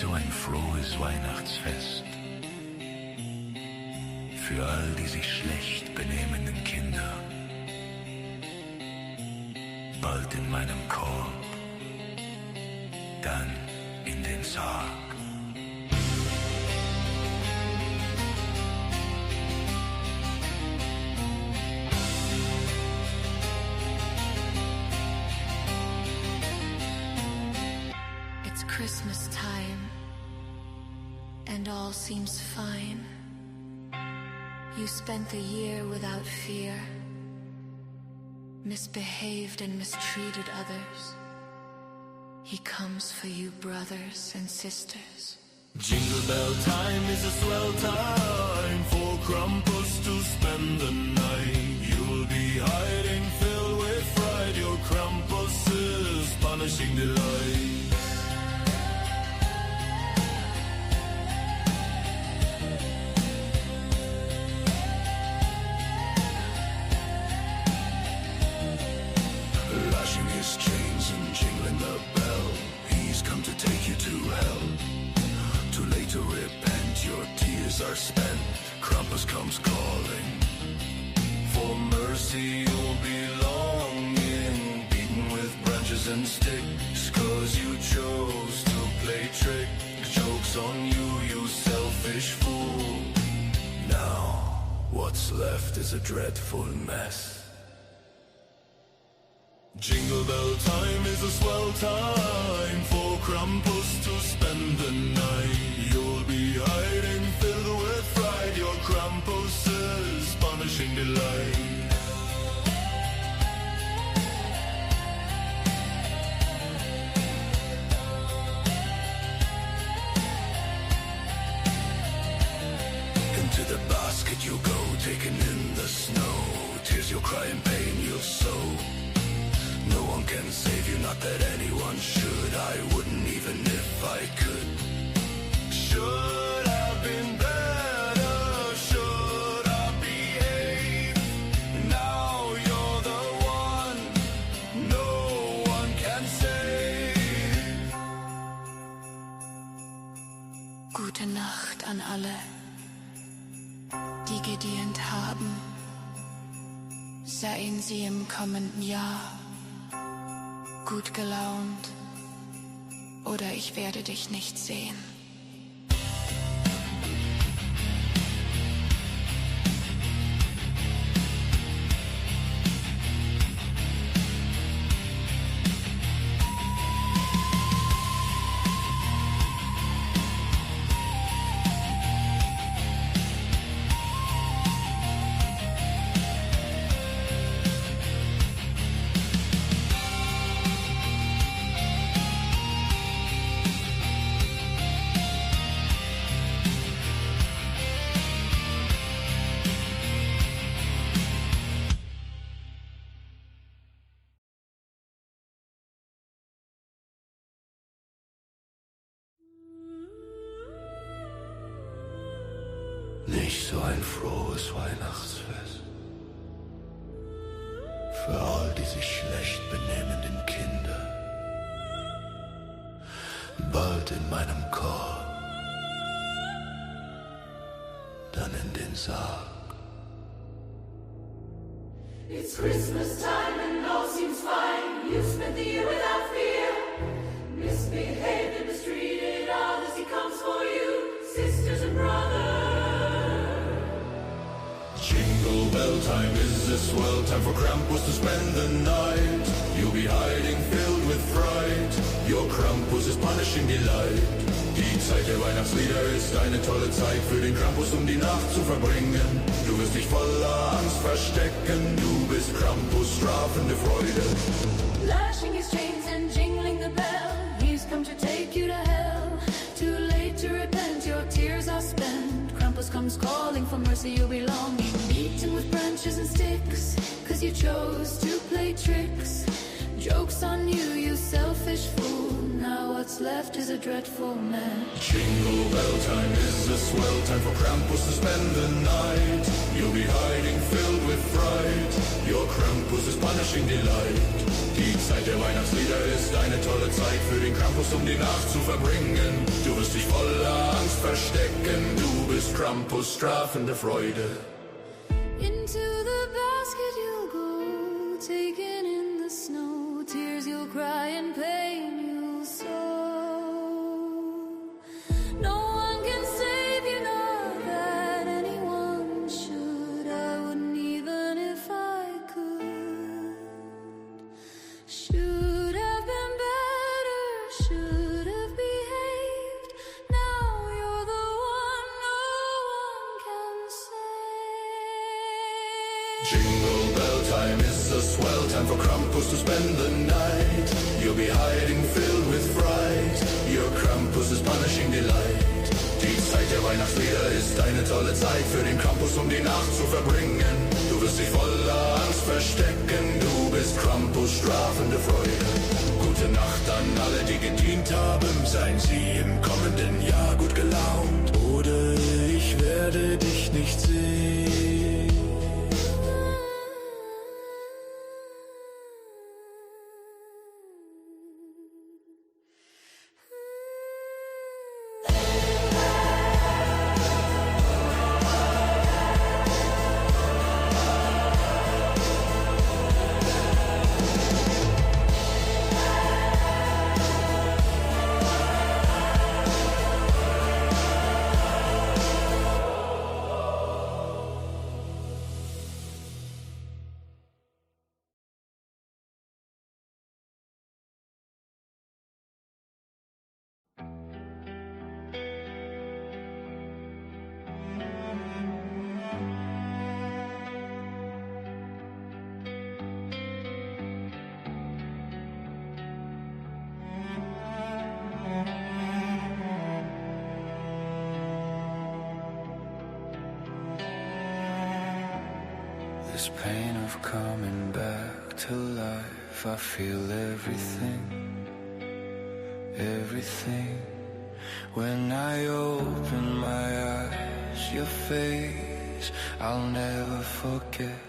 so ein frohes Weihnachtsfest für all die sich schlecht benehmenden Kinder. Bald in meinem Korb, dann in den Sarg. It's Christmas time, and all seems fine. You spent the year without fear, misbehaved and mistreated others. He comes for you, brothers and sisters. Jingle bell time is a swell time for Krampus to spend the night. You'll be hiding filled with fright. Your Krampus is punishing delight. His chains and jingling the bell. He's come to take you to hell. Too late to repent, your tears are spent. Krampus comes calling. For mercy you'll be longing, beaten with branches and sticks, 'cause you chose to play trick. Joke's on you, you selfish fool. Now, what's left is a dreadful mess. Jingle bell time is a swell time for Krampus to spend the night. You'll be hiding filled with fright. Your Krampus is punishing delight. Into the basket you go, taken in the snow. Tears you'll cry and pain you'll sow. No one can save you, not that anyone should. I wouldn't even if I could. Should have been better, should I behave? Now you're the one, no one can save. Gute Nacht an alle, die gedient haben. Seien sie im kommenden Jahr gut gelaunt, oder ich werde dich nicht sehen. Nicht so ein frohes Weihnachtsfest für all die sich schlecht benehmenden Kinder. Bald in meinem Korb, dann in den Sarg. It's Christmas time and all seems fine. You spent the year without fear, misbehaved and mistreated others. He comes for you, sisters and brothers. Jingle bell time is a swell time for Krampus to spend the night. You'll be hiding filled with fright. Your Krampus is punishing delight. Die Zeit der Weihnachtslieder ist eine tolle Zeit für den Krampus, um die Nacht zu verbringen. Du wirst dich voller Angst verstecken. Du bist Krampus strafende Freude. Lashing his chains and jingling the bell. He's come to take you to hell. Too late to repent, your tears are spent. Krampus comes calling, for mercy you belong. Beaten with branches and sticks, 'cause you chose to play tricks. Joke's on you, you selfish fool. Now what's left is a dreadful man. Jingle bell time is a swell time for Krampus to spend the night. You'll be hiding filled with fright. Your Krampus is punishing delight. Die Zeit der Weihnachtslieder ist eine tolle Zeit für den Krampus, um die Nacht zu verbringen. Du wirst dich voller Angst verstecken. Du bist Krampus, strafende Freude. Into the basket you'll go, taken in the snow. Tears you'll cry and pain you'll sow. No one can save you, not that anyone should. I wouldn't even if I could. Should have been better, should have behaved. Now you're the one no one can save. Jingle bell time is a swell time for Krampus to spend the night. You'll be hiding filled with fright. Your Krampus is punishing delight. Die Zeit der Weihnachtslieder ist eine tolle Zeit für den Krampus, um die Nacht zu verbringen. Du wirst dich voller Angst verstecken. Du bist Krampus, strafende Freude. Gute Nacht an alle, die gedient haben. Seien sie im kommenden Jahr gut gelaunt. Oder ich werde dich nicht sehen. This pain of coming back to life, I feel everything, everything. When I open my eyes, your face, I'll never forget.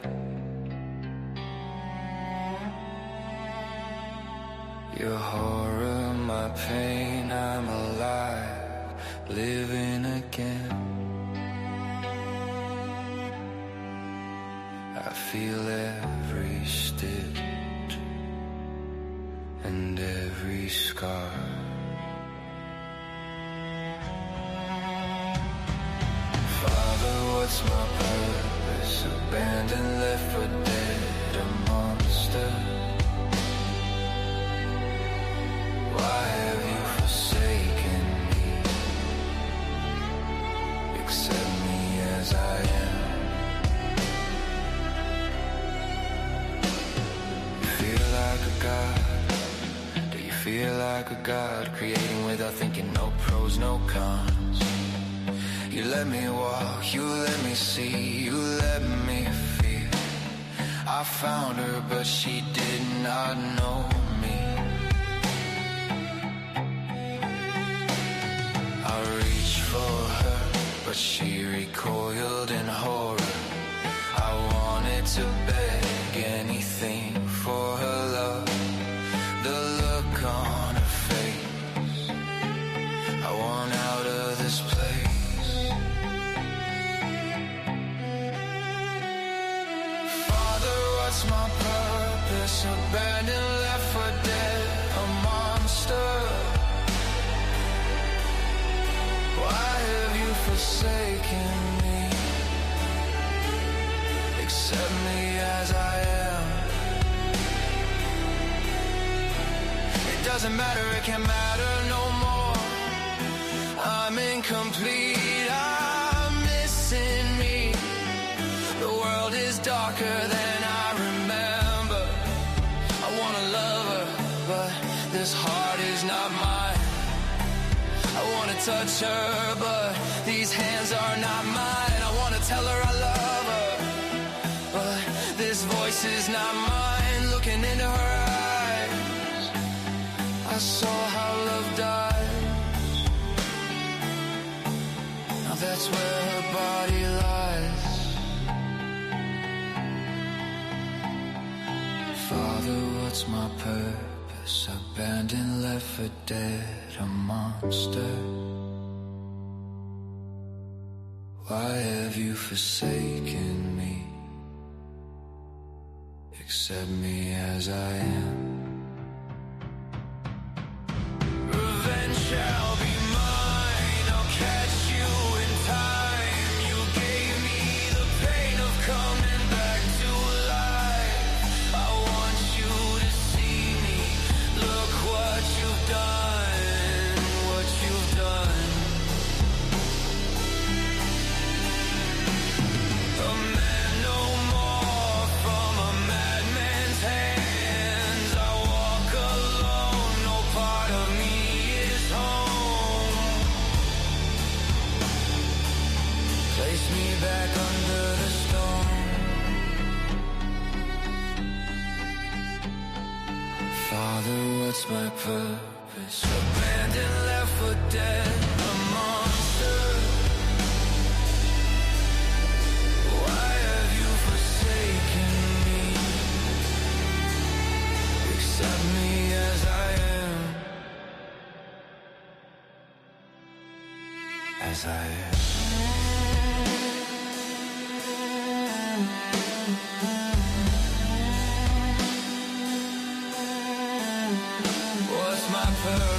Your horror, my pain, I'm alive, living again. I feel every stitch and every scar. Father, what's my purpose? Abandoned, left for dead, a monster. Why have you forsaken me? Accept me as I am. Like a god, do you feel like a god? Creating without thinking, no pros, no cons. You let me walk, you let me see, you let me feel. I found her, but she did not know me. I reached for her, but she recoiled in horror. I wanted to beg anything for her love, the look on her face. I want out of this place. Father, what's my purpose? Abandoned, left for dead, a monster. Why have you forsaken me? Accept me as I am. It doesn't matter, it can't matter no more. I'm incomplete, I'm missing me. The world is darker than I remember. I wanna love her, but this heart is not mine. I wanna touch her, but these hands are not mine. I wanna tell her I love her, but this voice is not mine. Looking into her eyes, that's where her body lies. Father, what's my purpose? Abandoned, left for dead, a monster. Why have you forsaken me? Accept me as I am. Revenge shall be mine. I'll catch you in time. You gave me the pain of coming back to life. I want you to see me. Look what you've done. What you've done. A man no more from a madman's hands. I walk alone, no part of me is home. Place me back under the stone. Father, what's my purpose? Abandoned, left for dead, a monster. Why have you forsaken me? Accept me as I am. As I am. What's my purpose?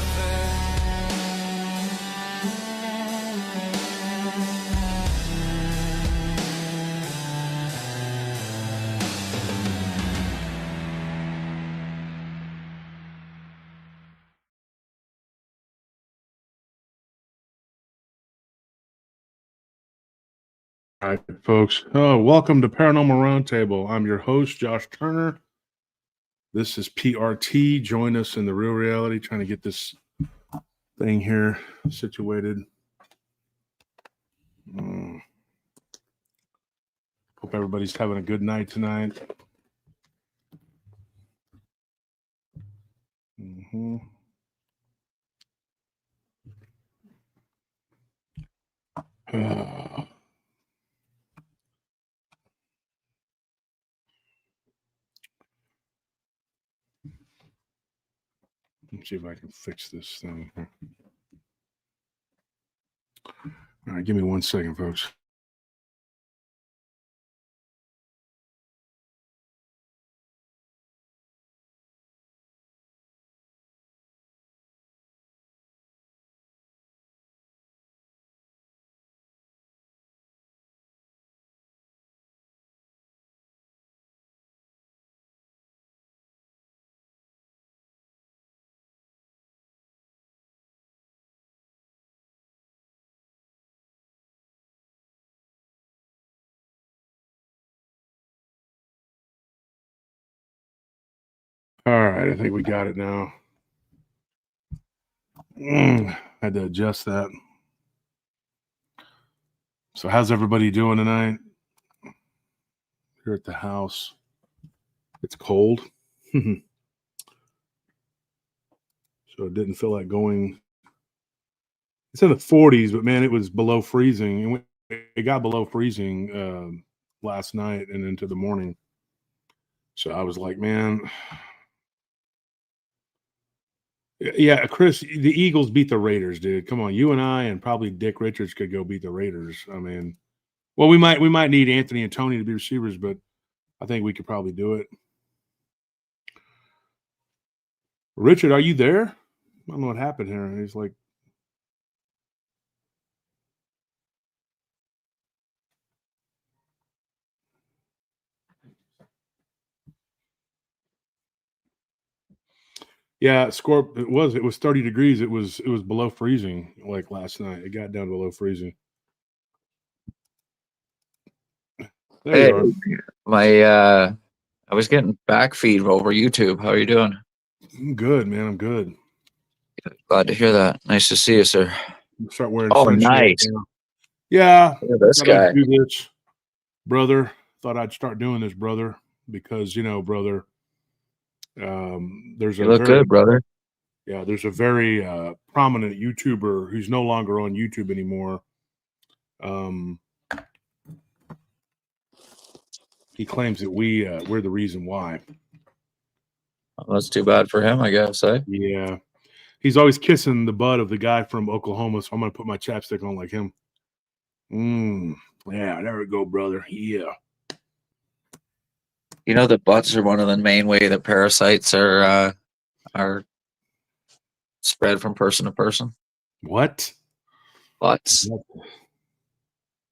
All right, folks. Welcome to Paranormal Roundtable. I'm your host, Josh Turner. This is PRT. Join us in the real reality, trying to get this thing here situated. Hope everybody's having a good night tonight. Let's see if I can fix this thing here. All right, give me 1 second, folks. All right, I think we got it now. Had to adjust that. So how's everybody doing tonight? Here at the house. It's cold. So it didn't feel like going. It's in the 40s, but man, it was below freezing. It got below freezing last night and into the morning. So I was like, man. Yeah, Chris, the Eagles beat the Raiders, dude. Come on, you and I and probably Dick Richards could go beat the Raiders. I mean, well, we might need Anthony and Tony to be receivers, but I think we could probably do it. Richard, are you there? I don't know what happened here. He's like, yeah, score. It was 30 degrees. It was below freezing like last night. It got down below freezing. There Hey, you I was getting back feed over YouTube. How are you doing? I'm good, man. I'm good. Glad to hear that. Nice to see you, sir. Start wearing. Oh, French nice. now. Yeah, Look at this thought guy. I'd do this, brother. Thought I'd start doing this, brother, because brother. There's You a look very good, brother. there's a very prominent YouTuber who's no longer on YouTube anymore. He claims that we're the reason why. Well, that's too bad for him, I guess. Yeah. He's always kissing the butt of the guy from Oklahoma, so I'm going to put my chapstick on like him. Yeah, there we go, brother. Yeah. You know that butts are one of the main way that parasites are spread from person to person. What? Butts.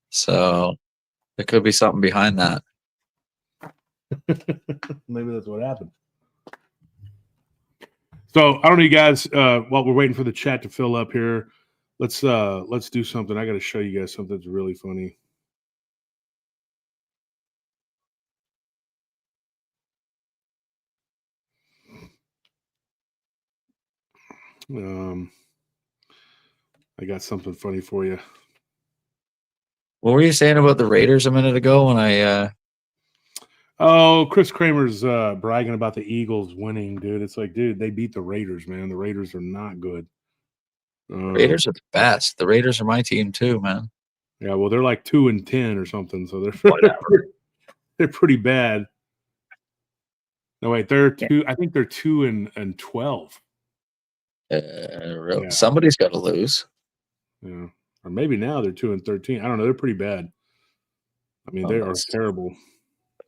So there could be something behind that. Maybe that's what happened. So I don't know, you guys. While we're waiting for the chat to fill up here, let's do something. I got to show you guys something that's really funny. I got something funny for you. What were you saying about the Raiders a minute ago when I Oh, Chris Kramer's bragging about the Eagles winning, dude. It's like, dude, they beat the Raiders, man. The Raiders are not good. Raiders are the best. The Raiders are my team too, man. Yeah, well, they're like 2-10 or something, so they're pretty bad. No, wait, they're two. I think they're 2-12. Yeah. Somebody's got to lose. Yeah, or maybe now they're 2-13. I don't know. They're pretty bad. I mean, they are terrible.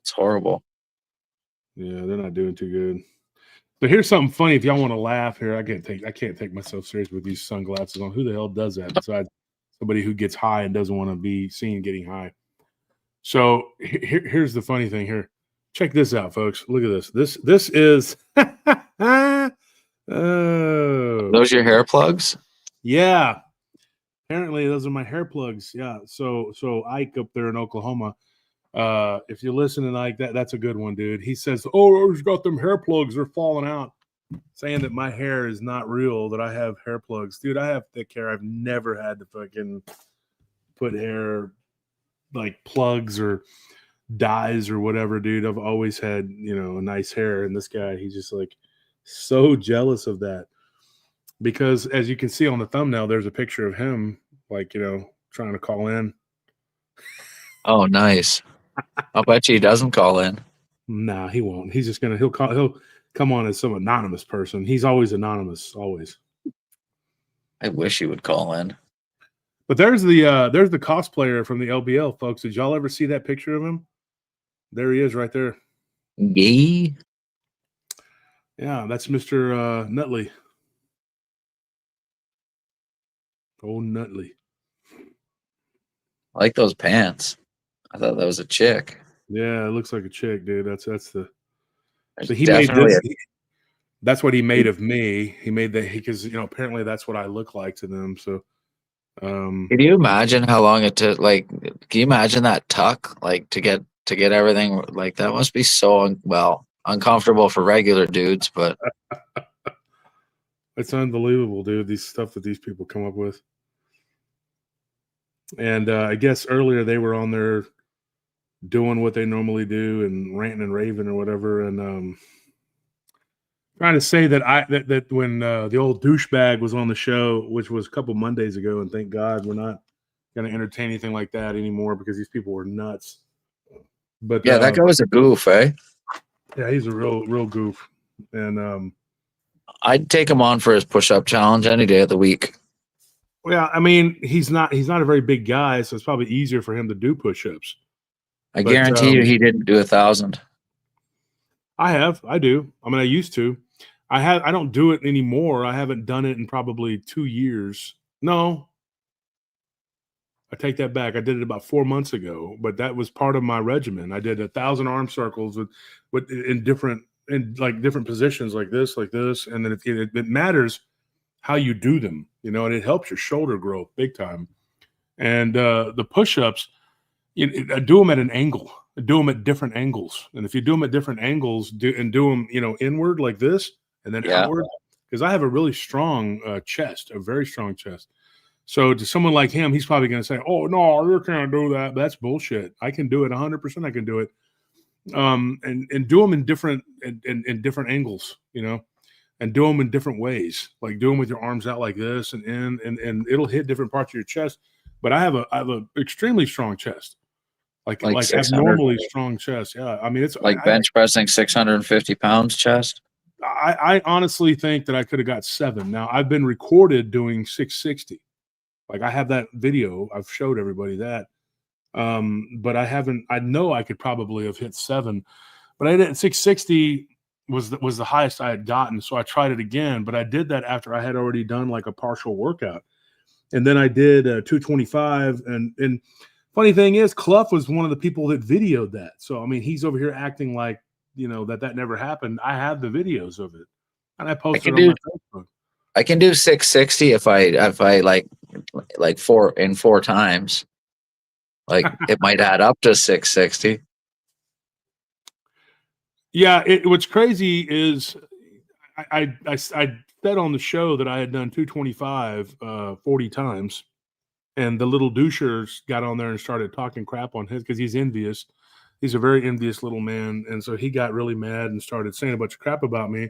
It's horrible. Yeah, they're not doing too good. But here's something funny. If y'all want to laugh here, I can't take myself serious with these sunglasses on. Who the hell does that besides somebody who gets high and doesn't want to be seen getting high? So here's the funny thing here. Check this out, folks. Look at this. This is oh. Those your hair plugs? Yeah. Apparently those are my hair plugs. Yeah. So Ike up there in Oklahoma. If you're listening, Ike, that's a good one, dude. He says, "Oh, he's got them hair plugs. They're falling out." Saying that my hair is not real, that I have hair plugs. Dude, I have thick hair. I've never had to fucking put hair like plugs or dyes or whatever, dude. I've always had, nice hair. And this guy, he's just like so jealous of that. Because as you can see on the thumbnail, there's a picture of him, like, trying to call in. Oh, nice. I'll bet you he doesn't call in. Nah, he won't. He's just he'll come on as some anonymous person. He's always anonymous, always. I wish he would call in. But there's the cosplayer from the LBL, folks. Did y'all ever see that picture of him? There he is right there. Yay. Yeah, that's Mr. Nutley. Oh, Nutley. I like those pants. I thought that was a chick. Yeah, it looks like a chick, dude. That's the. So he made this. That's what he made of me. He made that because apparently that's what I look like to them. So. Can you imagine how long it took? Like, can you imagine that tuck? Like to get everything like that must be so uncomfortable for regular dudes, but it's unbelievable, dude. These stuff that these people come up with. And I guess earlier they were on there doing what they normally do and ranting and raving or whatever, and trying to say that when the old douchebag was on the show, which was a couple Mondays ago, and thank God we're not going to entertain anything like that anymore because these people were nuts. But yeah, that guy was a goof, eh? Yeah, he's a real goof, and I'd take him on for his push-up challenge any day of the week. Well, I mean, he's not a very big guy, so it's probably easier for him to do push-ups. I guarantee you he didn't do 1,000. I do. I mean, I used to. I don't do it anymore. I haven't done it in probably 2 years. No. I take that back. I did it about 4 months ago, but that was part of my regimen. I did 1,000 arm circles in different positions like this, and then it matters how you do them, and it helps your shoulder growth big time. And the push-ups, do them at an angle, do them at different angles. And if you do them at different angles, do them, inward like this and then outward, because I have a really strong chest, a very strong chest. So to someone like him, he's probably going to say, "Oh no, you can't do that." But that's bullshit. I can do it 100%. I can do it. And do them in different angles, and do them in different ways. Like do them with your arms out like this and it'll hit different parts of your chest. but I have a extremely strong chest, like 600, abnormally strong chest. Yeah, I mean it's like bench pressing 650 pounds chest. I honestly think that I could have got 7. Now I've been recorded doing 660. Like I have that video. I've showed everybody that. But I haven't. I know I could probably have hit 7, but I didn't. 660 was the highest I had gotten. So I tried it again, but I did that after I had already done like a partial workout, and then I did 225. And funny thing is, Clough was one of the people that videoed that. So I mean, he's over here acting like that never happened. I have the videos of it, and I posted it on my Facebook. I can do 660 if I like 4 times. Like it might add up to 660. Yeah, what's crazy is I said on the show that I had done 225 40 times, and the little douchers got on there and started talking crap on his because he's envious. He's a very envious little man, and so he got really mad and started saying a bunch of crap about me.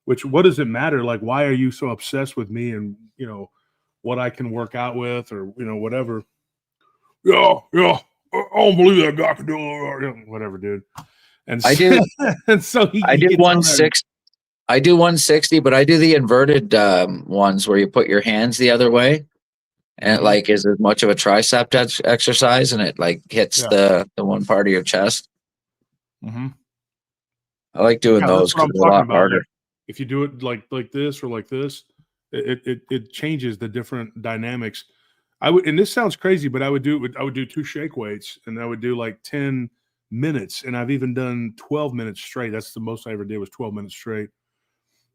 Which, what does it matter? Like, why are you so obsessed with me and what I can work out with, or whatever? Yeah, I don't believe that guy can do it. Whatever, dude. And I do. And so I do 160. I do 160, but I do the inverted ones where you put your hands the other way, and it like is as much of a tricep exercise, and it like hits the one part of your chest. Mm-hmm. I like doing those because they're a lot harder. Like, if you do it like this or like this, it changes the different dynamics. I would, and this sounds crazy, but I would do 2 shake weights, and I would do like 10 minutes, and I've even done 12 minutes straight. That's the most I ever did was 12 minutes straight.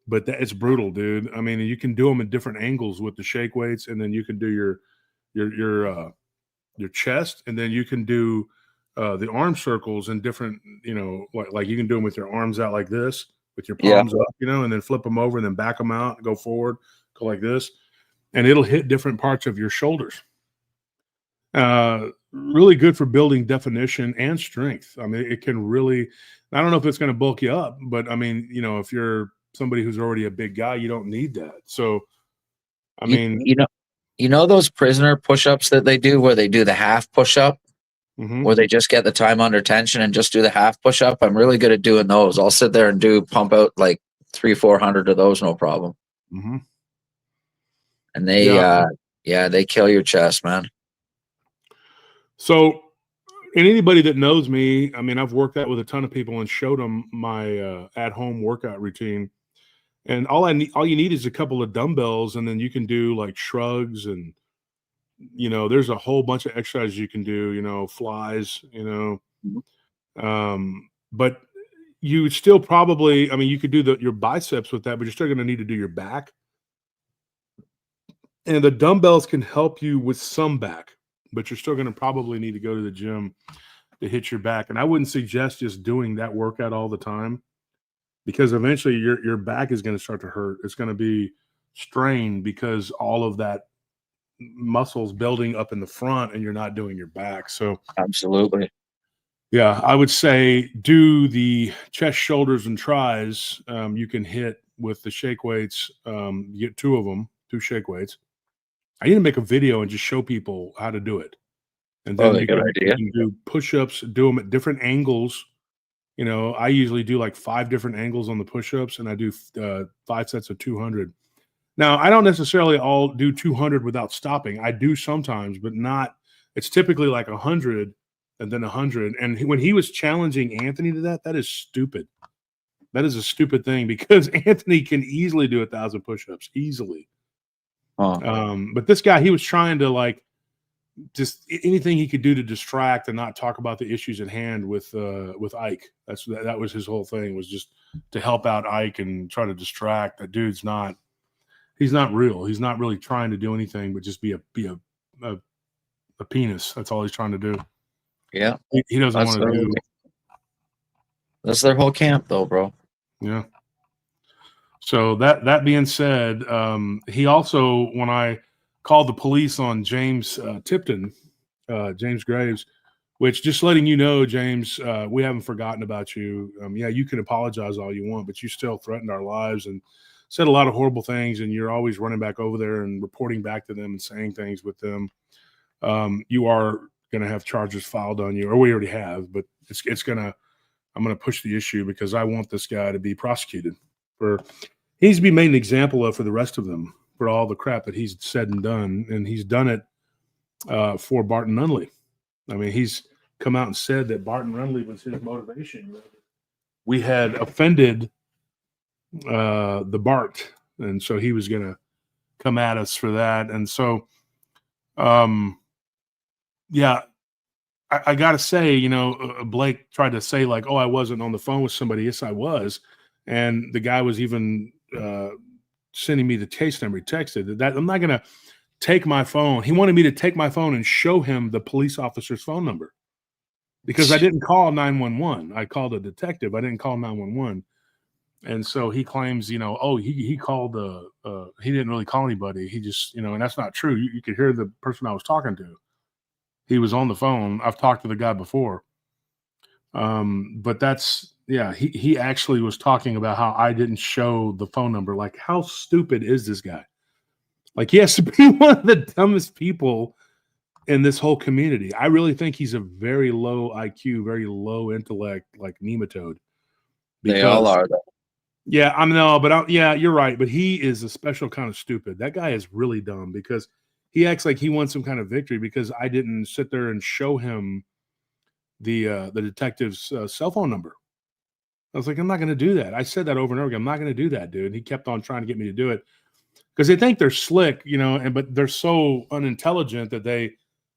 But it's brutal, dude. I mean, you can do them at different angles with the shake weights, and then you can do your chest, and then you can do the arm circles in different, like you can do them with your arms out like this, with your palms up, and then flip them over and then back them out, go forward, go like this, and it'll hit different parts of your shoulders. Really good for building definition and strength. I mean, it can really, I don't know if it's going to bulk you up, but I mean, if you're somebody who's already a big guy, you don't need that. So, I mean, those prisoner push-ups that they do where they do the half push-up, where they just get the time under tension and just do the half push-up. I'm really good at doing those. I'll sit there and pump out like 300-400 of those, no problem. Mm-hmm. And they kill your chest, man. So, and anybody that knows me, I mean, I've worked out with a ton of people and showed them my at-home workout routine. And all you need is a couple of dumbbells, and then you can do like shrugs, and there's a whole bunch of exercises you can do, flies, but you would still probably, I mean, you could do your biceps with that, but you're still going to need to do your back. And the dumbbells can help you with some back, but you're still going to probably need to go to the gym to hit your back. And I wouldn't suggest just doing that workout all the time, because eventually your back is going to start to hurt. It's going to be strained because all of that muscles building up in the front, and you're not doing your back. So absolutely. Yeah, I would say do the chest, shoulders, and tries. You can hit with the shake weights. You get 2 of them, 2 shake weights. I need to make a video and just show people how to do it. And then you can do push-ups, do them at different angles. I usually do like 5 different angles on the push-ups, and I do 5 sets of 200. Now, I don't necessarily all do 200 without stopping. I do sometimes, but not. It's typically like 100 and then 100. And when he was challenging Anthony to that is stupid. That is a stupid thing, because Anthony can easily do 1,000 push-ups, easily. But this guy, he was trying to like just anything he could do to distract and not talk about the issues at hand with Ike. That was his whole thing, was just to help out Ike and try to distract. That dude's not. He's not real. He's not really trying to do anything but just be a penis. That's all he's trying to do. Yeah, he doesn't want to do. That's their whole camp, though, bro. Yeah. So that being said, he also, when I called the police on James Tipton, James Graves, which, just letting you know, James, we haven't forgotten about you. Yeah, you can apologize all you want, but you still threatened our lives and said a lot of horrible things, and you're always running back over there and reporting back to them and saying things with them. you are going to have charges filed on you, or we already have, but I'm going to push the issue because I want this guy to be prosecuted he needs to be made an example of for the rest of them, for all the crap that he's said and done. And he's done it for Barton Nunley. I mean, he's come out and said that Barton Nunley was his motivation. We had offended the Bart, and so he was going to come at us for that. And so, yeah, I got to say, Blake tried to say like, oh, I wasn't on the phone with somebody. Yes, I was. And the guy was even sending me the case number. He texted that I'm not going to take my phone. He wanted me to take my phone and show him the police officer's phone number because I didn't call 911. I called a detective. I didn't call 911. And so he claims, he called he didn't really call anybody. He just, and that's not true. You could hear the person I was talking to. He was on the phone. I've talked to the guy before. But that's, yeah, he actually was talking about how I didn't show the phone number. Like, how stupid is this guy? Like, he has to be one of the dumbest people in this whole community. I really think he's a very low IQ, very low intellect, like nematode. They all are, though. Yeah, yeah, you're right. But he is a special kind of stupid. That guy is really dumb because he acts like he wants some kind of victory because I didn't sit there and show him the detective's cell phone number. I was like, I'm not going to do that. I said that over and over again. I'm not going to do that, dude. And he kept on trying to get me to do it because they think they're slick, but they're so unintelligent that they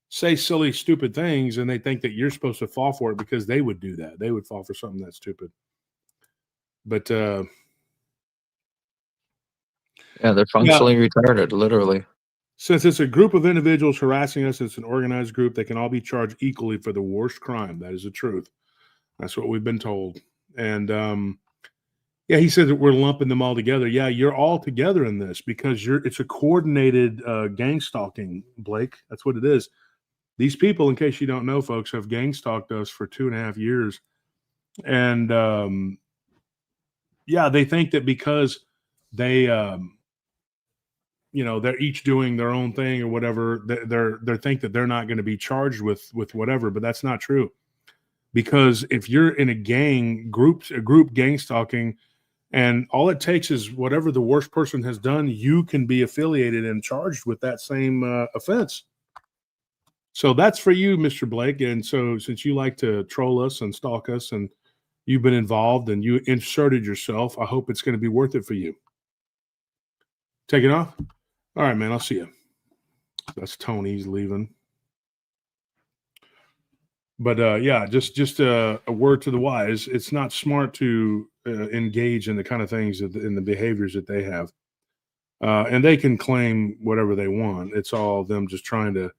say silly, stupid things, and they think that you're supposed to fall for it because they would do that. They would fall for something that's stupid. But yeah, they're functionally retarded, literally. Since it's a group of individuals harassing us, it's an organized group. They can all be charged equally for the worst crime. That is the truth. That's what we've been told. And yeah, he said that we're lumping them all together. Yeah, you're all together in this because it's a coordinated gang stalking, Blake. That's what it is. These people, in case you don't know, folks, have gang stalked us for 2.5 years. And yeah, they think that because they they're each doing their own thing or whatever, they think that they're not going to be charged with whatever, but that's not true. Because if you're in a group gang stalking, and all it takes is whatever the worst person has done, you can be affiliated and charged with that same offense. So that's for you, Mr. Blake. And so since you like to troll us and stalk us and you've been involved and you inserted yourself, I hope it's going to be worth it for you. Take it off? All right, man, I'll see you. That's Tony's leaving. But yeah, just a word to the wise. It's not smart to engage in the kind of things in the behaviors that they have. And they can claim whatever they want. It's all them just trying to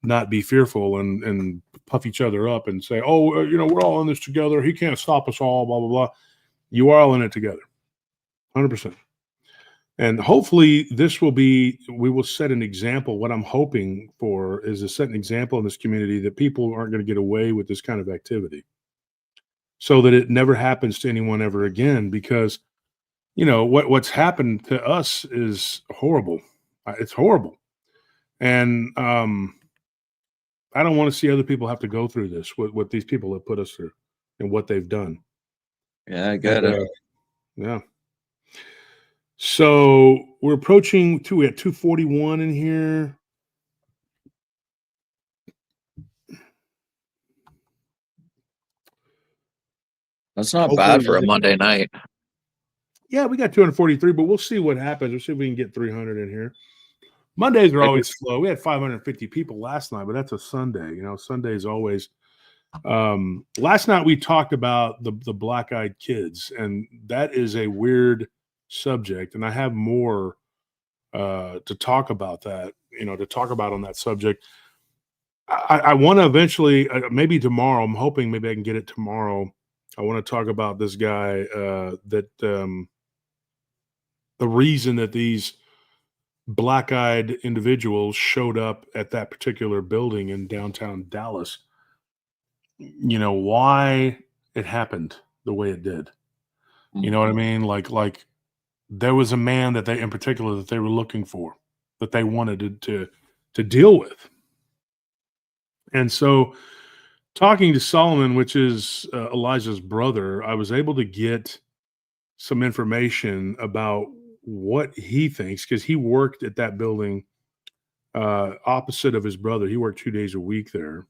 not be fearful and puff each other up and say, oh, we're all in this together. He can't stop us all, blah, blah, blah. You are all in it together. 100%. And hopefully we will set an example. What I'm hoping for is to set an example in this community that people aren't going to get away with this kind of activity so that it never happens to anyone ever again. Because, what's happened to us is horrible. It's horrible. And I don't want to see other people have to go through this, what these people have put us through and what they've done. Yeah, I get it. Yeah. So we're approaching we at 241 in here. That's not bad for a Monday night. Yeah, we got 243, but we'll see what happens. We'll see if we can get 300 in here. Mondays are always slow. We had 550 people last night, but that's a Sunday. Sunday is always. Last night we talked about the black-eyed kids, and that is a weird subject, and I have more to talk about that, to talk about on that subject. I want to eventually, maybe tomorrow, I'm hoping maybe I can get it tomorrow. I want to talk about this guy that the reason that these black-eyed individuals showed up at that particular building in downtown Dallas, why it happened the way it did. You know what I mean? Like there was a man that in particular that they were looking for, that they wanted to deal with. And so, talking to Solomon, which is Elijah's brother, I was able to get some information about what he thinks, because he worked at that building opposite of his brother. He worked 2 days a week there,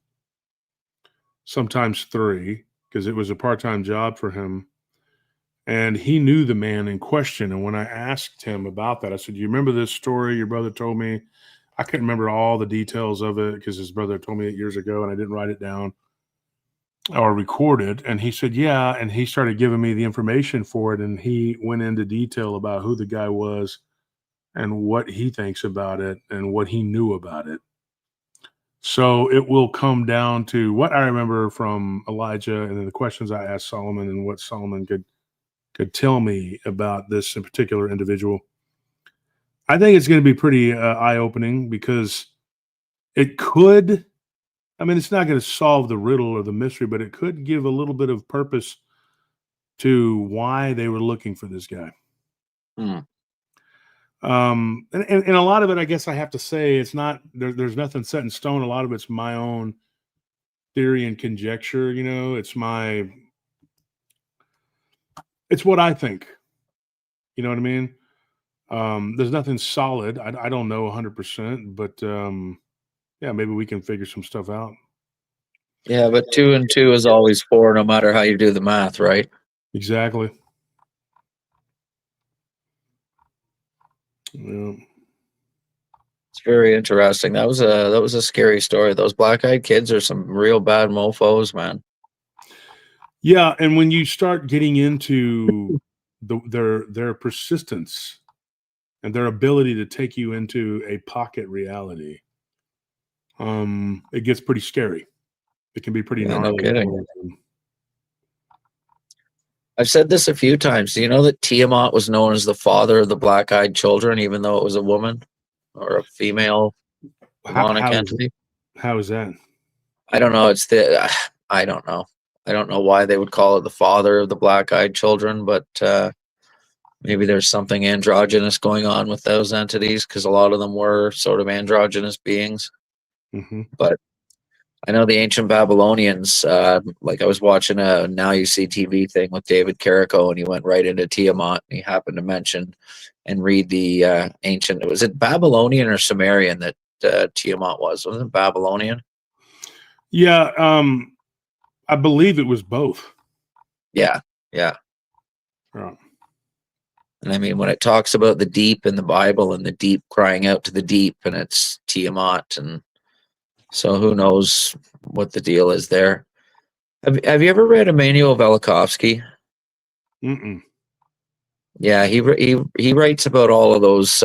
sometimes 3, because it was a part-time job for him. And he knew the man in question. And when I asked him about that, I said, "You remember this story your brother told me?" I couldn't remember all the details of it because his brother told me it years ago and I didn't write it down or record it. And he said, "Yeah." And he started giving me the information for it. And he went into detail about who the guy was and what he thinks about it and what he knew about it. So it will come down to what I remember from Elijah and then the questions I asked Solomon and what Solomon could tell me about this in particular individual. I think it's going to be pretty eye-opening because it could, I mean, it's not going to solve the riddle or the mystery, but it could give a little bit of purpose to why they were looking for this guy. Hmm. And a lot of it, I guess I have to say, it's not, there's nothing set in stone. A lot of it's my own theory and conjecture. You know, it's what I think. You know what I mean? There's nothing solid. I don't know 100%, but yeah, maybe we can figure some stuff out. Yeah, but 2 and 2 is always 4, no matter how you do the math, right? Exactly. Yeah. It's very interesting. That was a scary story. Those black-eyed kids are some real bad mofos, man. Yeah, and when you start getting into their persistence and their ability to take you into a pocket reality, it gets pretty scary. It can be pretty Yeah, no gnarly. kidding. I've said this a few times. Do you know that Tiamat was known as the father of the black-eyed children, even though it was a woman or a female demonic entity? How is that? I don't know. I don't know. I don't know why they would call it the father of the black-eyed children, but maybe there's something androgynous going on with those entities because a lot of them were sort of androgynous beings. Mm-hmm. But I know the ancient Babylonians, like I was watching a Now You See TV thing with David Carrico, and he went right into Tiamat, and he happened to mention and read the ancient, was it Babylonian or Sumerian that Tiamat was? Wasn't it Babylonian? Yeah, I believe it was both. Yeah. And I mean, when it talks about the deep in the Bible and the deep crying out to the deep, and it's Tiamat, and so who knows what the deal is there. Have you ever read Emmanuel Velikovsky? Mm-mm. Yeah, he writes about all of those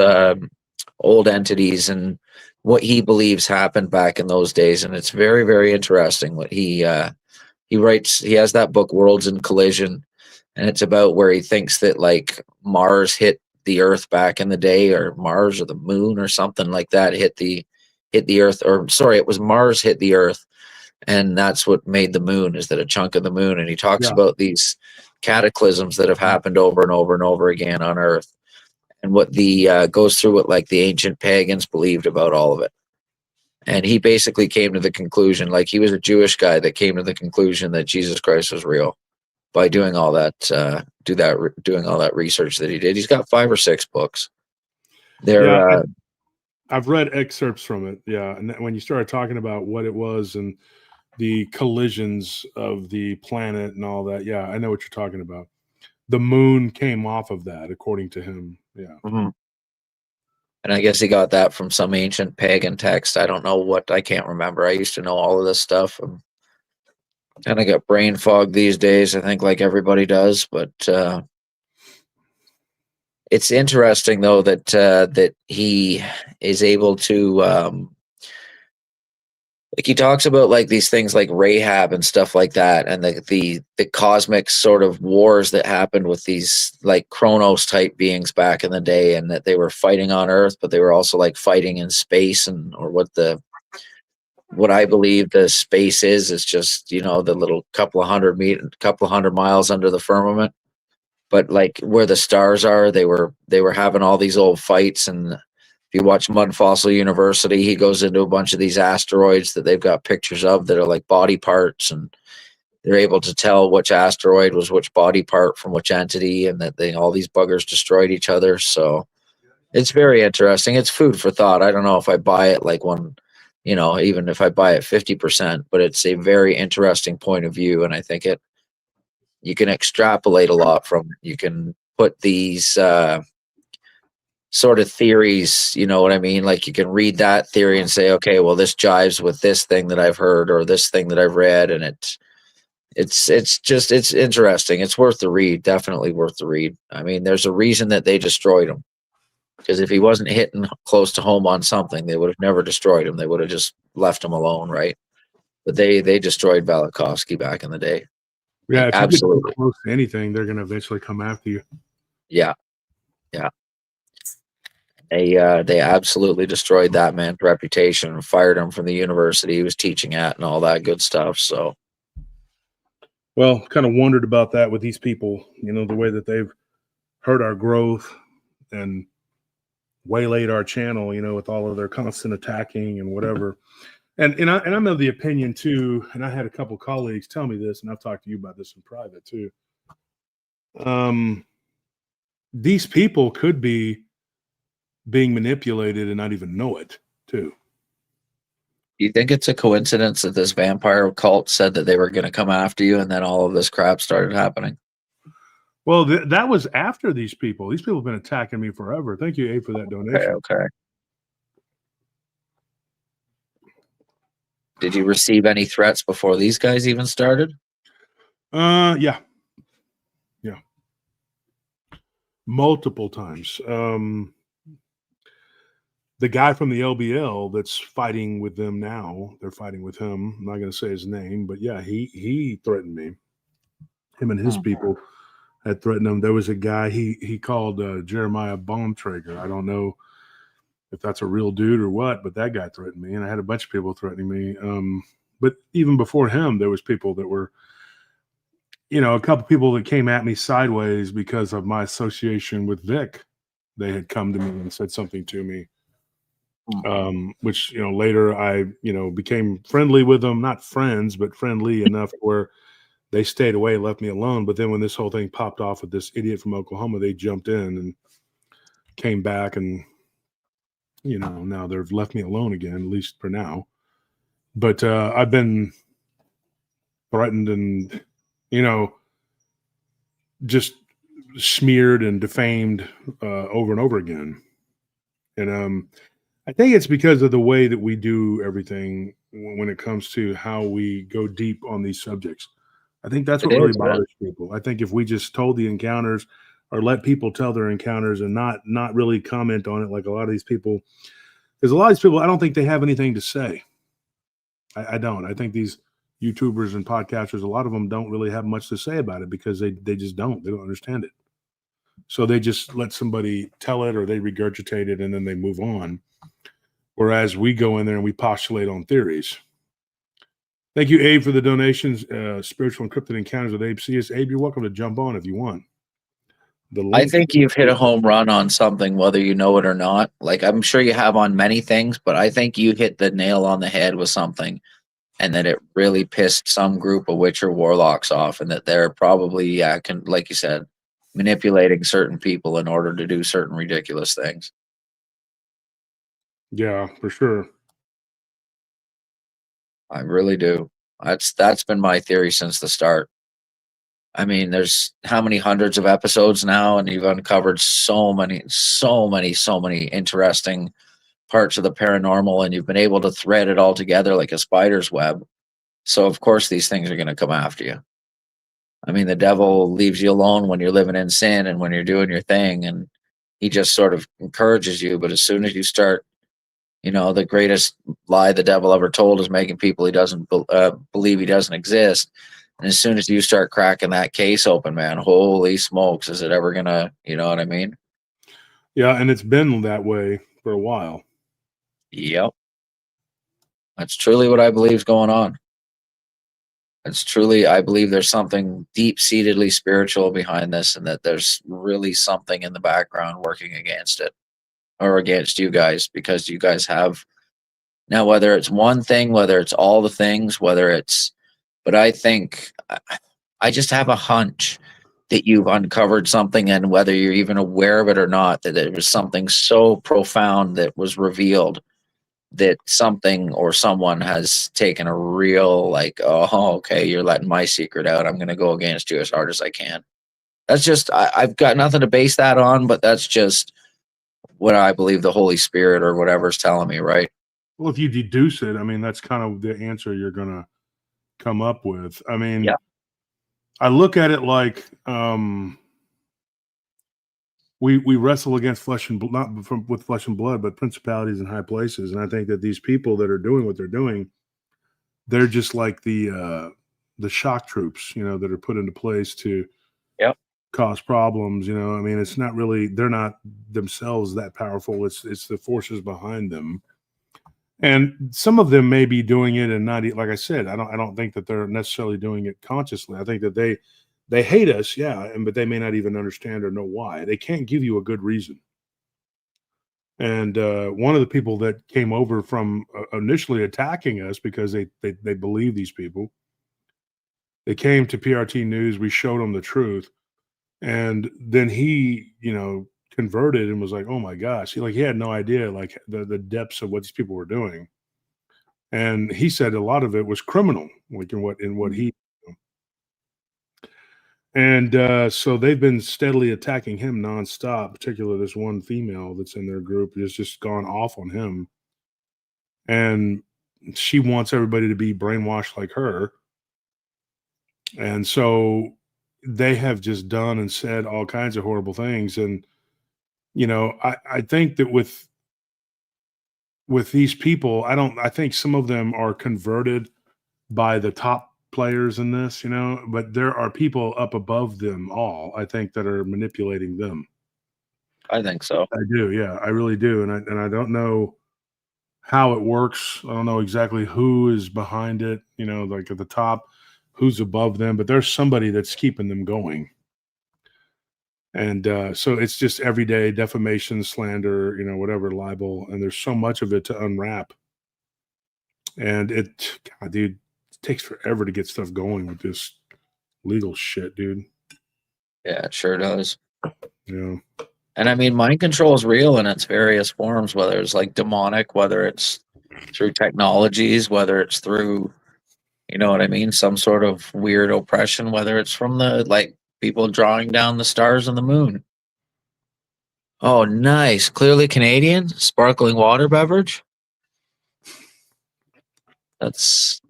old entities and what he believes happened back in those days, and it's very, very interesting what he writes. He has that book, Worlds in Collision, and it's about where he thinks that like Mars hit the Earth back in the day, or Mars or the Moon or something like that hit the Earth, or sorry, it was Mars hit the Earth, and that's what made the Moon, is that a chunk of the Moon. And he talks about these cataclysms that have happened over and over and over again on Earth, and what the goes through what like the ancient pagans believed about all of it. And he basically came to the conclusion, like he was a Jewish guy that came to the conclusion that Jesus Christ was real by doing all that, doing all that research that he did. He's got 5 or 6 books. I've read excerpts from it. Yeah, and when you started talking about what it was and the collisions of the planet and all that, yeah, I know what you're talking about. The moon came off of that, according to him. Yeah. Mm-hmm. And I guess he got that from some ancient pagan text. I don't know what, I can't remember. I used to know all of this stuff. And I got brain fog these days, I think, like everybody does. But it's interesting, though, that he is able to, like, he talks about like these things like Rahab and stuff like that, and the cosmic sort of wars that happened with these like Chronos type beings back in the day, and that they were fighting on Earth, but they were also like fighting in space, and or what I believe the space is just, you know, the little couple of hundred miles under the firmament. But like where the stars are, they were having all these old fights. And if you watch Mud Fossil University, he goes into a bunch of these asteroids that they've got pictures of that are like body parts, and they're able to tell which asteroid was which body part from which entity, and that all these buggers destroyed each other. So it's very interesting. It's food for thought. I don't know if I buy it like one, even if I buy it 50%, but it's a very interesting point of view. And I think you can extrapolate a lot from it. You can put these sort of theories, you know what I mean? Like you can read that theory and say, okay, well, this jives with this thing that I've heard or this thing that I've read. And it's interesting. It's worth the read. Definitely worth the read. I mean, there's a reason that they destroyed him. Because if he wasn't hitting close to home on something, they would have never destroyed him. They would have just left him alone, right? But they destroyed Velikovsky back in the day. Yeah, Like, if absolutely. you get close to anything, they're going to eventually come after you. Yeah. They absolutely destroyed that man's reputation and fired him from the university he was teaching at and all that good stuff. So, well, kind of wondered about that with these people. The way that they've hurt our growth and waylaid our channel. With all of their constant attacking and whatever. And I'm of the opinion too. And I had a couple colleagues tell me this, and I've talked to you about this in private too. These people could be being manipulated and not even know it too. Do you think it's a coincidence that this vampire cult said that they were going to come after you, and then all of this crap started happening? Well, that was after these people. These people have been attacking me forever. Thank you, Abe, for that donation. Okay. Did you receive any threats before these guys even started? Yeah. Multiple times. The guy from the LBL that's fighting with them now, they're fighting with him. I'm not going to say his name, but yeah, he threatened me. Him and his people had threatened him. There was a guy he called Jeremiah Baumtrager. I don't know if that's a real dude or what, but that guy threatened me, and I had a bunch of people threatening me. But even before him, there was people that were, a couple people that came at me sideways because of my association with Vic. They had come to me and said something to me. Which later I became friendly with them, not friends, but friendly enough where they stayed away, left me alone. But then when this whole thing popped off with this idiot from Oklahoma, they jumped in and came back, and now they've left me alone again, at least for now. But I've been threatened and just smeared and defamed over and over again, and I think it's because of the way that we do everything when it comes to how we go deep on these subjects. I think that's what really bothers people. I think if we just told the encounters or let people tell their encounters and not really comment on it like a lot of these people, because a lot of these people, I don't think they have anything to say. I don't. I think these YouTubers and podcasters, a lot of them don't really have much to say about it because they just don't. They don't understand it. So they just let somebody tell it or they regurgitate it and then they move on. Whereas we go in there and we postulate on theories. Thank you, Abe, for the donations. Spiritual Encrypted Encounters with Abe CS. Abe, you're welcome to jump on if you want. I think you've hit a home run on something, whether you know it or not. Like, I'm sure you have on many things, but I think you hit the nail on the head with something, and that it really pissed some group of witcher warlocks off, and that they're probably, like you said, manipulating certain people in order to do certain ridiculous things. Yeah, for sure. I really do. That's been my theory since the start. I mean, there's how many hundreds of episodes now, and you've uncovered so many interesting parts of the paranormal, and you've been able to thread it all together like a spider's web. So of course these things are going to come after you. I mean, the devil leaves you alone when you're living in sin and when you're doing your thing, and he just sort of encourages you. But as soon as you start, the greatest lie the devil ever told is making people he doesn't believe he doesn't exist. And as soon as you start cracking that case open, man, holy smokes, is it ever gonna, you know what I mean? Yeah, and it's been that way for a while. Yep. That's truly what I believe is going on. I believe there's something deep-seatedly spiritual behind this, and that there's really something in the background working against it. or against you guys, because you guys have now, whether it's one thing, whether it's all the things, whether it's, but I think I just have a hunch that you've uncovered something, and whether you're even aware of it or not, that it was something so profound that was revealed, that something or someone has taken a real, like, oh, okay, you're letting my secret out. I'm going to go against you as hard as I can. That's just, I've got nothing to base that on, but that's just what I believe the Holy Spirit or whatever's telling me, right? Well, if you deduce it, I mean, that's kind of the answer you're going to come up with. I mean, Yeah. I look at it like we wrestle against flesh and not with flesh and blood, but principalities in high places. And I think that these people that are doing what they're doing, they're just like the shock troops, that are put into place to cause problems. I mean, it's not really, they're not themselves that powerful. It's the forces behind them. And some of them may be doing it and not, like I said, I don't think that they're necessarily doing it consciously. I think that they hate us, yeah, but they may not even understand or know why. They can't give you a good reason. And one of the people that came over from initially attacking us, because they believe these people, they came to PRT News. We showed them the truth, and then he, converted and was like, "Oh my gosh!" He had no idea like the depths of what these people were doing. And he said a lot of it was criminal, like in what he. And so they've been steadily attacking him nonstop, particularly this one female that's in their group has just gone off on him. And she wants everybody to be brainwashed like her. And so they have just done and said all kinds of horrible things. And, I think that with these people, I think some of them are converted by the top players in this, but there are people up above them all, I think, that are manipulating them. I think so. I do. Yeah, I really do. And I don't know how it works. I don't know exactly who is behind it, like at the top, who's above them, but there's somebody that's keeping them going. And so it's just everyday defamation, slander, whatever, libel. And there's so much of it to unwrap. And God, dude, it takes forever to get stuff going with this legal shit, dude. Yeah, it sure does. Yeah. And I mean, mind control is real in its various forms, whether it's like demonic, whether it's through technologies, whether it's through, you know what I mean, some sort of weird oppression, whether it's from the, like, people drawing down the stars and the moon. Oh, nice. Clearly Canadian sparkling water beverage. That's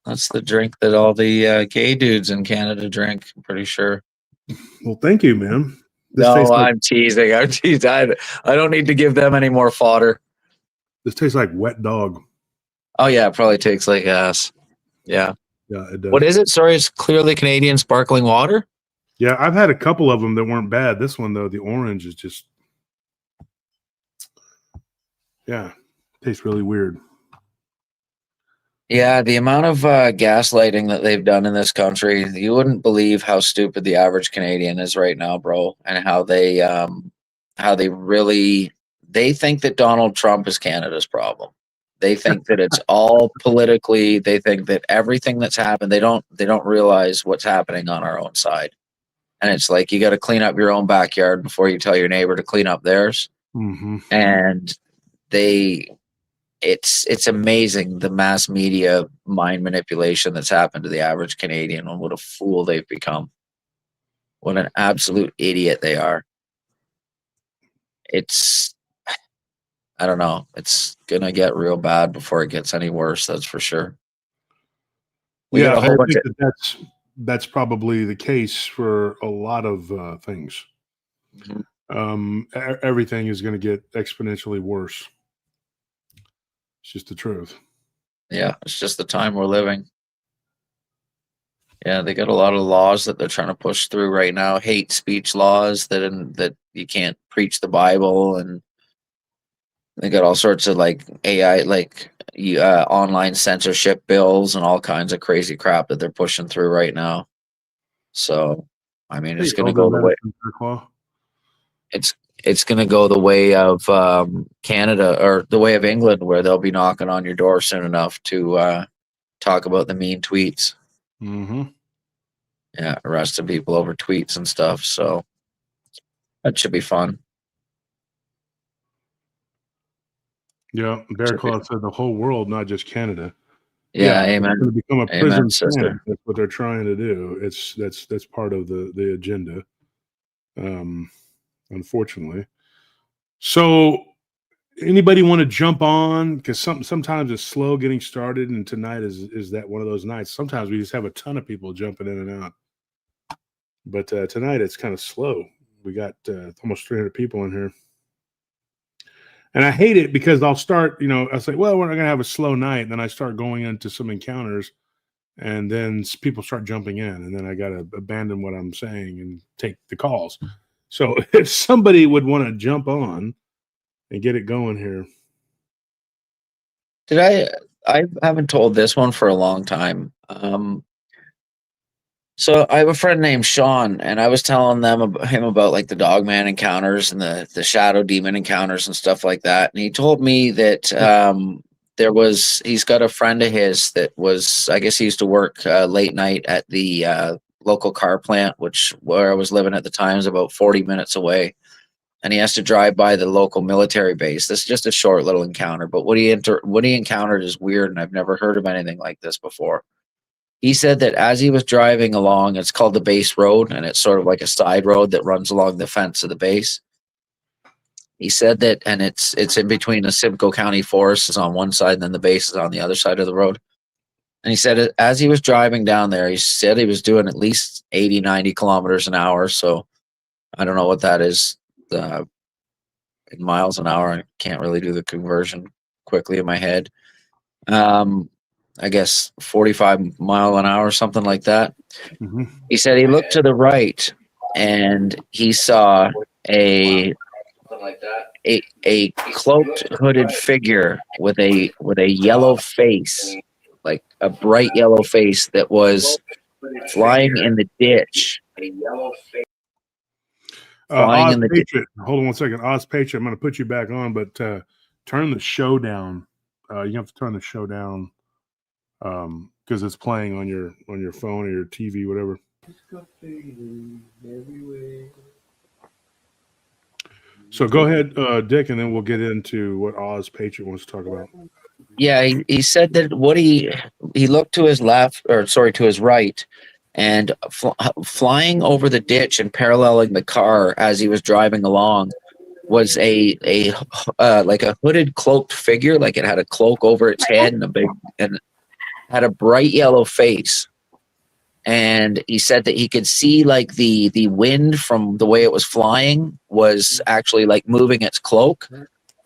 the drink that all the gay dudes in Canada drink, I'm pretty sure. Well, thank you, man. I'm teasing. I'm teasing. I don't need to give them any more fodder. This tastes like wet dog. Oh, yeah, it probably tastes like ass. Yeah. Yeah, it does. What is it? Sorry, it's Clearly Canadian sparkling water? Yeah, I've had a couple of them that weren't bad. This one, though, the orange is just, tastes really weird. Yeah, the amount of gaslighting that they've done in this country, you wouldn't believe how stupid the average Canadian is right now, bro, and how they really, they think that Donald Trump is Canada's problem. They think that it's all politically, they think that everything that's happened, they don't realize what's happening on our own side. And it's like, you got to clean up your own backyard before you tell your neighbor to clean up theirs. Mm-hmm. And it's amazing the mass media mind manipulation that's happened to the average Canadian, and what a fool they've become. What an absolute idiot they are. I don't know. It's gonna get real bad before it gets any worse. That's for sure. I think that's probably the case for a lot of things. Mm-hmm. Everything is going to get exponentially worse. It's just the truth. Yeah, it's just the time we're living. Yeah, they got a lot of laws that they're trying to push through right now. Hate speech laws that you can't preach the Bible, and they got all sorts of like AI, like online censorship bills and all kinds of crazy crap that they're pushing through right now. So, I mean, it's going to go the way. it's going to go the way of Canada, or the way of England, where they'll be knocking on your door soon enough to talk about the mean tweets. Mm-hmm. Yeah, arresting people over tweets and stuff. So that should be fun. Yeah, Bear Claw said the whole world, not just Canada. Yeah, amen. It's going to become a Amen, prison sister. camp. That's what they're trying to do. That's part of the agenda. Unfortunately. So, anybody want to jump on? Because sometimes it's slow getting started, and tonight is that one of those nights. Sometimes we just have a ton of people jumping in and out, but tonight it's kind of slow. We got almost 300 people in here. And I hate it because I'll start, I say, well, we're not going to have a slow night. And then I start going into some encounters, and then people start jumping in. And then I got to abandon what I'm saying and take the calls. So if somebody would want to jump on and get it going here. I haven't told this one for a long time. So I have a friend named Sean, and I was telling him about like the Dogman encounters and the Shadow Demon encounters and stuff like that. And he told me that he's got a friend of his that was, I guess he used to work late night at the local car plant, where I was living at the time is about 40 minutes away. And he has to drive by the local military base. This is just a short little encounter, but what he encountered is weird, and I've never heard of anything like this before. He said that as he was driving along, it's called the base road, and it's sort of like a side road that runs along the fence of the base. He said that, and it's in between the Simcoe County Forest is on one side, and then the base is on the other side of the road. And he said as he was driving down there, he said he was doing at least 80, 90 kilometers an hour. So I don't know what that is in miles an hour. I can't really do the conversion quickly in my head. I guess 45 mile an hour, something like that. Mm-hmm. He said he looked to the right and he saw a cloaked, hooded figure with a yellow face, like a bright yellow face, that was flying in the ditch. Oz Patriot, hold on one second. Oz Patriot, I'm going to put you back on, but turn the show down. You have to turn the show down because it's playing on your phone or your TV, whatever. So go ahead, Dick, and then we'll get into what Oz Patriot wants to talk about. Yeah, he said that what he looked to his left, or sorry, to his right, and flying over the ditch and paralleling the car as he was driving along was a like a hooded, cloaked figure. Like it had a cloak over its head and had a bright yellow face. And he said that he could see like the wind from the way it was flying was actually like moving its cloak,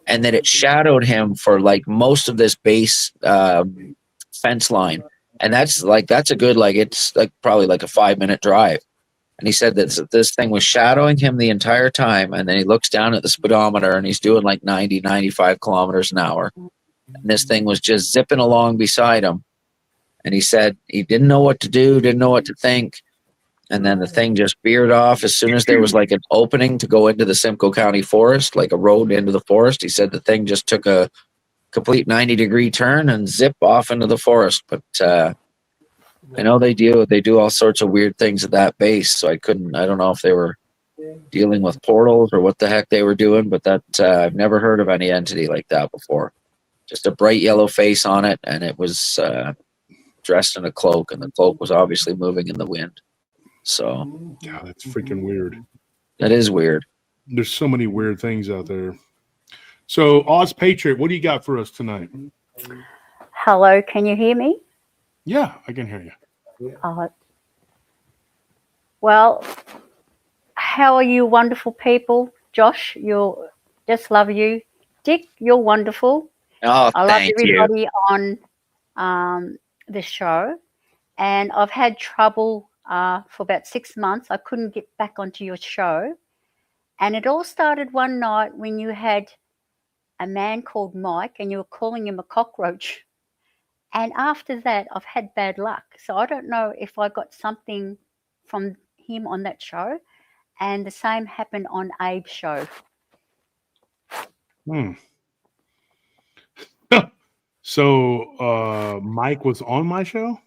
and that it shadowed him for like most of this base fence line. And that's a good, like, it's like probably like a 5-minute drive. And he said that this thing was shadowing him the entire time. And then he looks down at the speedometer and he's doing like 90, 95 kilometers an hour. And this thing was just zipping along beside him. And he said he didn't know what to do, didn't know what to think. And then the thing just veered off as soon as there was like an opening to go into the Simcoe County Forest, like a road into the forest. He said the thing just took a complete 90-degree turn and zip off into the forest. But I know they do all sorts of weird things at that base. So I don't know if they were dealing with portals or what the heck they were doing, but that I've never heard of any entity like that before. Just a bright yellow face on it, and it was dressed in a cloak, and the cloak was obviously moving in the wind. So yeah, that's freaking weird. That is weird. There's so many weird things out there. So Oz Patriot, what do you got for us tonight? Hello, can you hear me? Yeah, I can hear you. Well, how are you wonderful people? Josh, you'll just love you. Dick, you're wonderful. Oh, I love everybody you. on the show. And I've had trouble for about 6 months. I couldn't get back onto your show. And it all started one night when you had a man called Mike and you were calling him a cockroach. And after that, I've had bad luck. So I don't know if I got something from him on that show. And the same happened on Abe's show. Hmm. So Mike was on my show?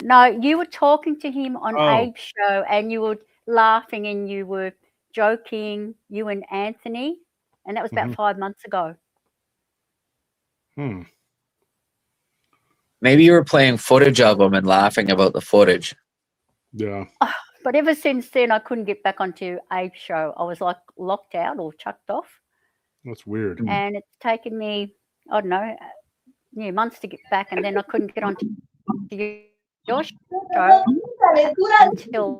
No, you were talking to him on Oh. Abe's show, and you were laughing and you were joking, you and Anthony, and that was about 5 months ago. Maybe you were playing footage of him and laughing about the footage. Yeah. But ever since then, I couldn't get back onto Abe's show. I was like locked out or chucked off. That's weird. And it's taken me, I don't know, months to get back, and then I couldn't get onto your show until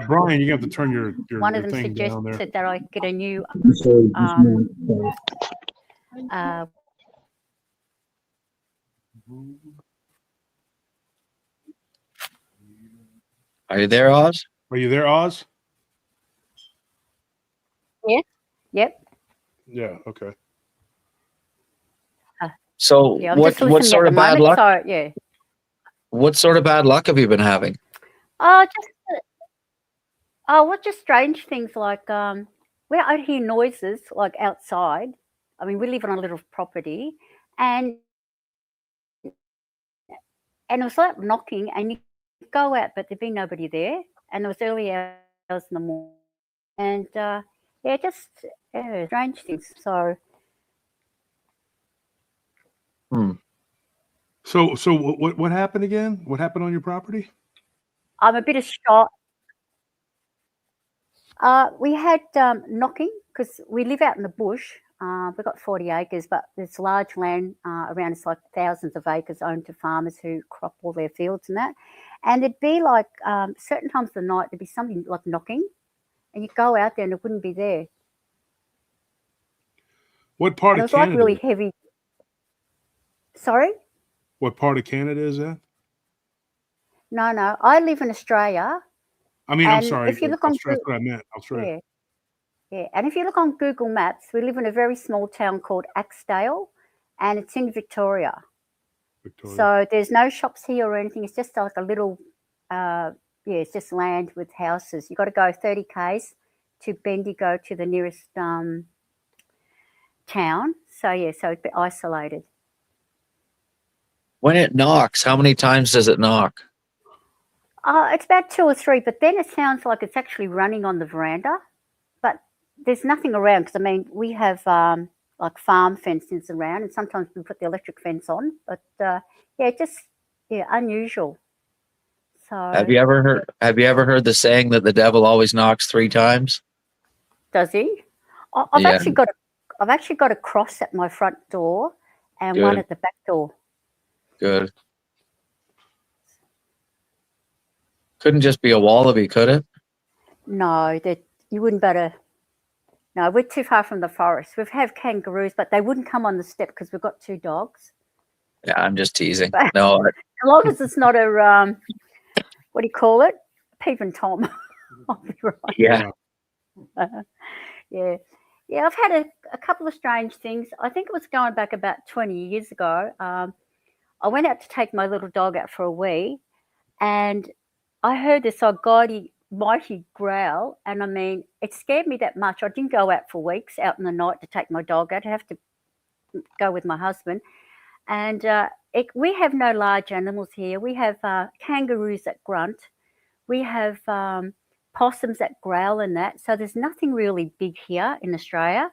Brian, you have to turn your one your of them thing down there. suggested that I get a new Are you there, Oz? Are you there, Oz? yeah, yep. Yeah. Okay. So Yeah, I'm what just listening sort at of the bad moment, luck? so yeah. What sort of bad luck have you been having? Just strange things like when I hear noises like outside. I mean, we live on a little property, and it was like knocking, and you go out, but there'd be nobody there, and it was early hours in the morning, and strange things. So. So what happened again? What happened on your property? I'm a bit of shock. We had knocking because we live out in the bush. We've got 40 acres, but there's large land around us, like thousands of acres owned to farmers who crop all their fields and that. And there'd be like certain times of the night, there'd be something like knocking, and you'd go out there and it wouldn't be there. What part and of it was Canada? Like really heavy. Sorry? What part of Canada is that? No. I live in Australia. I mean, I'm sorry. If you look on that's what I meant. Australia. Yeah. And if you look on Google Maps, we live in a very small town called Axedale, and it's in Victoria. So there's no shops here or anything. It's just like a little, it's just land with houses. You've got to go 30 k's to Bendigo to the nearest town. So it's a bit isolated. When it knocks, how many times does it knock? It's about 2 or 3, but then it sounds like it's actually running on the veranda. But there's nothing around because, I mean, we have like farm fences around, and sometimes we put the electric fence on. But unusual. So Have you ever heard the saying that the devil always knocks 3 times? Does he? I've actually got a cross at my front door and one at the back door. Good. Couldn't just be a wallaby, could it? No, that you wouldn't better. No, we're too far from the forest. We have kangaroos, but they wouldn't come on the step because we've got 2 dogs. Yeah, I'm just teasing. But No. As long as it's not a what do you call it? Peep and Tom. I'll be right. Yeah. Yeah, I've had a couple of strange things. I think it was going back about 20 years ago. I went out to take my little dog out for a wee, and I heard this mighty growl, and I mean, it scared me that much. I didn't go out for weeks out in the night to take my dog out. I have to go with my husband. And we have no large animals here. We have kangaroos that grunt. We have possums that growl and that. So there's nothing really big here in Australia.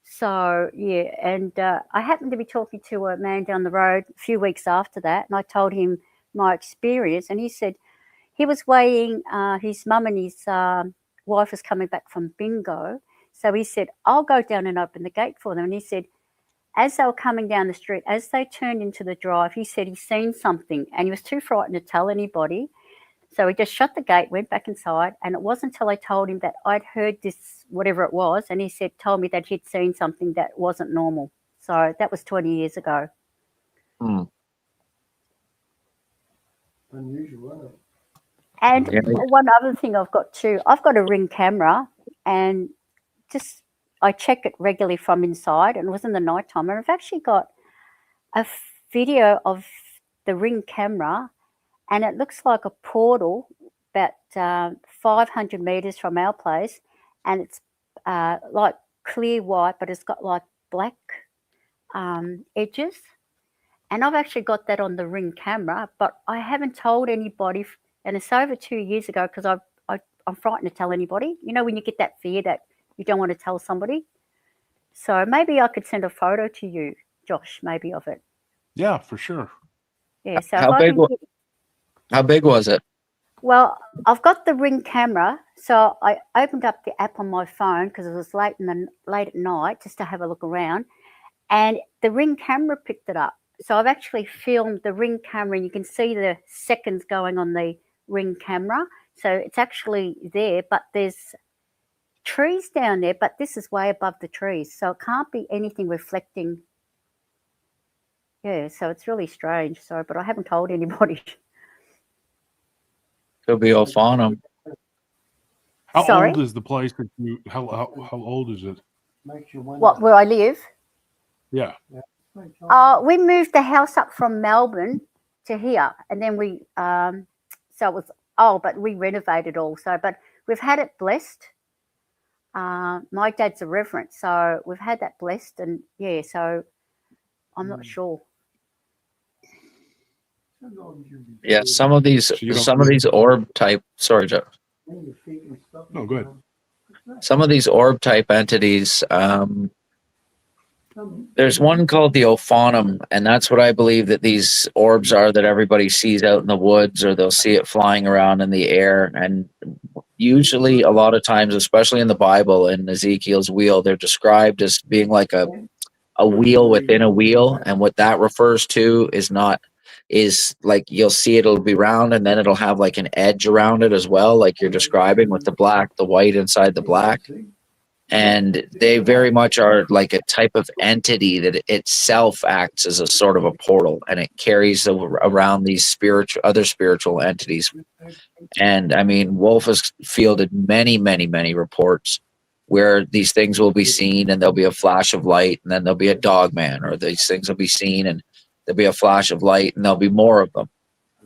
So, yeah, and I happened to be talking to a man down the road a few weeks after that, and I told him my experience, and he said he was waiting, his mum and his wife was coming back from bingo. So he said, I'll go down and open the gate for them. And he said, as they were coming down the street, as they turned into the drive, he said he's seen something, and he was too frightened to tell anybody. So he just shut the gate, went back inside, and it wasn't until I told him that I'd heard this, whatever it was, and he told me that he'd seen something that wasn't normal. So that was 20 years ago. Unusual, isn't it? And one other thing I've got too, I've got a Ring camera, and I check it regularly from inside, and it was in the nighttime, and I've actually got a video of the Ring camera, and it looks like a portal about 500 meters from our place, and it's like clear white, but it's got like black edges. And I've actually got that on the Ring camera, but I haven't told anybody. And it's over 2 years ago because I'm frightened to tell anybody. You know, when you get that fear that you don't want to tell somebody. So maybe I could send a photo to you, Josh, maybe of it. Yeah, for sure. Yeah. So How big was it? Well, I've got the Ring camera, so I opened up the app on my phone because it was late at night just to have a look around, and the Ring camera picked it up. So I've actually filmed the Ring camera, and you can see the seconds going on the Ring camera. So it's actually there, but there's trees down there, but this is way above the trees, so it can't be anything reflecting. Yeah, so it's really strange. So, but I haven't told anybody. Could be Ophanum. How Sorry? old is the place that you? How old is it? What, where I live? Yeah. We moved the house up from Melbourne to here, and then we so it was but we renovated also. But we've had it blessed. My dad's a reverend, so we've had that blessed, and yeah, so I'm not sure. Yeah, some of these orb type. Sorry, Joe. No, go ahead. Some of these orb type entities. There's one called the Ophanum, and that's what I believe that these orbs are that everybody sees out in the woods, or they'll see it flying around in the air. And usually, a lot of times, especially in the Bible, in Ezekiel's wheel, they're described as being like a wheel within a wheel, and what that refers to is like you'll see it'll be round, and then it'll have like an edge around it as well, like you're describing with the black, the white inside the black. And they very much are like a type of entity that itself acts as a sort of a portal, and it carries around these other spiritual entities. And I mean, Wolf has fielded many, many, many reports where these things will be seen, and there'll be a flash of light, and then there'll be a dog man, or these things will be seen, and there'll be a flash of light, and there'll be more of them.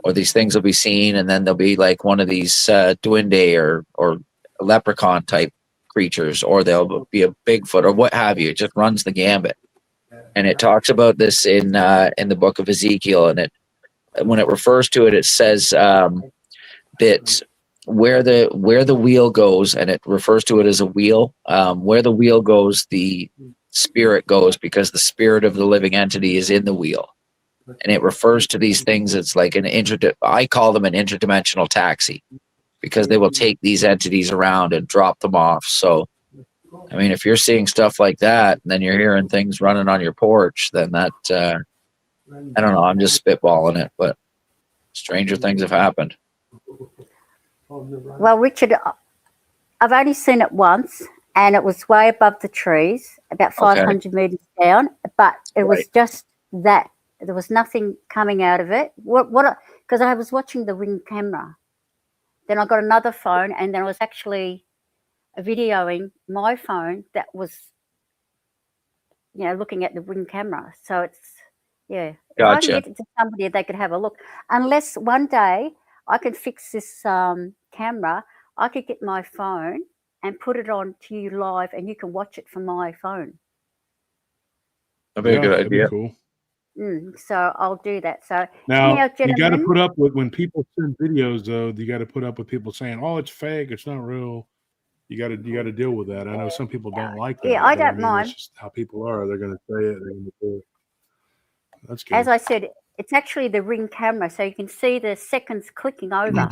Or these things will be seen, and then there'll be like one of these duende or leprechaun type creatures, or there'll be a Bigfoot or what have you. It just runs the gambit. And it talks about this in the book of Ezekiel, and when it refers to it, it says that where the wheel goes, and it refers to it as a wheel, where the wheel goes, the spirit goes, because the spirit of the living entity is in the wheel. And it refers to these things. It's like I call them an interdimensional taxi, because they will take these entities around and drop them off. So, I mean, if you're seeing stuff like that, and then you're hearing things running on your porch, then that, I don't know, I'm just spitballing it, but stranger things have happened. Well, Richard, I've only seen it once, and it was way above the trees, about 500 meters down, but it was just that. There was nothing coming out of it. Because I was watching the Ring camera. Then I got another phone, and then I was actually videoing my phone that was, looking at the Ring camera. So it's, yeah. If I can get it to somebody, they could have a look. Unless one day I can fix this camera, I could get my phone and put it on to you live, and you can watch it from my phone. That'd be a good idea. Cool. So I'll do that. So now you got to put up with, when people send videos, though, you got to put up with people saying, "Oh, it's fake, it's not real." You got to deal with that. I know some people don't like that. Yeah, I don't mind. That's just how people are. They're going to say it. They're going to do it. That's good. As I said, it's actually the Ring camera, so you can see the seconds clicking over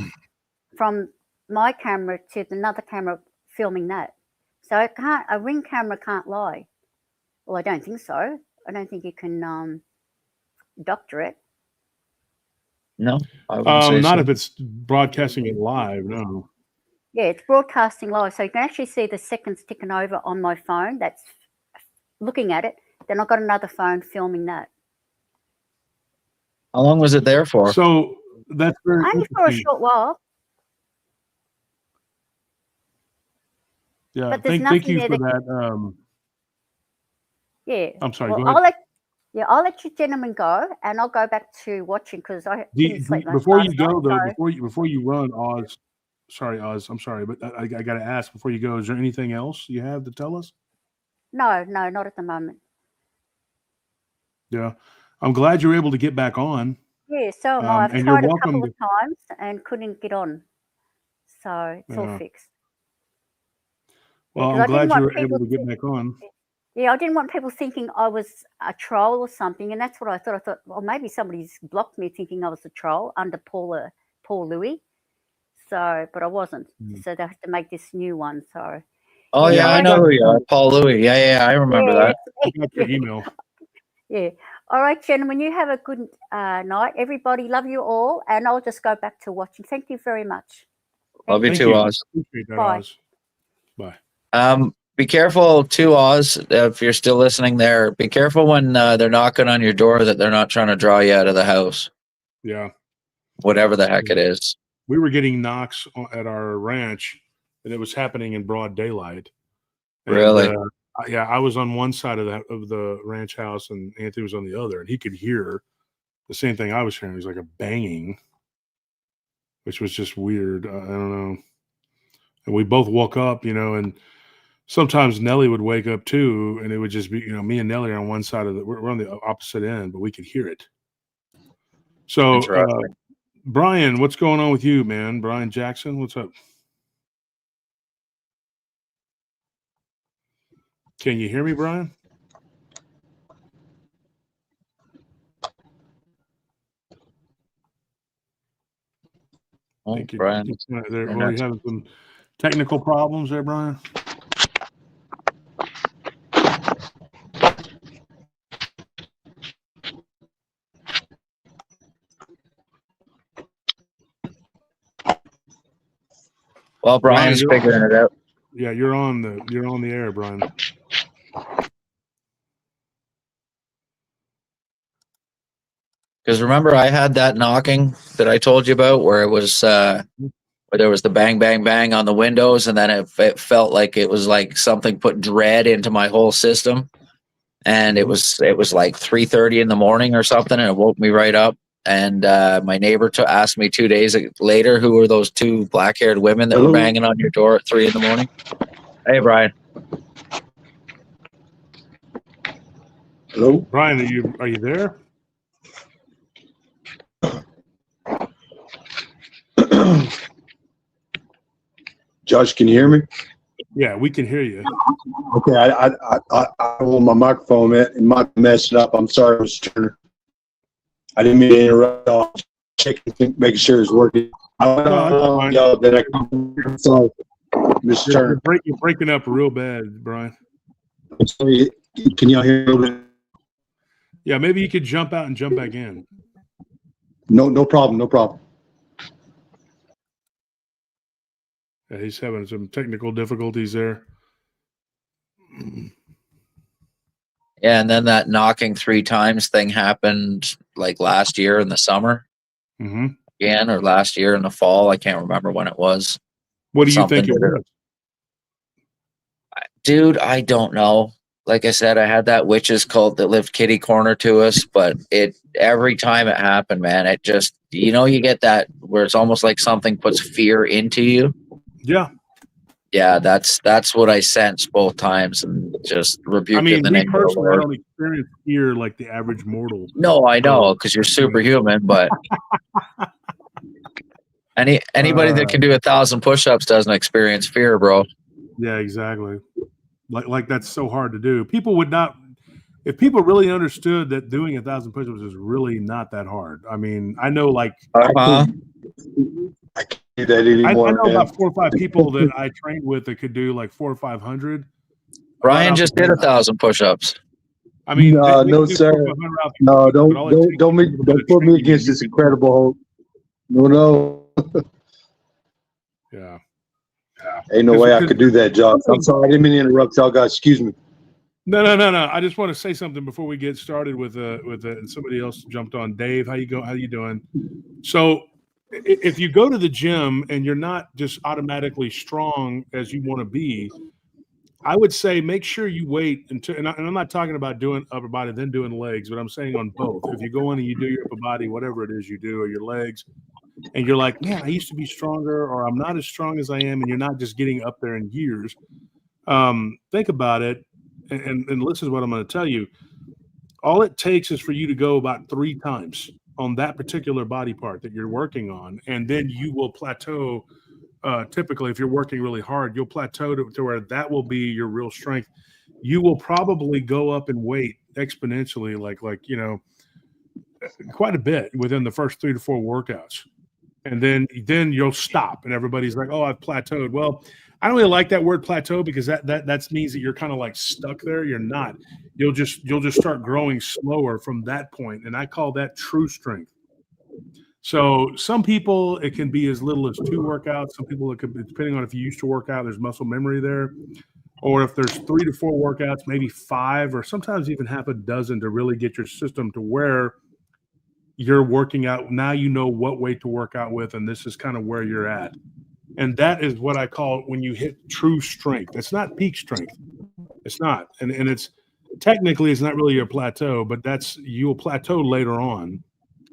from my camera to another camera filming that. So a Ring camera can't lie. Well, I don't think so. I don't think you can doctor it. No, not if it's broadcasting it live. No. Yeah, it's broadcasting live, so you can actually see the seconds ticking over on my phone. That's looking at it. Then I've got another phone filming that. How long was it there for? So that's very only for a short while. Yeah, thank you for that. Yeah. I'm sorry. Well, go ahead. I'll let you gentlemen go, and I'll go back to watching because I didn't sleep much before you last go night, though. Before you run, Oz, sorry, Oz. I'm sorry, but I got to ask before you go. Is there anything else you have to tell us? No, not at the moment. Yeah, I'm glad you're able to get back on. Yeah, so am I. I've And you're tried a welcome couple to. of times and couldn't get on. So it's all Yeah. fixed. Well, Because I'm I didn't glad you want were able people to get to, back on. yeah, I didn't want people thinking I was a troll or something, and that's what I thought. I thought, well, maybe somebody's blocked me thinking I was a troll under Paul Louis. So, but I wasn't. So they have to make this new one. So, Oh yeah, yeah, all I right. know who you are, Paul Louis. Yeah, I remember Yeah, that. I got your yeah, email. yeah. All right, gentlemen, you have a good night. Everybody, love you all, and I'll just go back to watching. Thank you very much. Love you Thank too, you. Oz. Appreciate that, Bye. Oz. Bye. Be careful too, Oz. If you're still listening there, be careful when they're knocking on your door that they're not trying to draw you out of the house. Yeah. Whatever the heck it is. We were getting knocks at our ranch, and it was happening in broad daylight. And, Really? yeah, I was on one side of the ranch house, and Anthony was on the other, and he could hear the same thing I was hearing. It was like a banging, which was just weird. I don't know. And we both woke up, and sometimes Nellie would wake up too, and it would just be, me and Nellie are on one side of we're on the opposite end, but we could hear it. So, Interesting. Brian, what's going on with you, man? Brian Jackson, what's up? Can you hear me, Brian? Oh, Brian. Were you having some technical problems there, Brian? Well, Brian's figuring it out. Yeah, you're on the air, Brian. Because remember, I had that knocking that I told you about, where it was where there was the bang, bang, bang on the windows, and then it felt like it was like something put dread into my whole system, and it was like 3:30 in the morning or something, and it woke me right up. And my neighbor asked me 2 days later, who were those two black-haired women that were banging on your door at 3 in the morning? Hey, Brian. Hello, Brian. Are you there? Josh, can you hear me? Yeah, we can hear you. Okay, I want my microphone. It might mess it up. I'm sorry, Mr. Turner. I didn't mean to interrupt. I was checking, making sure it's working. Sorry, Mr. Turner. You're breaking up real bad, Brian. Can y'all hear me? Yeah, maybe you could jump out and jump back in. No problem. Yeah, he's having some technical difficulties there. Yeah, and then that knocking 3 times thing happened like last year in the summer. Mm-hmm. Again, or last year in the fall. I can't remember when it was. What do you think it was? Dude, I don't know. Like I said, I had that witches cult that lived kitty corner to us, but every time it happened, man, it just, you get that where it's almost like something puts fear into you. Yeah. Yeah, that's what I sensed both times, and just rebuked in the name of the personally, I Lord. don't experience fear like the average mortal. No, I know, because you're superhuman, but anybody that can do 1,000 push-ups doesn't experience fear, bro. Yeah, exactly. Like that's so hard to do. People would not, if people really understood that doing 1,000 push-ups is really not that hard. I mean, I know I can't do that anymore. I know about 4 or 5 people that I trained with that could do like 400 or 500. Brian just did 1,000 push-ups. I mean, no, sir. No, don't put me against this incredible hope. No. Yeah. Ain't no way I could do that, Josh. I'm sorry, I didn't mean to interrupt y'all guys. Excuse me. No. I just want to say something before we get started with and somebody else jumped on. Dave, how you doing? So if you go to the gym and you're not just automatically strong as you want to be, I would say make sure you wait until, and I'm not talking about doing upper body then doing legs, but I'm saying on both. If you go in and you do your upper body, whatever it is you do, or your legs, and you're like, man, I used to be stronger, or I'm not as strong as I am, and you're not just getting up there in years. Think about it, and listen to what I'm going to tell you. All it takes is for you to go about 3 times on that particular body part that you're working on, and then you will plateau. Typically, if you're working really hard, you'll plateau to where that will be your real strength. You will probably go up in weight exponentially, like quite a bit within the first 3 to 4 workouts, and then you'll stop, and everybody's like, "Oh, I've plateaued." Well, I don't really like that word plateau because that means that you're kind of like stuck there. You're not. You'll just start growing slower from that point, and I call that true strength. So some people, it can be as little as 2 workouts. Some people, it could be, depending on if you used to work out, there's muscle memory there. Or if there's 3 to 4 workouts, maybe 5, or sometimes even half a dozen to really get your system to where you're working out. Now you know what weight to work out with, and this is kind of where you're at. And that is what I call when you hit true strength. It's not peak strength. It's not. And it's technically it's not really your plateau, but you'll plateau later on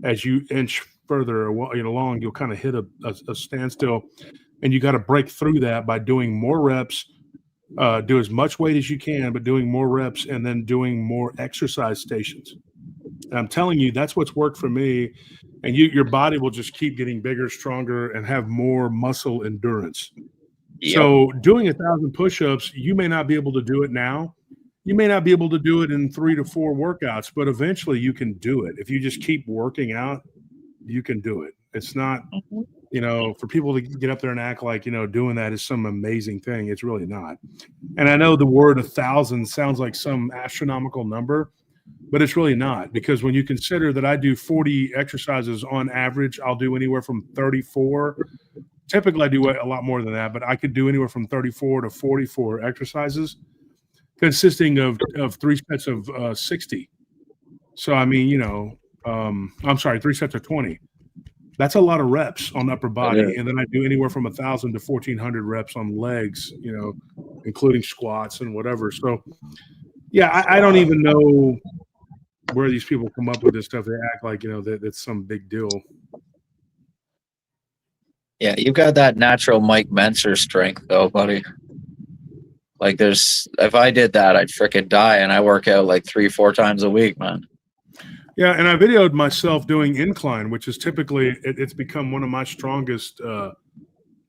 as you inch further along. You'll kind of hit a standstill, and you got to break through that by doing more reps, do as much weight as you can, but doing more reps and then doing more exercise stations. And I'm telling you, that's what's worked for me. And your body will just keep getting bigger, stronger, and have more muscle endurance. Yep. So doing 1,000 push-ups, you may not be able to do it now. You may not be able to do it in 3 to 4 workouts, but eventually you can do it. If you just keep working out, you can do it. It's not, for people to get up there and act like, doing that is some amazing thing. It's really not. And I know the word 1,000 sounds like some astronomical number, but it's really not, because when you consider that I do 40 exercises on average, I'll do anywhere from 34. Typically I do a lot more than that, but I could do anywhere from 34 to 44 exercises consisting of 3 sets of 60. So, I mean, I'm sorry, 3 sets of 20. That's a lot of reps on upper body. Yeah. And then I do anywhere from 1,000 to 1,400 reps on legs, including squats and whatever. So, yeah, I don't even know where these people come up with this stuff. They act like, that it's some big deal. Yeah, you've got that natural Mike Menser strength, though, buddy. Like, if I did that, I'd freaking die, and I work out like 3-4 times a week, man. Yeah, and I videoed myself doing incline, which is typically, it's become one of my strongest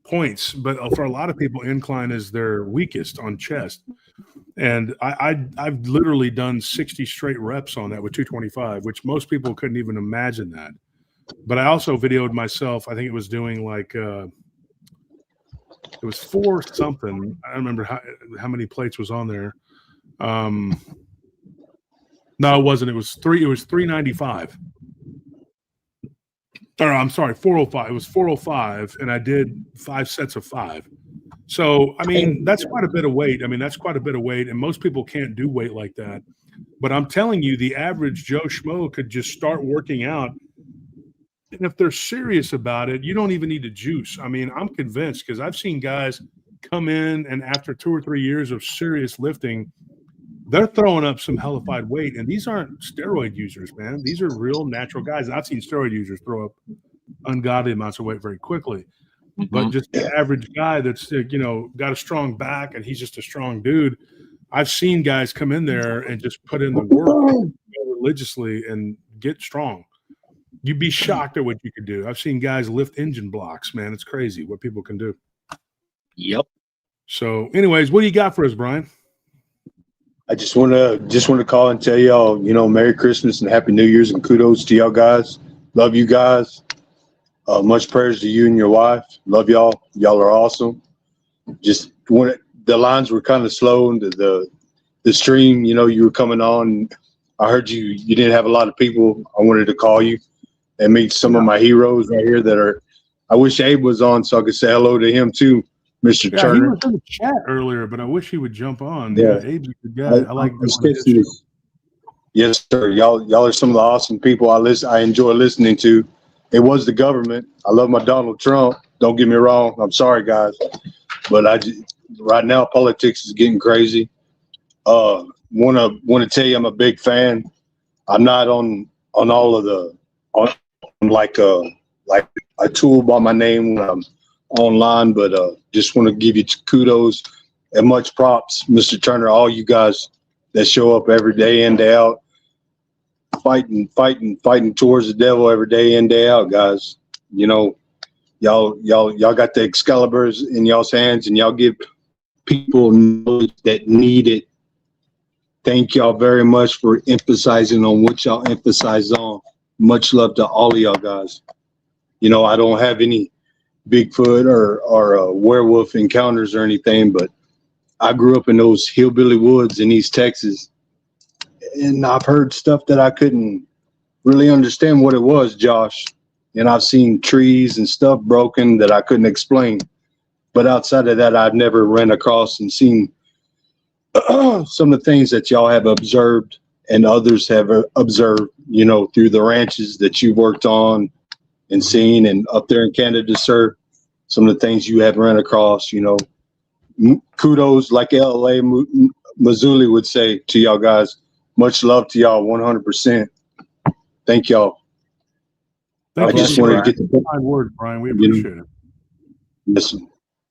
points. But for a lot of people, incline is their weakest on chest. And I've literally done 60 straight reps on that with 225, which most people couldn't even imagine that. But I also videoed myself. I think it was doing like it was 4 something. I don't remember how many plates was on there. No, it wasn't. It was 395. Or I'm sorry, 405. It was 405, and I did 5 sets of 5. So, I mean, that's quite a bit of weight. And most people can't do weight like that. But I'm telling you, the average Joe Schmo could just start working out. And if they're serious about it, you don't even need to juice. I mean, I'm convinced, because I've seen guys come in, and after 2 or 3 years of serious lifting, they're throwing up some hellified weight. And these aren't steroid users, man. These are real natural guys. I've seen steroid users throw up ungodly amounts of weight very quickly. But just the average guy that's, got a strong back and he's just a strong dude. I've seen guys come in there and just put in the work religiously and get strong. You'd be shocked at what you could do. I've seen guys lift engine blocks, man. It's crazy what people can do. Yep. So anyways, what do you got for us, Brian? I just want to call and tell y'all, Merry Christmas and Happy New Year's, and kudos to y'all guys. Love you guys. Much prayers to you and your wife. Love y'all. Y'all are awesome. Just when the lines were kind of slow, and the stream, you were coming on. I heard you didn't have a lot of people. I wanted to call you and meet some of my heroes right here I wish Abe was on so I could say hello to him too, Mr. Turner. He was in the chat earlier, but I wish he would jump on. Yeah, Abe's a good guy. I like this. Yes, sir. Y'all are some of the awesome people I enjoy listening to. It was the government. I love my Donald Trump. Don't get me wrong. I'm sorry, guys, but right now politics is getting crazy. Want to tell you I'm a big fan. I'm not on all of the like I tool by my name when I'm online, but just want to give you kudos and much props, Mr. Turner, all you guys that show up every day in, day out, fighting towards the devil every day in, day out, guys. You know, y'all got the Excaliburs in y'all's hands, and y'all give people knowledge that need it. Thank y'all very much for emphasizing on what y'all emphasize on. Much love to all of y'all guys. You know, I don't have any Bigfoot or werewolf encounters or anything, but I grew up in those hillbilly woods in East Texas, and I've heard stuff that I couldn't really understand what it was, Josh. And I've seen trees and stuff broken that I couldn't explain. But outside of that, I've never ran across and seen some of the things that y'all have observed and others have observed, you know, through the ranches that you worked on and seen, and up there in Canada, sir, some of the things you have run across, you know. Kudos, like LA Mazzuli would say to y'all guys. Much love to y'all, 100%. Thank y'all. Thank I just wanted to get the kind word, Brian. We appreciate it. Yes,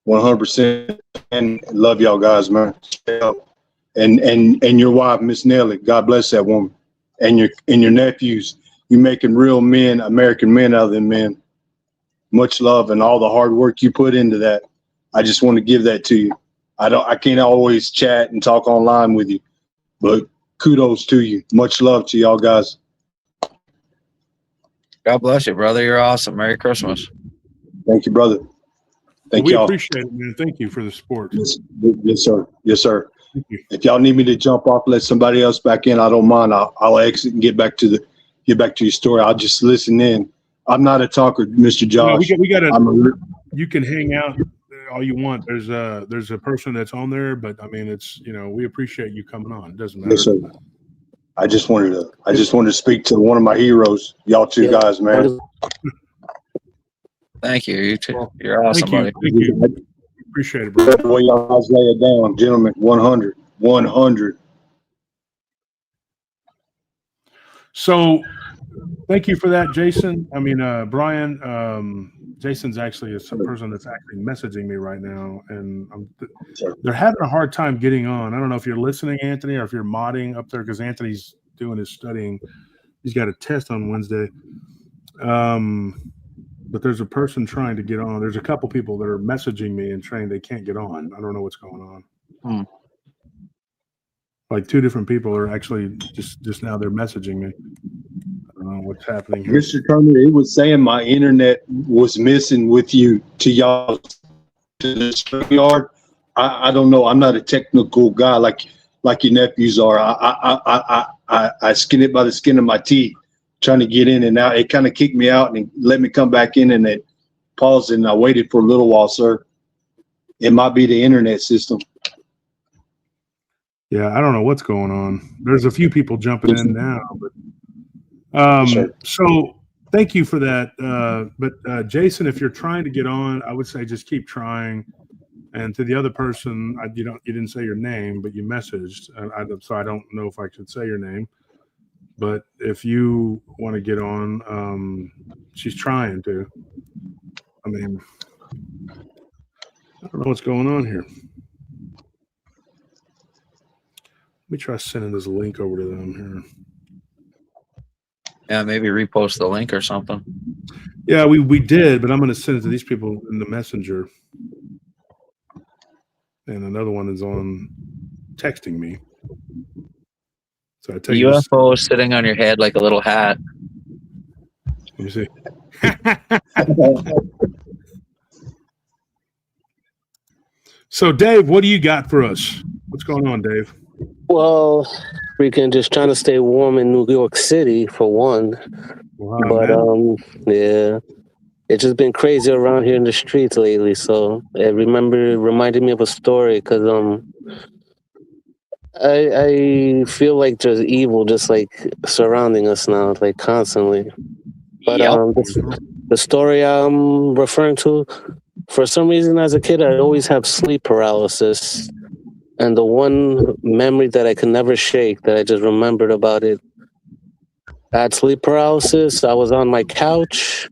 100%. And love y'all guys, man. And your wife, Miss Nelly. God bless that woman. And your nephews. You making real men, American men out of them, man. Much love and all the hard work you put into that. I just want to give that to you. I can't always chat and talk online with you, but kudos to you. Much love to y'all guys. God bless you, brother. You're awesome. Merry Christmas. Thank you, brother. Thank We y'all. appreciate it, man. Thank you for the support. Yes, sir. Yes, sir. Thank you. If y'all need me to jump off, let somebody else back in, I don't mind. I'll exit and get back to your story. I'll just listen in. I'm not a talker, Mr. Josh. No, we got you can hang out all you want. There's a person that's on there, but I mean, it's, you know, we appreciate you coming on. It doesn't matter. Yes, sir. I just wanted to speak to one of my heroes, y'all two guys, man. Thank you. You too. You're awesome, Thank buddy. you. Appreciate it, bro. The way y'all guys lay it down, gentlemen, 100. So thank you for that, Jason. I mean, Brian, Jason's actually some person that's actually messaging me right now, and they're having a hard time getting on. I don't know if you're listening, Anthony, or if you're modding up there, because Anthony's doing his studying. He's got a test on Wednesday. But there's a person trying to get on. There's a couple people that are messaging me and saying they can't get on. I don't know what's going on. Like 2 different people are actually just now they're messaging me. I don't know what's happening here. Mr. Turner, it was saying my internet was missing with you to y'all to the StreamYard. I don't know. I'm not a technical guy like your nephews are. I skin it by the skin of my teeth, trying to get in and out. It kind of kicked me out and let me come back in, and it paused, and I waited for a little while, sir. It might be the internet system. Yeah, I don't know what's going on. There's a few people jumping in now, but so thank you for that. But Jason, if you're trying to get on, I would say just keep trying. And to the other person, you didn't say your name, but you messaged, so I don't know if I should say your name. But if you want to get on, she's trying to. I mean, I don't know what's going on here. Let me try sending this link over to them here. Yeah, maybe repost the link or something. Yeah, we did, but I'm going to send it to these people in the messenger. And another one is on texting me. So I tell you, UFO is sitting on your head like a little hat. Let me see. So, Dave, what do you got for us? What's going on, Dave? Well, freaking just trying to stay warm in New York City for one. Wow, but yeah, it's just been crazy around here in the streets lately. So it reminded me of a story because I feel like there's evil just like surrounding us now, like constantly. But the story I'm referring to, for some reason as a kid, I always have sleep paralysis. And the one memory that I could never shake, that I just remembered about it, I had sleep paralysis. I was on my couch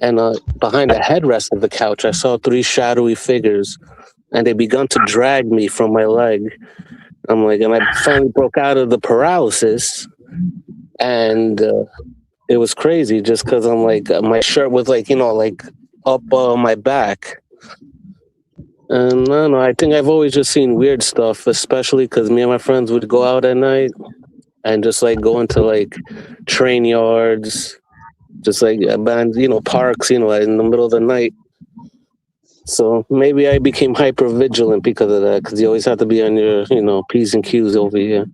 And behind the headrest of the couch, I saw 3 shadowy figures, and they begun to drag me from my leg. I'm like, and I finally broke out of the paralysis, and it was crazy just because I'm like, my shirt was like, like up my back. And I don't know, I think I've always just seen weird stuff, especially because me and my friends would go out at night and just like go into like train yards, just like abandoned, parks, in the middle of the night. So maybe I became hyper vigilant because of that, because you always have to be on your, P's and Q's over here.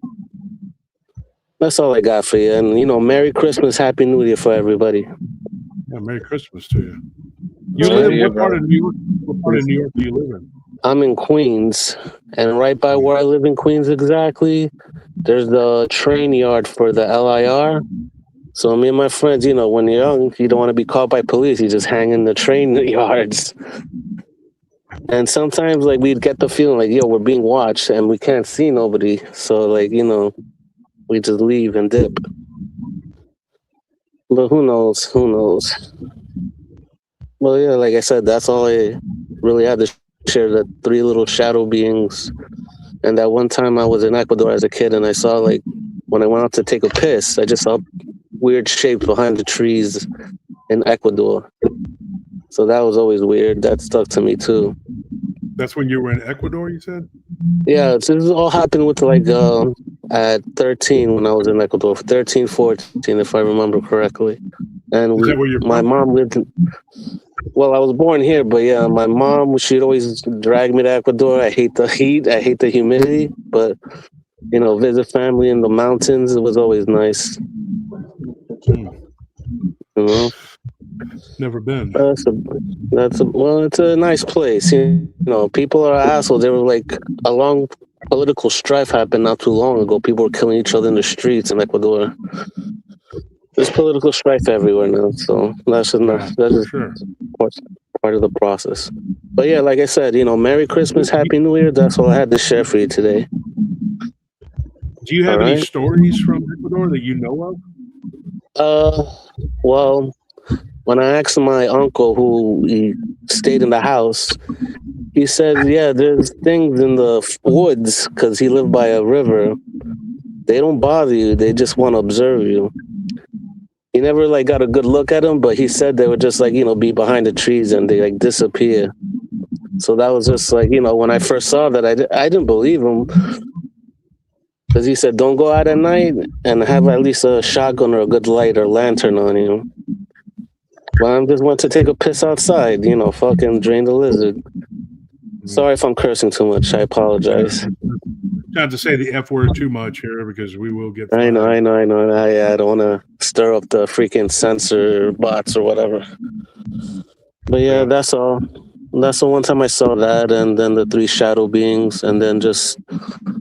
That's all I got for you. And, Merry Christmas, Happy New Year for everybody. Yeah, Merry Christmas to you. You live in what part of New York? What part of New York do you live in? I'm in Queens, and right by where I live in Queens exactly, there's the train yard for the LIR. So me and my friends, when you're young, you don't want to be caught by police. You just hang in the train yards. And sometimes, like, we'd get the feeling like, we're being watched, and we can't see nobody. So, like, we just leave and dip. But who knows? Well, yeah, like I said, that's all I really had to share, the 3 little shadow beings. And that one time I was in Ecuador as a kid, and I saw, like, when I went out to take a piss, I just saw weird shapes behind the trees in Ecuador. So that was always weird. That stuck to me, too. That's when you were in Ecuador, you said? Yeah, this all happened with, like, at 13 when I was in Ecuador, 13, 14, if I remember correctly. And Is that where you're my from? mom lived well, I was born here, but yeah, my mom, she'd always drag me to Ecuador. I hate the heat. I hate the humidity. But, visit family in the mountains, it was always nice. Never been. It's a nice place. People are assholes. There was like a long political strife happened not too long ago. People were killing each other in the streets in Ecuador. There's political strife everywhere now, so that's just part of the process. But yeah, like I said, Merry Christmas, Happy New Year. That's all I had to share for you today. Do you have any stories from Ecuador that you know of? Well, when I asked my uncle who he stayed in the house, he said, yeah, there's things in the woods because he lived by a river. They don't bother you. They just want to observe you. He never like got a good look at them, but he said they would just like, be behind the trees and they like disappear. So that was just like, when I first saw that, I didn't believe him. Because he said, don't go out at night and have at least a shotgun or a good light or lantern on you. Well, I just went to take a piss outside, fucking drain the lizard. Sorry if I'm cursing too much. I apologize. Not to say the F word too much here because we will get. I know. I don't want to stir up the freaking censor bots or whatever. But yeah, that's all. That's the one time I saw that, and then the 3 shadow beings, and then just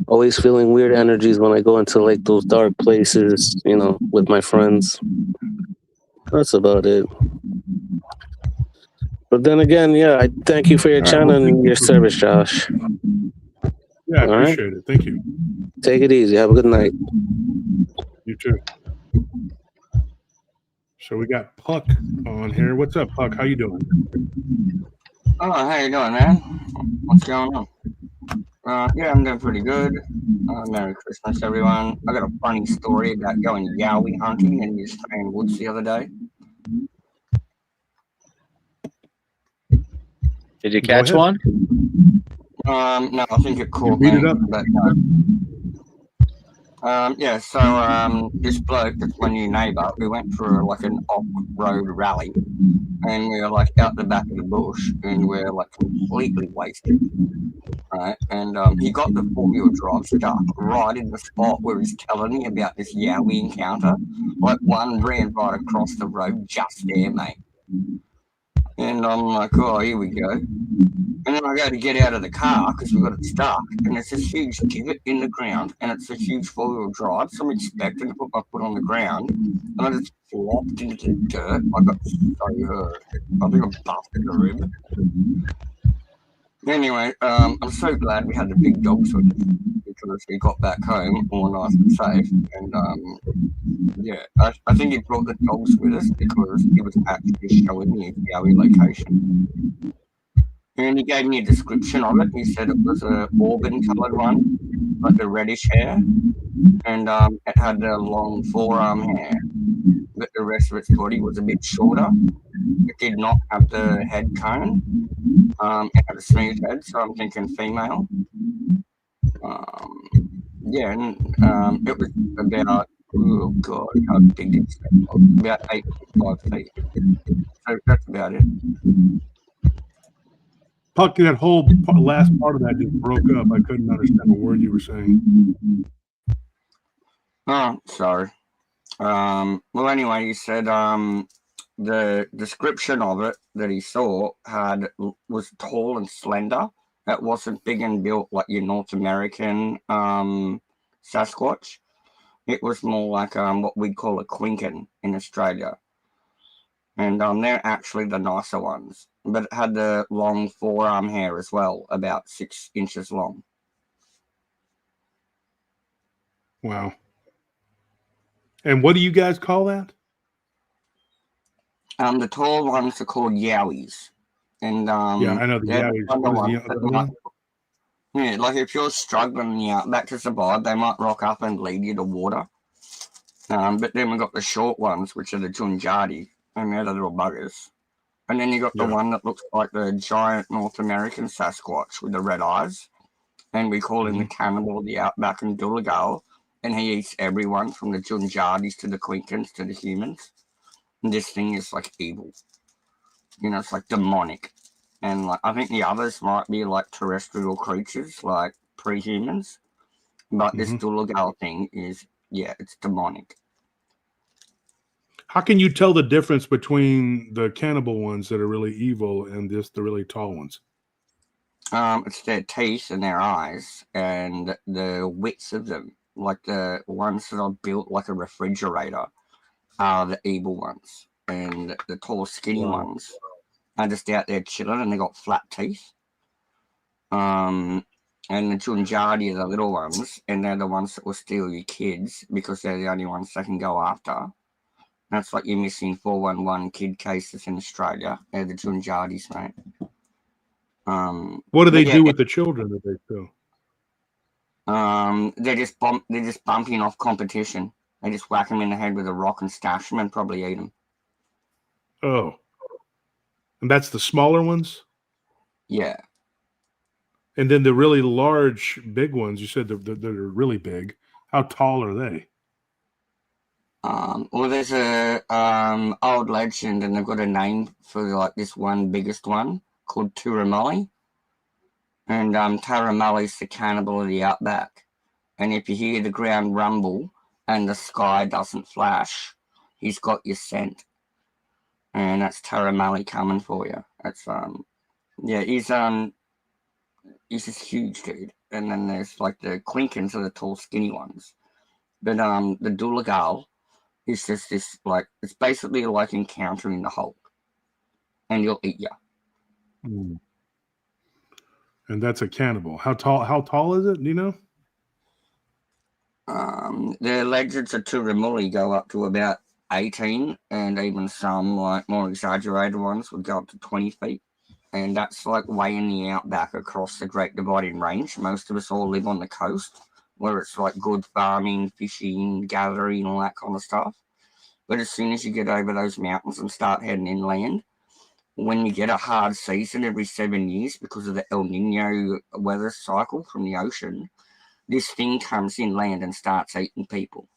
always feeling weird energies when I go into like those dark places, with my friends. That's about it. But then again, yeah, I thank you for your channel and your service, Josh. Yeah, I appreciate it. Thank you. Take it easy. Have a good night. You too. So we got Puck on here. What's up, Puck? How you doing? Oh, how you doing, man? What's going on? Yeah, I'm doing pretty good. Merry Christmas, everyone. I got a funny story about going yowie hunting in the Australian woods the other day. Did you catch one? No, I think it caught me. It up. But, yeah, so this bloke, that's my new neighbour, we went for like an off-road rally, and we were like out the back of the bush, and we're like completely wasted, right? And he got the 4-wheel drive stuck right in the spot where he's telling me about this yowie encounter. Like one ran right across the road just there, mate. And I'm like, oh, here we go. And then I go to get out of the car because we got it stuck, and it's this huge divot in the ground, and it's a huge 4-wheel drive. So I'm expecting to put my foot on the ground, and I just flopped into the dirt. I got so hurt. I think I busted a rib. Anyway, I'm so glad we had the big dogs with us because we got back home all nice and safe. And yeah, I think he brought the dogs with us because he was actually showing me his Yowie location. And he gave me a description of it. He said it was a auburn-coloured one, like the reddish hair, and it had a long forearm hair, but the rest of its body was a bit shorter. It did not have the head cone. It had a smooth head, so I'm thinking female. Yeah, and it was about, oh god, how big did it say? About 8.5 feet. So that's about it. Puck, that whole last part of that just broke up. I couldn't understand a word you were saying. Oh, sorry. Well, anyway, he said the description of it that he saw was tall and slender. It wasn't big and built like your North American Sasquatch. It was more like what we'd call a Klinken in Australia. And they're actually the nicer ones. But it had the long forearm hair as well, about 6 inches long. Wow. And what do you guys call that? The tall ones are called yowies. And yeah, I know the yowies. What is the other one? Yeah, like if you're struggling in the outback to survive, they might rock up and lead you to water. But then we've got the short ones, which are the Junjati, and they're the little buggers. And then you got the one that looks like the giant North American Sasquatch with the red eyes. And we call him the cannibal of the outback in Dooligal. And he eats everyone from the Junjatis to the Klinkens to the humans. And this thing is like evil. You know, it's like demonic. And like I think the others might be like terrestrial creatures, like pre-humans. But this Dooligal thing is, yeah, it's demonic. How can you tell the difference between the cannibal ones that are really evil and the really tall ones? It's their teeth and their eyes and the widths of them. Like the ones that are built like a refrigerator are the evil ones. And the tall, skinny ones are just out there chilling and they got flat teeth. And the Junjati are the little ones, and they're the ones that will steal your kids because they're the only ones they can go after. That's like your missing 411 kid cases in Australia. They're the Junjatis, mate. What do they do with the children that they steal? They're just bumping off competition. They just whack them in the head with a rock and stash them and probably eat them. Oh, and that's the smaller ones? Yeah. And then the really large, big ones, you said they're really big. How tall are they? Well, there's a old legend, and they've got a name for like this one biggest one called Turamali. And Taramali's the cannibal of the outback. And if you hear the ground rumble and the sky doesn't flash, he's got your scent. And that's Taramali coming for you. That's yeah, he's this huge dude. And then there's like the Klinkens are the tall, skinny ones. But the Dooligal is just this like it's basically like encountering the Hulk. And he'll eat you. Mm. And that's a cannibal. How tall is it? Do you know? The legends of Turamuli go up to about 18, and even some like more exaggerated ones would go up to 20 feet. And that's like way in the outback across the Great Dividing Range. Most of us all live on the coast, where it's like good farming, fishing, gathering, all that kind of stuff. But as soon as you get over those mountains and start heading inland, when you get a hard season every 7 years because of the El Nino weather cycle from the ocean, this thing comes inland and starts eating people.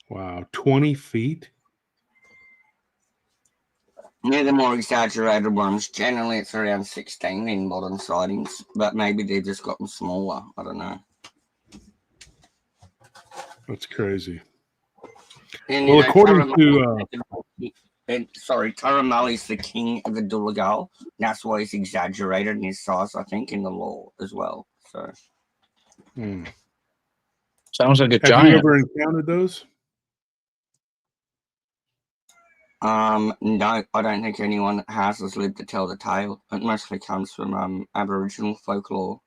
Wow, 20 feet? Yeah, the more exaggerated ones, generally it's around 16 in modern sightings, but maybe they've just gotten smaller. I don't know. That's crazy. And, well, according to... Taramali's the king of the Dooligal. That's why he's exaggerated in his size, I think, in the lore as well. So, sounds like a Have giant. you ever encountered those? No, I don't think anyone that has lived to tell the tale. It mostly comes from Aboriginal folklore.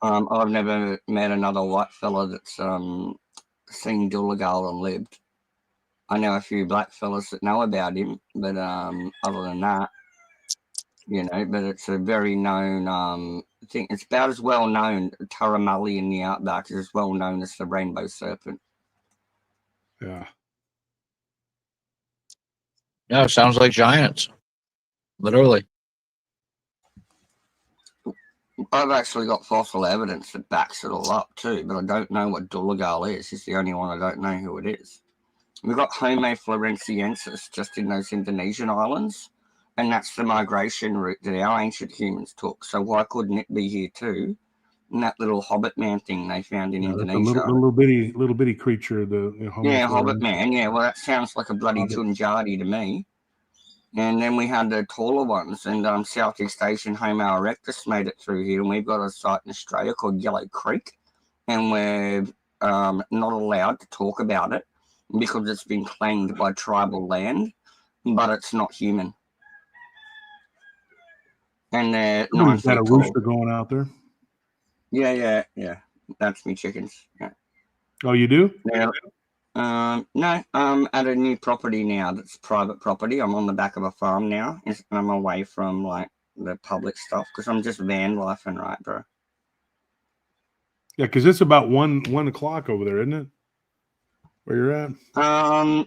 I've never met another white fella that's seen Dooligal and lived. I know a few black fellas that know about him, but other than that, but it's a very known thing. It's about as well known. Turramulli in the outback is as well known as the rainbow serpent. Yeah. Yeah, it sounds like giants. Literally. I've actually got fossil evidence that backs it all up too, but I don't know what Dooligal is. It's the only one I don't know who it is. We've got Homo floresiensis just in those Indonesian islands, and that's the migration route that our ancient humans took. So why couldn't it be here too? And that little Hobbit man thing they found in Indonesia. A little bitty creature. Hobbit man. Yeah, well, that sounds like a bloody Tunjati to me. And then we had the taller ones, and Southeast Asian Homo erectus made it through here, and we've got a site in Australia called Yellow Creek, and we're not allowed to talk about it because it's been claimed by tribal land, but it's not human. And they're 9 feet tall. Got a rooster going out there. Yeah. That's me chickens. Yeah. Oh, you do? Yeah. No, I'm at a new property now that's private property. I'm on the back of a farm now, and I'm away from like the public stuff because I'm just van lifing, right, bro? Yeah, because it's about 1 o'clock over there, isn't it? Where you're at?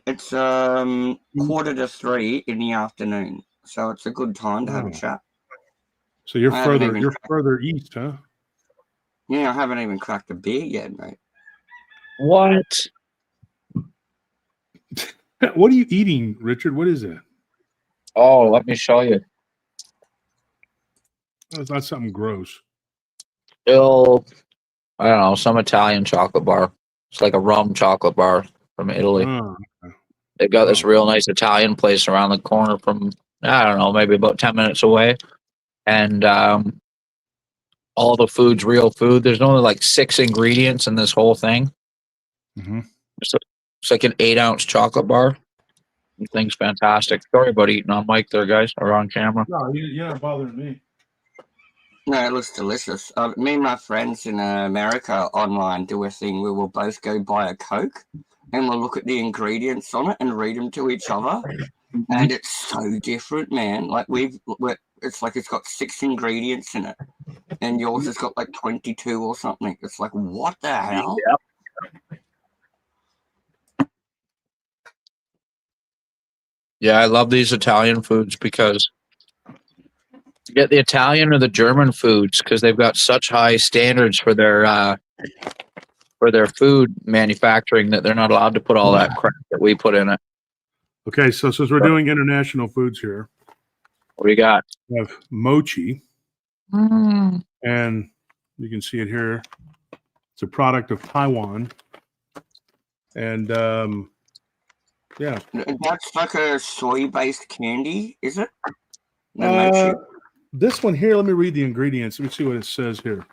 It's 2:45 in the afternoon, so it's a good time to have a chat. So you're further east, huh? Yeah, I haven't even cracked a beer yet, mate. What? What are you eating, Richard? What is it? Oh, let me show you. That's not something gross. Still, I don't know, some Italian chocolate bar. It's like a rum chocolate bar from Italy. They've got this real nice Italian place around the corner from, I don't know, maybe about 10 minutes away. And all the food's real food. There's only like 6 ingredients in this whole thing. Mm-hmm. It's like an 8-ounce chocolate bar. The thing's fantastic. Sorry about eating on mic there, guys, or on camera. No, you're not bothering me. No, it looks delicious. Me and my friends in America online do a thing where we'll both go buy a Coke and we'll look at the ingredients on it and read them to each other. And it's so different, man. Like it's like it's got 6 ingredients in it, and yours has got like 22 or something. It's like, what the hell? Yep. Yeah, I love these Italian foods because you get the Italian or the German foods because they've got such high standards for their food manufacturing that they're not allowed to put all that crap that we put in it. Okay, so since we're doing international foods here, what do you got? We have mochi, and you can see it here. It's a product of Taiwan, and yeah, that's like a soy-based candy, is it? This one here. Let me read the ingredients. Let me see what it says here.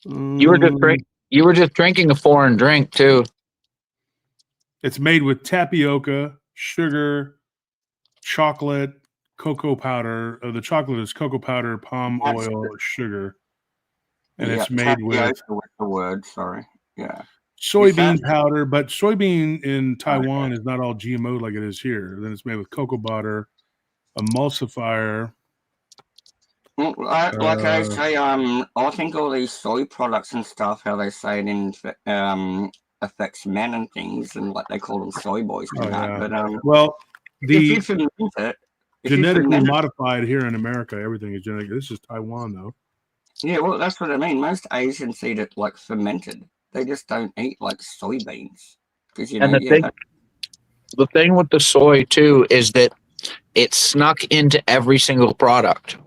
You were just drinking a foreign drink too. It's made with tapioca, sugar, chocolate, cocoa powder. The chocolate is cocoa powder, palm oil, sugar, and it's made with the word. Sorry, yeah. Soybean powder, but soybean in Taiwan is not all GMO like it is here. Then it's made with cocoa butter, emulsifier. Like I say, I think all these soy products and stuff, how they say it affects men and things, and like they call them soy boys and that. But well, the genetically modified here in America, everything is genetic. This is Taiwan, though. Yeah, well, that's what I mean. Most Asians eat it like fermented. They just don't eat like soybeans because the thing with the soy too is that it's snuck into every single product.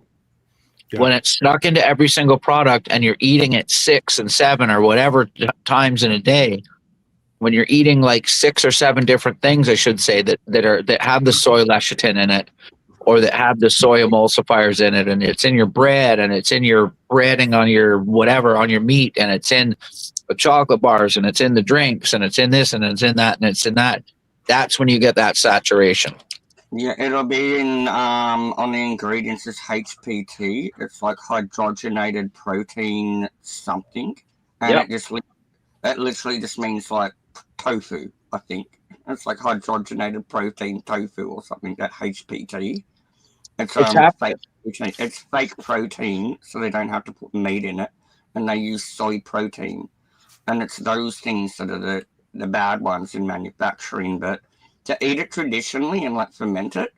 Yeah. When it's snuck into every single product and you're eating it 6 and 7 or whatever times in a day, when you're eating like 6 or 7 different things, I should say, that have the soy lecithin in it, or that have the soy emulsifiers in it, and it's in your bread, and it's in your breading on your whatever, on your meat, and it's in the chocolate bars, and it's in the drinks, and it's in this, and it's in that, and it's in that. That's when you get that saturation. Yeah, it'll be in on the ingredients is HPT. It's like hydrogenated protein something, and it literally just means like tofu. I think it's like hydrogenated protein tofu or something. That HPT. It's fake protein. It's fake protein, so they don't have to put meat in it, and they use soy protein, and it's those things that are the bad ones in manufacturing. But to eat it traditionally and like ferment it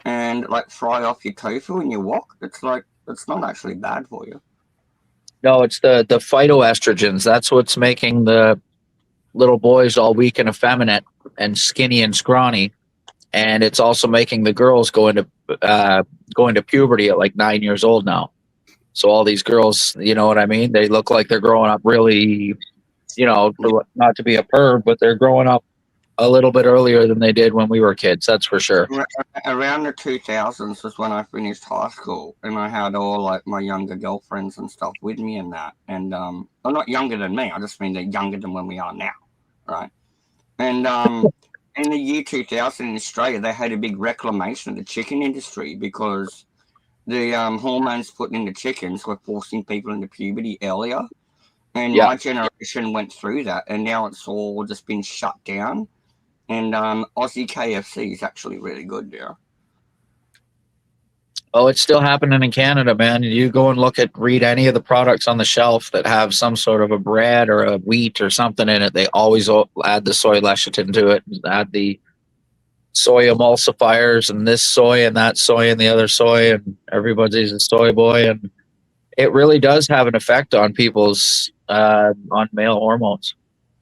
and like fry off your tofu and your wok, it's not actually bad for you. No, it's the phytoestrogens. That's what's making the little boys all weak and effeminate and skinny and scrawny, and it's also making the girls go into puberty at like 9 years old now. So all these girls, you know what I mean? They look like they're growing up really, not to be a perv, but they're growing up a little bit earlier than they did when we were kids. That's for sure. Around the 2000s was when I finished high school, and I had all like my younger girlfriends and stuff with me and that. And well, not younger than me. I just mean they're younger than when we are now, right? And in the year 2000 in Australia, they had a big reclamation of the chicken industry because the hormones put in the chickens were forcing people into puberty earlier. And my generation went through that, and now it's all just been shut down. And Aussie KFC is actually really good there. Oh, it's still happening in Canada, man. You go and read any of the products on the shelf that have some sort of a bread or a wheat or something in it. They always add the soy lecithin to it, add the soy emulsifiers and this soy and that soy and the other soy, and everybody's a soy boy. And it really does have an effect on people's on male hormones.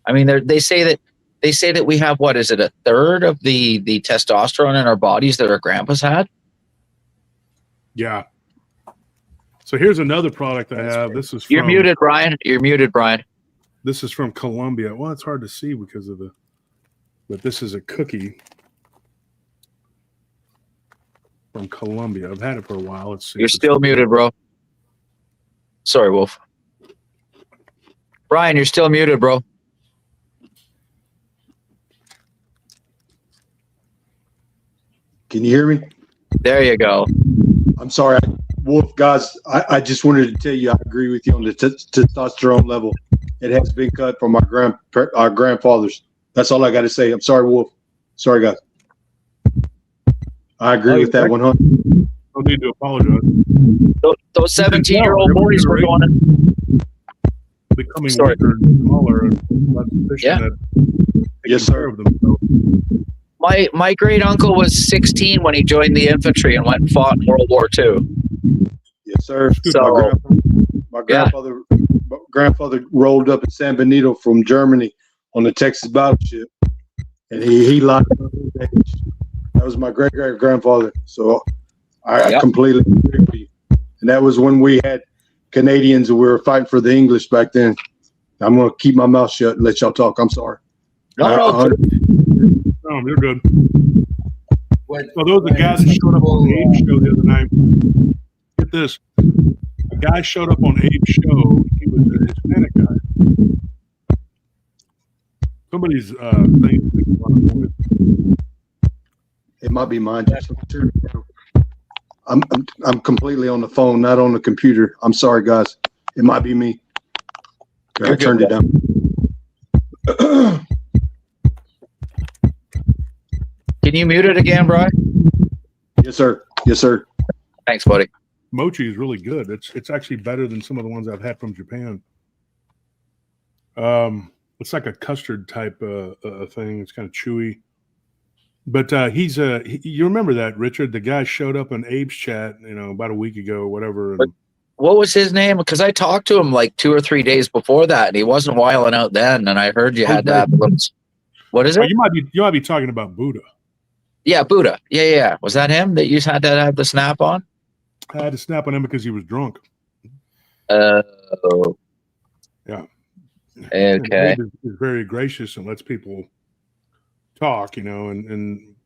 I mean, they say that we have, what is it, a third of the testosterone in our bodies that our grandpas had? Yeah. So here's another product I have. This is You're muted, Brian. You're muted, Brian. This is from Colombia. Well, it's hard to see because of but this is a cookie from Colombia. I've had it for a while. Let's see. You're still muted, bro. Sorry, Wolf. Brian, you're still muted, bro. Can you hear me? There you go. I'm sorry, Wolf, guys. I just wanted to tell you I agree with you on the testosterone level. It has been cut from our grandfathers. That's all I got to say. I'm sorry, Wolf. Sorry, guys. I agree with that 100. No need to apologize. Those 17-year-old boys were going in. Becoming weaker and smaller and less efficient at taking care of themselves. My great uncle was 16 when he joined the infantry and went and fought in World War II. Yes, sir. So, my grandfather rolled up in San Benito from Germany on the Texas battleship, and he lied about his age. That was my great grandfather. So I completely agree with you. And that was when we had Canadians who were fighting for the English back then. I'm going to keep my mouth shut and let y'all talk. I'm sorry. No, you're good. So there was a guy that showed up on Abe's show the other night. Get this. A guy showed up on Abe's show. He was a Hispanic guy. Somebody's thing. It might be mine. I'm completely on the phone, not on the computer. I'm sorry, guys. It might be me. I turned it down. Can you mute it again, Brian? Yes, sir. Yes, sir. Thanks, buddy. Mochi is really good. It's actually better than some of the ones I've had from Japan. It's like a custard type thing. It's kind of chewy. But you remember that, Richard? The guy showed up on Abe's chat, about a week ago or whatever. And what was his name? Because I talked to him like 2 or 3 days before that, and he wasn't wiling out then. And I heard you had to have what is it? You might be talking about Buddha. Yeah, Buddha. Yeah. Was that him that you had to have the snap on? I had to snap on him because he was drunk. Yeah. Okay. He's very gracious and lets people talk, and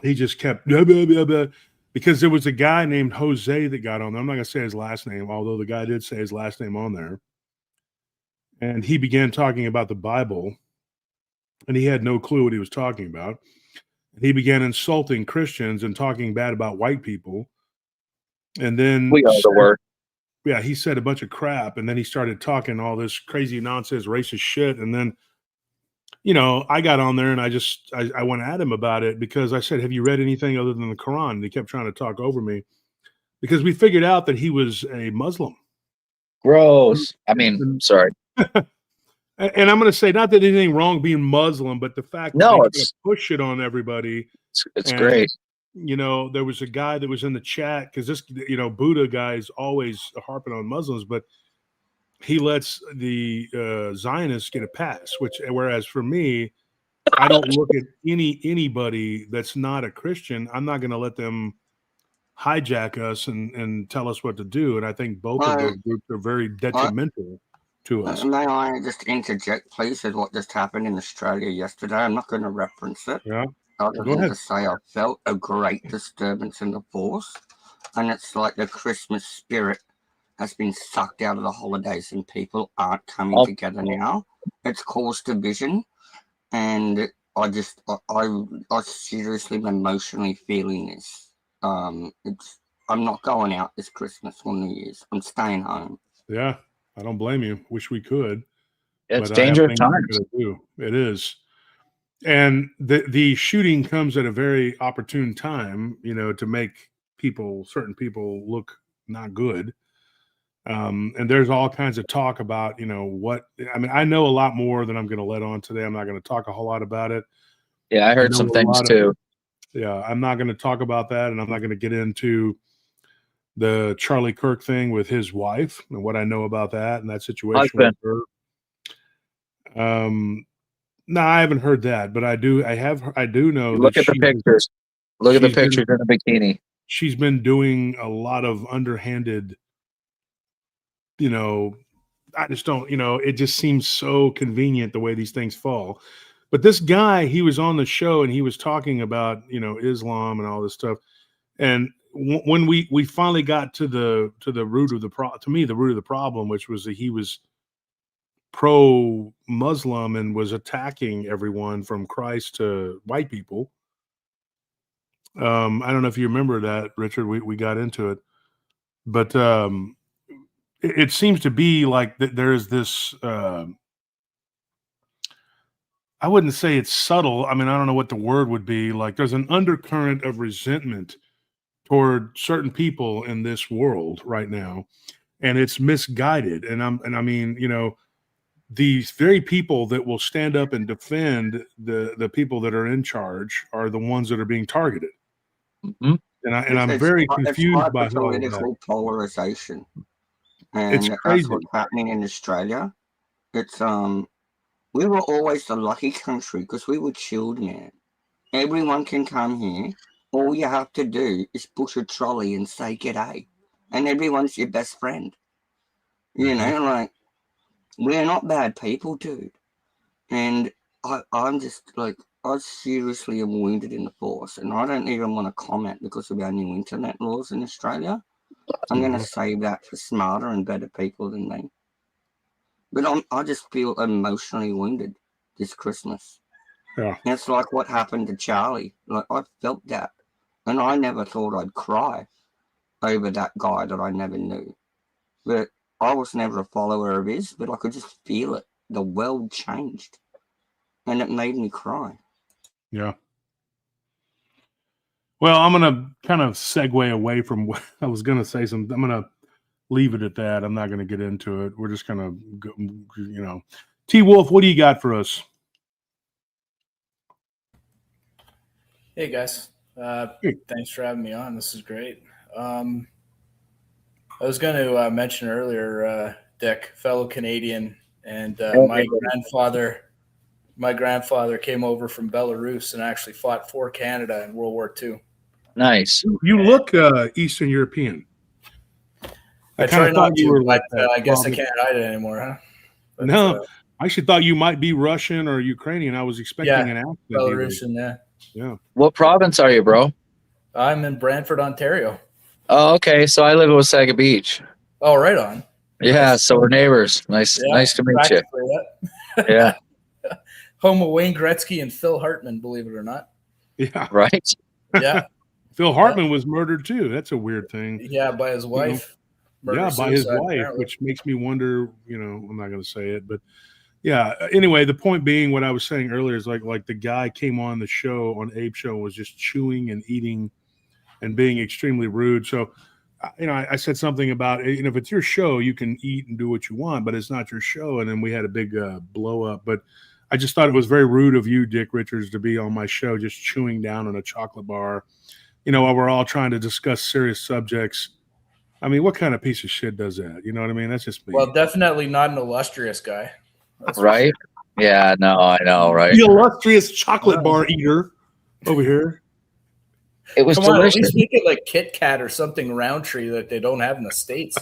he just kept blah, blah, blah, blah, because there was a guy named Jose that got on there. I'm not going to say his last name, although the guy did say his last name on there. And he began talking about the Bible. and he had no clue what he was talking about. He began insulting Christians and talking bad about white people. And then We are the worst. Yeah, he said a bunch of crap, and then he started talking all this crazy nonsense, racist shit. And then, I got on there and I went at him about it because I said, "Have you read anything other than the Quran?" And he kept trying to talk over me because we figured out that he was a Muslim. Gross. I mean, sorry. And I'm going to say, not that anything wrong being Muslim, but the fact that they try to push it on everybody. It's great. There was a guy that was in the chat because this, Buddha guy is always harping on Muslims, but he lets the Zionists get a pass. Whereas for me, I don't look at anybody that's not a Christian. I'm not going to let them hijack us and tell us what to do. And I think both of those groups are very detrimental to us. May I just interject, please, with what just happened in Australia yesterday? I'm not going to reference it. Yeah. Other than to say I felt a great disturbance in the force, and it's like the Christmas spirit has been sucked out of the holidays and people aren't coming together now. It's caused division, and I seriously am emotionally feeling this. I'm not going out this Christmas or New Year's. I'm staying home. Yeah, I don't blame you. Wish we could. It's dangerous times. It is. And the shooting comes at a very opportune time, to make certain people look not good. And there's all kinds of talk about, I know a lot more than I'm going to let on today. I'm not going to talk a whole lot about it. Yeah, I heard some things too. Yeah, I'm not going to talk about that, and I'm not going to get into the Charlie Kirk thing with his wife and what I know about that and that situation with her. No, I haven't heard that, but I do know. Look at the pictures. Look at the pictures in a bikini. She's been doing a lot of underhanded, I just don't, it just seems so convenient the way these things fall. But this guy, he was on the show and he was talking about, Islam and all this stuff. And when we finally got to the root of the root of the problem, which was that he was pro-Muslim and was attacking everyone from Christ to white people. I don't know if you remember that, Richard. We got into it, but it seems to be like that there's this. I wouldn't say it's subtle. I mean, I don't know what the word would be. Like there's an undercurrent of resentment toward certain people in this world right now, and it's misguided. And I mean, these very people that will stand up and defend the people that are in charge are the ones that are being targeted. Mm-hmm. And I'm very confused by political polarization, and it's crazy. That's what's happening in Australia. It's we were always the lucky country because we were chilled, man. Everyone can come here. All you have to do is push a trolley and say g'day, and everyone's your best friend. Like. We're not bad people, dude. And I'm just like, I seriously am wounded in the force. And I don't even want to comment because of our new internet laws in Australia. I'm going to save that for smarter and better people than me. But I just feel emotionally wounded this Christmas. Yeah. And it's like what happened to Charlie. Like, I felt that. And I never thought I'd cry over that guy that I never knew. But I was never a follower of his, but I could just feel it. The world changed. And it made me cry. Yeah. Well, I'm going to kind of segue away from what I was going to say. I'm going to leave it at that. I'm not going to get into it. We're just going to go, T-Wolf, what do you got for us? Hey, guys. Thanks for having me on. This is great. I was going to mention earlier, Dick, fellow Canadian, and my grandfather came over from Belarus and actually fought for Canada in World War II. Nice. You look Eastern European. I try not to, but I guess I can't hide it anymore, huh? But, no, I actually thought you might be Russian or Ukrainian. I was expecting an accent. Belarusian, yeah. What province are you, bro? I'm in Brantford, Ontario. Oh, okay. So I live in Wasaga Beach. Oh, right on. Yeah, so we're neighbors. Nice to meet you. Yeah. Home of Wayne Gretzky and Phil Hartman, believe it or not. Yeah. Right. Yeah. Phil Hartman was murdered too. That's a weird thing. Yeah, by his wife. Yeah, by his wife, apparently. Which makes me wonder, I'm not going to say it, but yeah. Anyway, the point being what I was saying earlier is like the guy came on the show, on Abe's show, was just chewing and eating and being extremely rude. So, I said something about, if it's your show, you can eat and do what you want, but it's not your show. And then we had a big blow up. But I just thought it was very rude of you, Dick Richards, to be on my show just chewing down on a chocolate bar, while we're all trying to discuss serious subjects. I mean, what kind of piece of shit does that? You know what I mean? That's just me. Well, definitely not an illustrious guy. That's right? Sure. Yeah, no, I know, right? The illustrious chocolate bar eater over here. It was delicious. At least make it like Kit Kat or something Roundtree that they don't have in the States.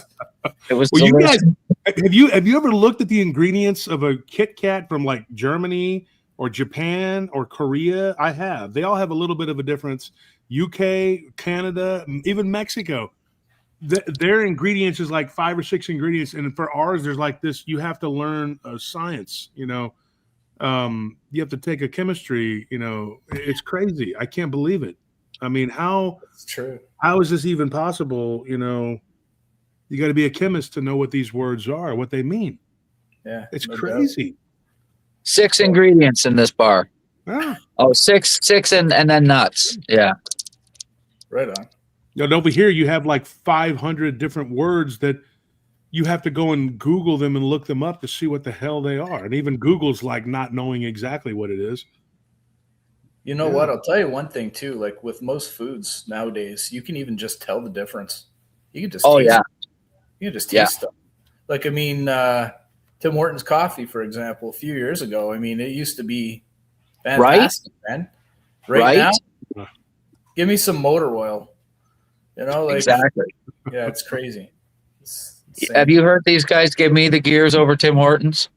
It was delicious. You guys, have you ever looked at the ingredients of a Kit Kat from like Germany or Japan or Korea? I have. They all have a little bit of a difference. UK, Canada, even Mexico. Their ingredients is like 5 or 6 ingredients. And for ours, there's like this, you have to learn science, you have to take a chemistry, it's crazy. I can't believe it. I mean, how is this even possible? You got to be a chemist to know what these words are, what they mean. Yeah. It's crazy. 6 ingredients in this bar. Yeah. Oh, six and then nuts. Yeah. Right on. Over here, you have like 500 different words that you have to go and Google them and look them up to see what the hell they are. And even Google's like not knowing exactly what it is. You know what? I'll tell you one thing too. Like with most foods nowadays, you can even just tell the difference. You can just taste it. You can just taste stuff. Like, I mean, Tim Hortons coffee, for example, a few years ago, I mean, it used to be fantastic, man. Right now, give me some motor oil. Exactly. Yeah, it's crazy. Have you heard these guys give me the gears over Tim Hortons?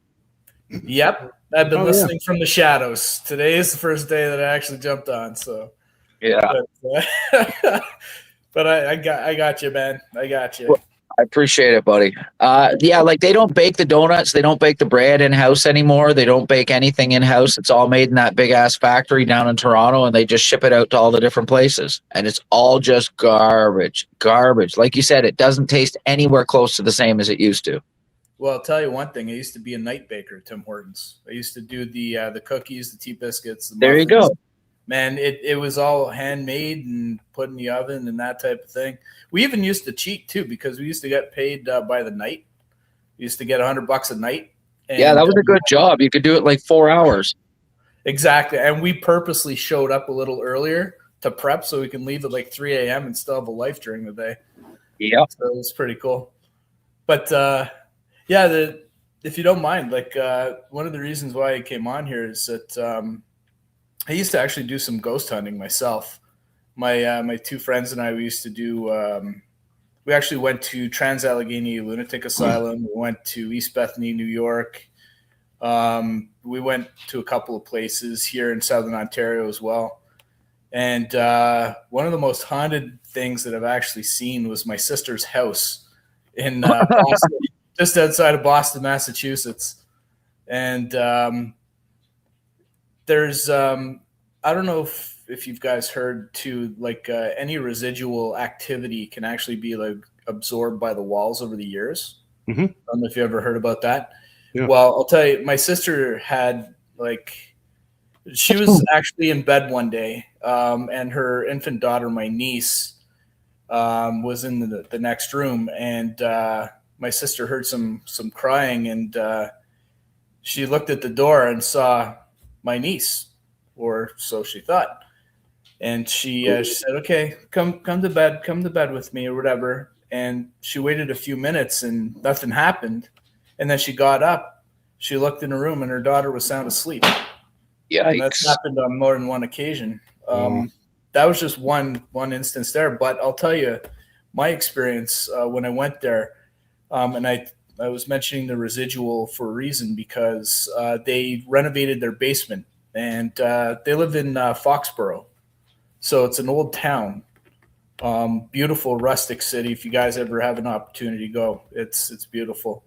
Yep. I've been listening from the shadows. Today is the first day that I actually jumped on. So, yeah. But I got you, man. I got you. Well, I appreciate it, buddy. Like they don't bake the donuts. They don't bake the bread in-house anymore. They don't bake anything in-house. It's all made in that big-ass factory down in Toronto, and they just ship it out to all the different places. And it's all just garbage. Like you said, it doesn't taste anywhere close to the same as it used to. Well, I'll tell you one thing. I used to be a night baker at Tim Hortons. I used to do the cookies, the tea biscuits. The there you go. Man, it was all handmade and put in the oven and that type of thing. We even used to cheat too because we used to get paid by the night. We used to get $100 a night. And, that was a good job. You could do it like 4 hours. Exactly. And we purposely showed up a little earlier to prep so we can leave at like 3 a.m. and still have a life during the day. Yeah. So it was pretty cool. But if you don't mind, like one of the reasons why I came on here is that I used to actually do some ghost hunting myself. My 2 friends and I, we used to do we actually went to Trans-Allegheny Lunatic Asylum. We went to East Bethany, New York. We went to a couple of places here in Southern Ontario as well. And one of the most haunted things that I've actually seen was my sister's house in Boston, just outside of Boston, Massachusetts. And there's I don't know if you guys heard too, like any residual activity can actually be like absorbed by the walls over the years. Mm-hmm. I don't know if you ever heard about that. Yeah. Well, I'll tell you, my sister had she was actually in bed one day, and her infant daughter, my niece, was in the next room, and my sister heard some crying, and she looked at the door and saw my niece, or so she thought. And she said, "Okay, come to bed with me," or whatever. And she waited a few minutes and nothing happened. And then she got up, she looked in her room, and her daughter was sound asleep. Yeah, that's happened on more than one occasion. That was just one instance there. But I'll tell you my experience when I went there, and I was mentioning the residual for a reason, because they renovated their basement, and they live in Foxborough. So it's an old town, beautiful rustic city. If you guys ever have an opportunity to go, it's beautiful.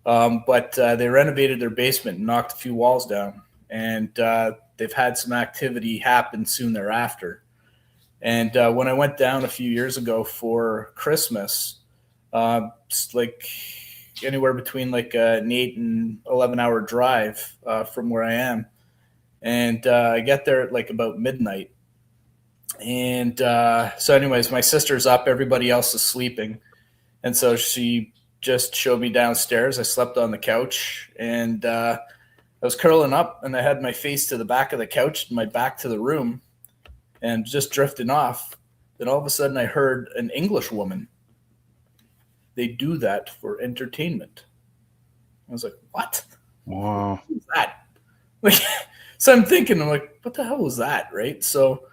But they renovated their basement and knocked a few walls down. and they've had some activity happen soon thereafter. And when I went down a few years ago for Christmas, like anywhere between like an 8 and 11 hour drive from where I am, and I get there at like about midnight. And so anyways, my sister's up, everybody else is sleeping. And so she just showed me downstairs. I slept on the couch, and I was curling up, and I had my face to the back of the couch and my back to the room and just drifting off. Then all of a sudden I heard an English woman. They do that for entertainment. I was like, what? Wow. What is that? Like, so I'm thinking, I'm like, what the hell was that? Right. So,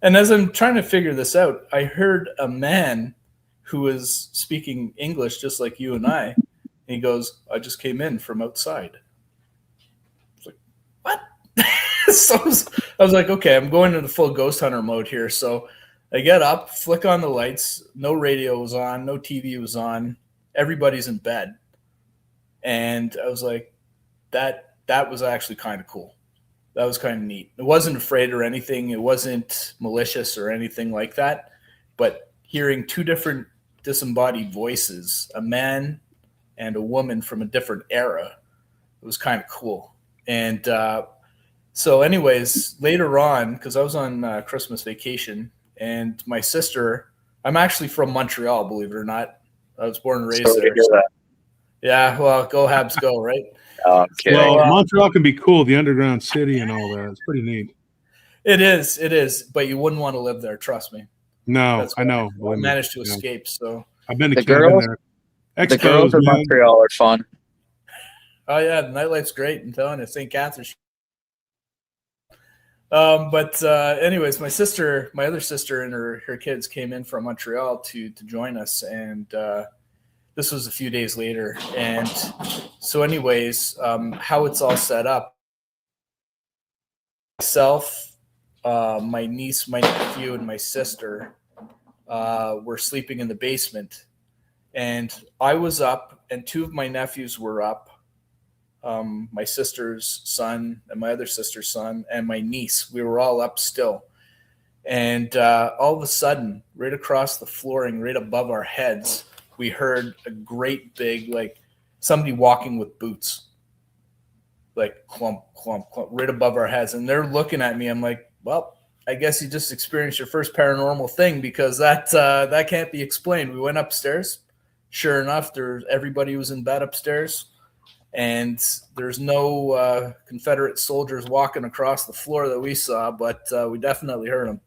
and as I'm trying to figure this out, I heard a man who was speaking English just like you and I. And he goes, I just came in from outside. I was like, what? So I was like, okay, I'm going into full ghost hunter mode here. So I get up, flick on the lights. No radio was on. No TV was on. Everybody's in bed. And I was like, that was actually kind of cool. That was kind of neat. It wasn't afraid or anything. It wasn't malicious or anything like that. But hearing two different disembodied voices, a man and a woman from a different era, it was kind of cool. And so anyways, later on, because I was on Christmas vacation, and my sister, I'm actually from Montreal, believe it or not. I was born and raised there. So. Yeah, well, go Habs go, right? Okay. Well, Montreal can be cool, the underground city and all that. It's pretty neat. It is, but you wouldn't want to live there, trust me. No, I know. I managed to escape, so. I've been to the girls, there. The girls in Montreal are fun. Oh, yeah, the nightlife's great. I'm telling you, St. Catharines. But anyways, my other sister and her kids came in from Montreal to join us, and this was a few days later. And so anyways, how it's all set up, myself, my niece, my nephew, and my sister were sleeping in the basement, and I was up, and two of my nephews were up, my sister's son and my other sister's son and my niece. We were all up still. And all of a sudden, right across the flooring, right above our heads, we heard a great big, like somebody walking with boots, like clump, clump, clump, right above our heads. And they're looking at me. I'm like, well, I guess you just experienced your first paranormal thing, because that can't be explained. We went upstairs. Sure enough, everybody was in bed upstairs. And there's no Confederate soldiers walking across the floor that we saw, but we definitely heard them.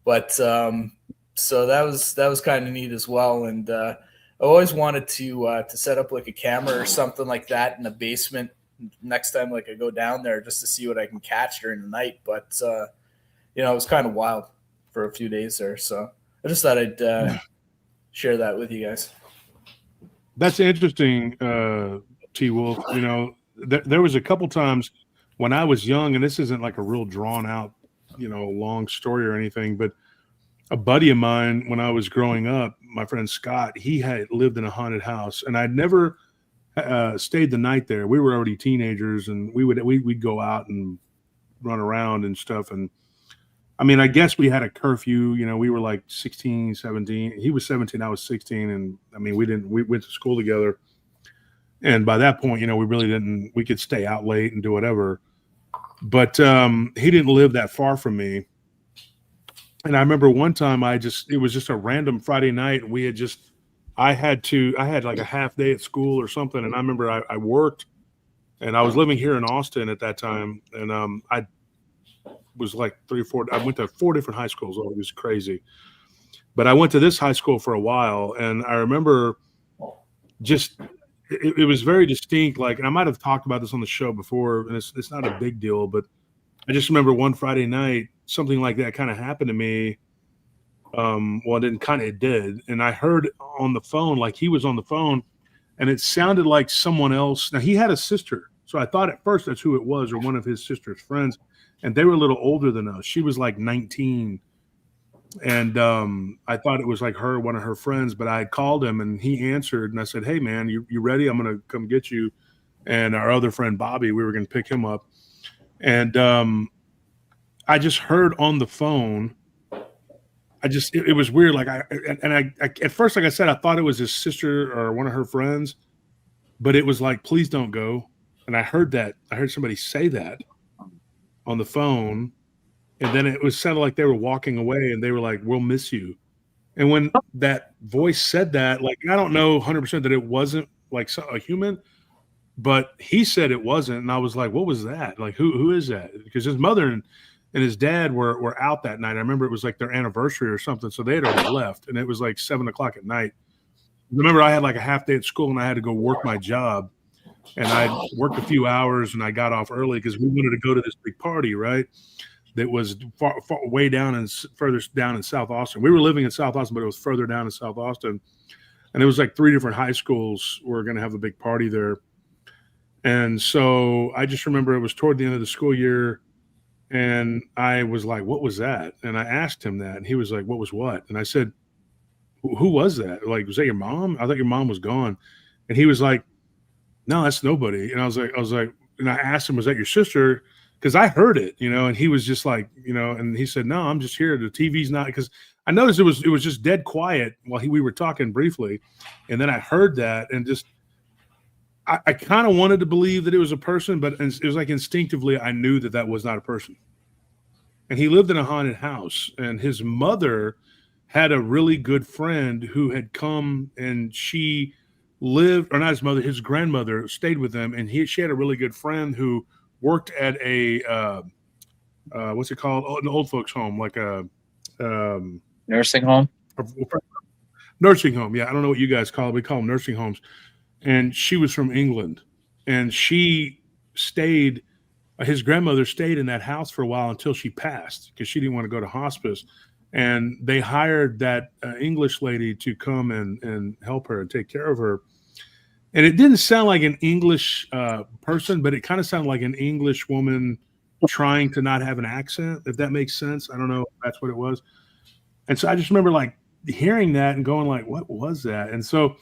But so that was kind of neat as well. And I always wanted to set up like a camera or something like that in the basement next time, like I go down there, just to see what I can catch during the night. But it was kind of wild for a few days there. So I just thought I'd share that with you guys. That's interesting. T-Wolf, there was a couple times when I was young, and this isn't like a real drawn out, long story or anything, but a buddy of mine, when I was growing up, my friend Scott, he had lived in a haunted house, and I'd never stayed the night there. We were already teenagers, and we'd go out and run around and stuff. And I mean, I guess we had a curfew, we were like 16, 17. He was 17, I was 16. And I mean, we went to school together. And by that point, we could stay out late and do whatever. But he didn't live that far from me. And I remember one time it was just a random Friday night. And I had like a half day at school or something. And I remember I worked, and I was living here in Austin at that time. And I was like I went to 4 different high schools. Oh, it was crazy. But I went to this high school for a while. And I remember it was very distinct. Like, and I might have talked about this on the show before, and it's not a big deal, but I just remember one Friday night, something like that kind of happened to me. It did. And I heard on the phone, like he was on the phone, and it sounded like someone else. Now, he had a sister. So I thought at first that's who it was, or one of his sister's friends. And they were a little older than us. She was like 19. And I thought it was like one of her friends, but I had called him, and he answered, and I said, "Hey man, you ready? I'm going to come get you." And our other friend, Bobby, we were going to pick him up. And I just heard on the phone. It was weird. Like I at first, like I said, I thought it was his sister or one of her friends, but it was like, please don't go. And I heard somebody say that on the phone. And then it was sounded like they were walking away and they were like, we'll miss you. And when that voice said that, like, I don't know 100% that it wasn't like a human, but he said it wasn't. And I was like, what was that? Like, who is that? Because his mother and his dad were out that night. I remember it was like their anniversary or something. So they had already left and it was like 7:00 at night. Remember, I had like a half day at school and I had to go work my job. And I worked a few hours and I got off early because we wanted to go to this big party, right? That was far, way down and further down in South Austin. We were living in South Austin, but it was further down in South Austin. And it was like 3 different high schools were going to have a big party there. And so I just remember it was toward the end of the school year. And I was like, what was that? And I asked him that. And he was like, what was what? And I said, who was that? Like, was that your mom? I thought your mom was gone. And he was like, no, that's nobody. And I was like, and I asked him, was that your sister? Because I heard it, and he was just like, and he said, no, I'm just here. The TV's not, because I noticed it was just dead quiet while we were talking briefly. And then I heard that and just, I kind of wanted to believe that it was a person, but it was like instinctively, I knew that was not a person. And he lived in a haunted house and his mother had a really good friend who had come and she lived, or not his mother, his grandmother stayed with them. And she had a really good friend who worked at a, what's it called? Oh, an old folks home, like a nursing home. Nursing home. Yeah. I don't know what you guys call it. We call them nursing homes. And she was from England and she stayed, his grandmother stayed in that house for a while until she passed because she didn't want to go to hospice. And they hired that English lady to come and help her and take care of her. And it didn't sound like an English person, but it kind of sounded like an English woman trying to not have an accent, if that makes sense. I don't know if that's what it was. And so I just remember like hearing that and going like, what was that? And so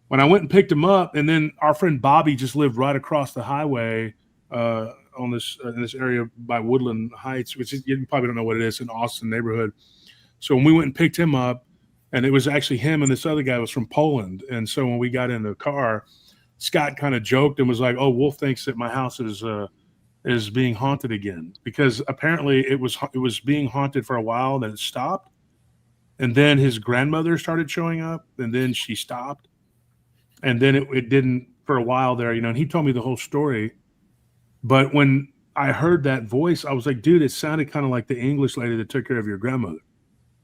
when I went and picked him up, and then our friend Bobby just lived right across the highway on this in this area by Woodland Heights, which is, you probably don't know what it is, in Austin neighborhood. So when we went and picked him up, and it was actually him and this other guy was from Poland. And so when we got in the car, Scott kind of joked and was like, "Oh, Wolf thinks that my house is being haunted again," because apparently it was being haunted for a while, then it stopped, and then his grandmother started showing up, and then she stopped, and then it didn't for a while there, And he told me the whole story, but when I heard that voice, I was like, "Dude, it sounded kind of like the English lady that took care of your grandmother."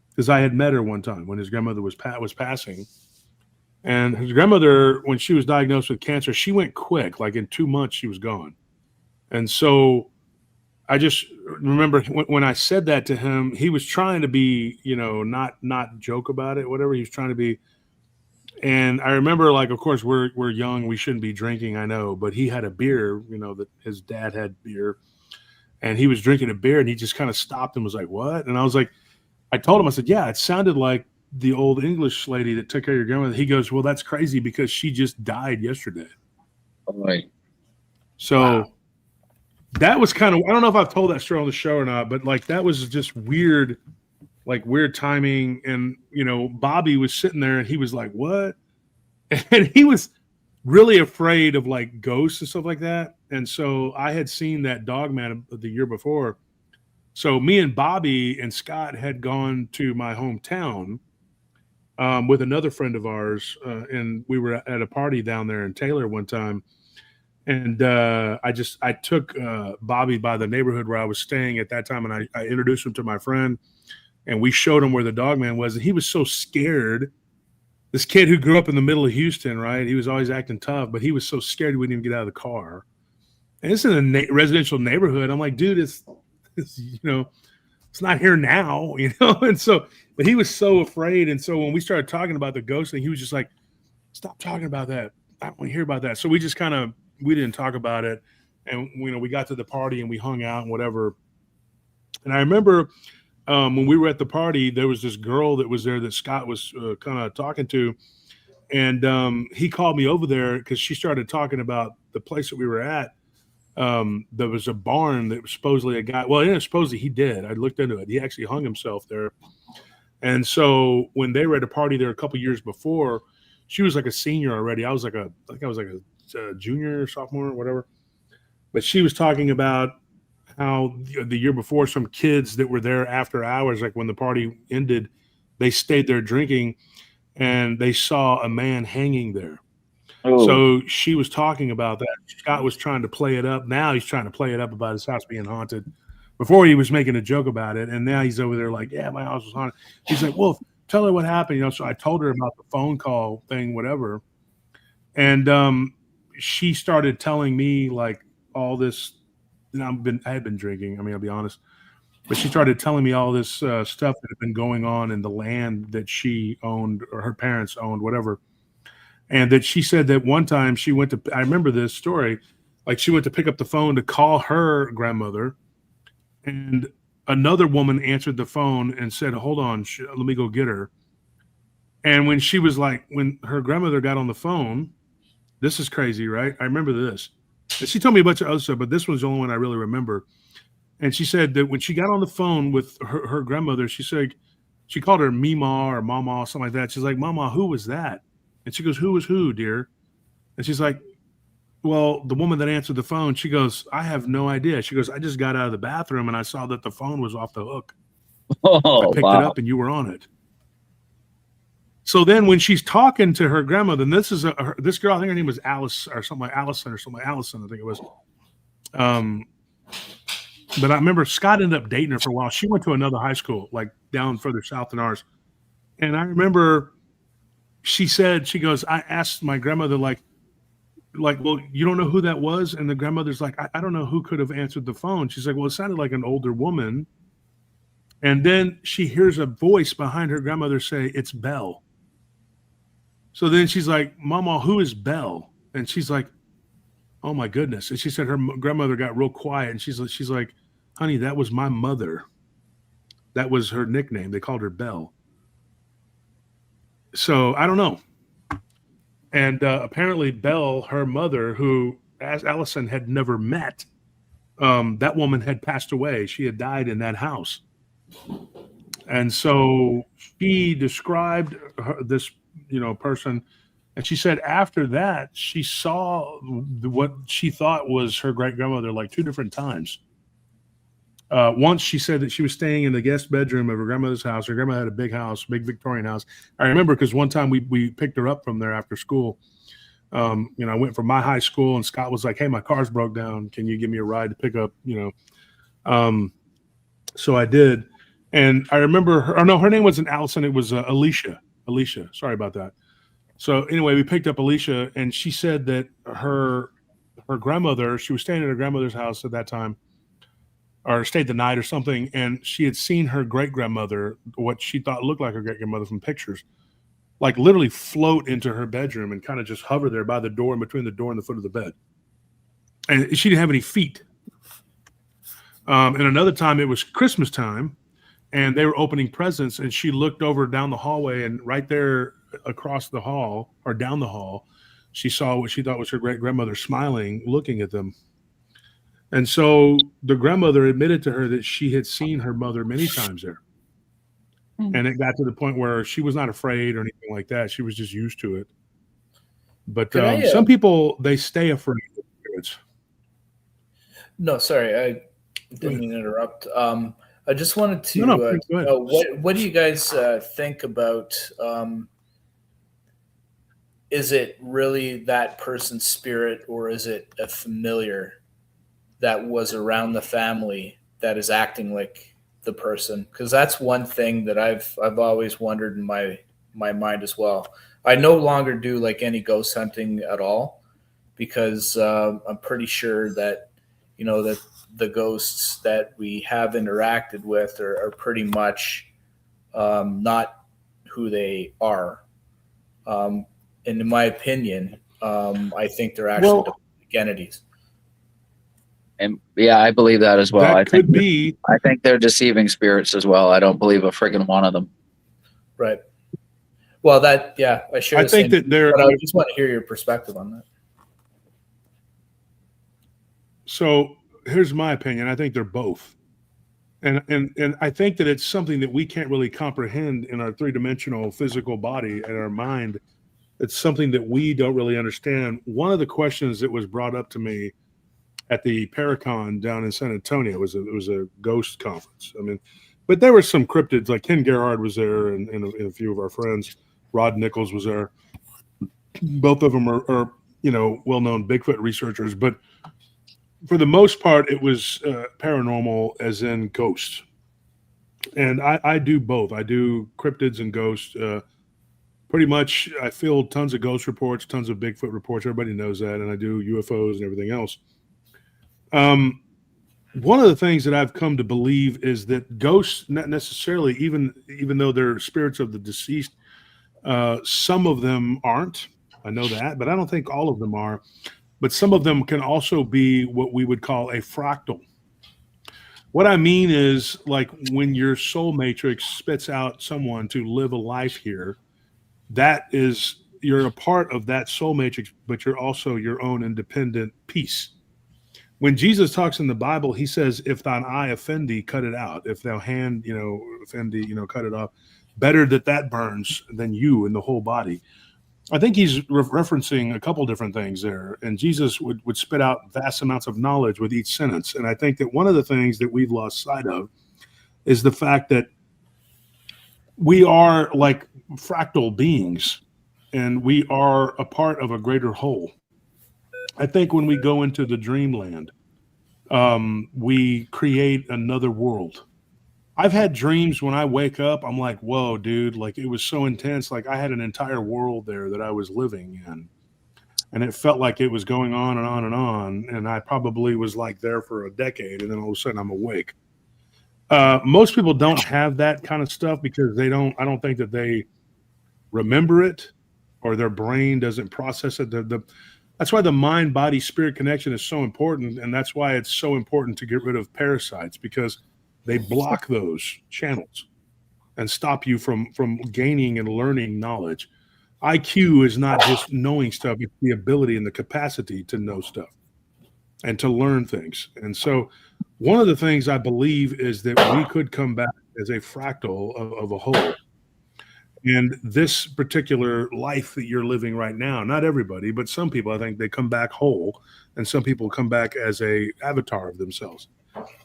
Because I had met her one time when his grandmother was passing. And his grandmother, when she was diagnosed with cancer, she went quick. Like in 2 months, she was gone. And so I just remember when I said that to him, he was trying to be, not joke about it, whatever he was trying to be. And I remember, like, of course, we're young. We shouldn't be drinking, I know. But he had a beer, that his dad had beer. And he was drinking a beer, and he just kind of stopped and was like, "What?" And I was like, I told him, I said, "Yeah, it sounded like the old English lady that took care of your grandmother." He goes, "Well, that's crazy because she just died yesterday." Right. So wow. That was kind of, I don't know if I've told that story on the show or not, but like that was just weird, like weird timing. And, Bobby was sitting there and he was like, "What?" And he was really afraid of like ghosts and stuff like that. And so I had seen that Dogman the year before. So me and Bobby and Scott had gone to my hometown with another friend of ours, and we were at a party down there in Taylor one time. And I took Bobby by the neighborhood where I was staying at that time, and I introduced him to my friend, and we showed him where the Dogman was, and he was so scared. This kid who grew up in the middle of Houston, right? He was always acting tough, but he was so scared he wouldn't even get out of the car. And it's in a residential neighborhood. I'm like, dude, it's it's not here now, And so, but he was so afraid. And so when we started talking about the ghost thing, he was just like, "Stop talking about that. I don't want to hear about that." So we just we didn't talk about it. And, we got to the party and we hung out and whatever. And I remember when we were at the party, there was this girl that was there that Scott was kind of talking to. And he called me over there because she started talking about the place that we were at. there was a barn that was supposedly a guy. Well, yeah, supposedly he did. I looked into it. He actually hung himself there. And so when they were at a party there a couple years before, she was like a senior already. I was like a junior, sophomore, whatever. But she was talking about how the year before, some kids that were there after hours, like when the party ended, they stayed there drinking, and they saw a man hanging there. Oh, So she was talking about that. Scott was trying to play it up. Now he's trying to play it up about his house being haunted. Before he was making a joke about it, and now he's over there like, yeah, my house was haunted. He's like, Wolf, tell her what happened. So I told her about the phone call thing, whatever. And she started telling me like all this. And I had been drinking. I mean, I'll be honest. But she started telling me all this stuff that had been going on in the land that she owned or her parents owned, whatever. And that she said that one time she went to, I remember this story, like she went to pick up the phone to call her grandmother, and another woman answered the phone and said, hold on, let me go get her. And when she was like, when her grandmother got on the phone, this is crazy, right? I remember this. And she told me a bunch of other stuff, but this was the only one I really remember. And she said that when she got on the phone with her grandmother, she said, she called her Mima or Mama, something like that. She's like, Mama, who was that? And she goes, who was who, dear? And she's like, well, the woman that answered the phone, she goes, I have no idea. She goes, I just got out of the bathroom and I saw that the phone was off the hook. I picked it up and you were on it. So then when she's talking to her grandmother, and this is this girl, I think her name was Alice or something like Allison or something like Allison, I think it was. But I remember Scott ended up dating her for a while. She went to another high school, like down further south than ours. And I remember she said, she goes, I asked my grandmother, like, well, you don't know who that was? And the grandmother's like, I don't know who could have answered the phone. She's like, well, it sounded like an older woman. And then she hears a voice behind her grandmother say, it's Belle. So then she's like, Mama, who is Belle? And she's like, oh my goodness. And she said her grandmother got real quiet. And she's like, honey, that was my mother. That was her nickname. They called her Belle. So I don't know. And apparently Belle, her mother, who as Allison had never met, that woman had passed away. She had died in that house. And so she described this, person. And she said after that, she saw what she thought was her great grandmother like 2 different times. Once she said that she was staying in the guest bedroom of her grandmother's house. Her grandma had a big house, big Victorian house. I remember because one time we picked her up from there after school. I went from my high school, and Scott was like, hey, my car's broke down. Can you give me a ride to pick up, So I did. And I remember her name wasn't Allison. It was Alicia. Sorry about that. So anyway, we picked up Alicia, and she said that her grandmother, she was staying at her grandmother's house at that time, or stayed the night or something, and she had seen her great-grandmother, what she thought looked like her great-grandmother from pictures, like literally float into her bedroom and kind of just hover there by the door, in between the door and the foot of the bed. And she didn't have any feet. And another time, it was Christmas time, and they were opening presents, and she looked over down the hallway, and right there across the hall, or down the hall, she saw what she thought was her great-grandmother smiling, looking at them. And so the grandmother admitted to her that she had seen her mother many times there. And it got to the point where she was not afraid or anything like that. She was just used to it. But some people, they stay afraid of spirits. No, sorry. I didn't mean to interrupt. I just wanted to know, what do you guys think about, is it really that person's spirit, or is it a familiar that was around the family that is acting like the person? Because that's one thing that I've always wondered in my mind as well. I no longer do like any ghost hunting at all, because I'm pretty sure that that the ghosts that we have interacted with are pretty much not who they are. And in my opinion, I think they're actually entities. And yeah, I believe that as well. That could be. I think they're deceiving spirits as well. I don't believe a friggin' one of them. Right. Well, I share. I think that but I just want to hear your perspective on that. So here's my opinion. I think they're both. And I think that it's something that we can't really comprehend in our three-dimensional physical body and our mind. It's something that we don't really understand. One of the questions that was brought up to me at the Paracon down in San Antonio, it was a ghost conference. I mean, but there were some cryptids, like Ken Gerhard was there, and a few of our friends. Rod Nichols was there. Both of them are well-known Bigfoot researchers, but for the most part, it was paranormal, as in ghosts. And I do both. I do cryptids and ghosts. Pretty much, I field tons of ghost reports, tons of Bigfoot reports. Everybody knows that, and I do UFOs and everything else. One of the things that I've come to believe is that ghosts, not necessarily, even though they're spirits of the deceased, some of them aren't. I know that, but I don't think all of them are. But some of them can also be what we would call a fractal. What I mean is, like, when your soul matrix spits out someone to live a life here, you're a part of that soul matrix, but you're also your own independent piece. When Jesus talks in the Bible, he says, if thine eye offend thee, cut it out. If thou hand, offend thee, cut it off. Better that burns than you and the whole body. I think he's referencing a couple different things there. And Jesus would spit out vast amounts of knowledge with each sentence. And I think that one of the things that we've lost sight of is the fact that we are like fractal beings, and we are a part of a greater whole. I think when we go into the dreamland, we create another world. I've had dreams when I wake up, I'm like, whoa, dude, like it was so intense. Like I had an entire world there that I was living in. And it felt like it was going on and on and on. And I probably was like there for a decade. And then all of a sudden I'm awake. Most people don't have that kind of stuff because I don't think that they remember it, or their brain doesn't process it. That's why the mind, body, spirit connection is so important. And that's why it's so important to get rid of parasites, because they block those channels and stop you from gaining and learning knowledge. IQ is not just knowing stuff, it's the ability and the capacity to know stuff and to learn things. And so one of the things I believe is that we could come back as a fractal of a whole. And this particular life that you're living right now, not everybody, but some people, I think they come back whole, and some people come back as a avatar of themselves.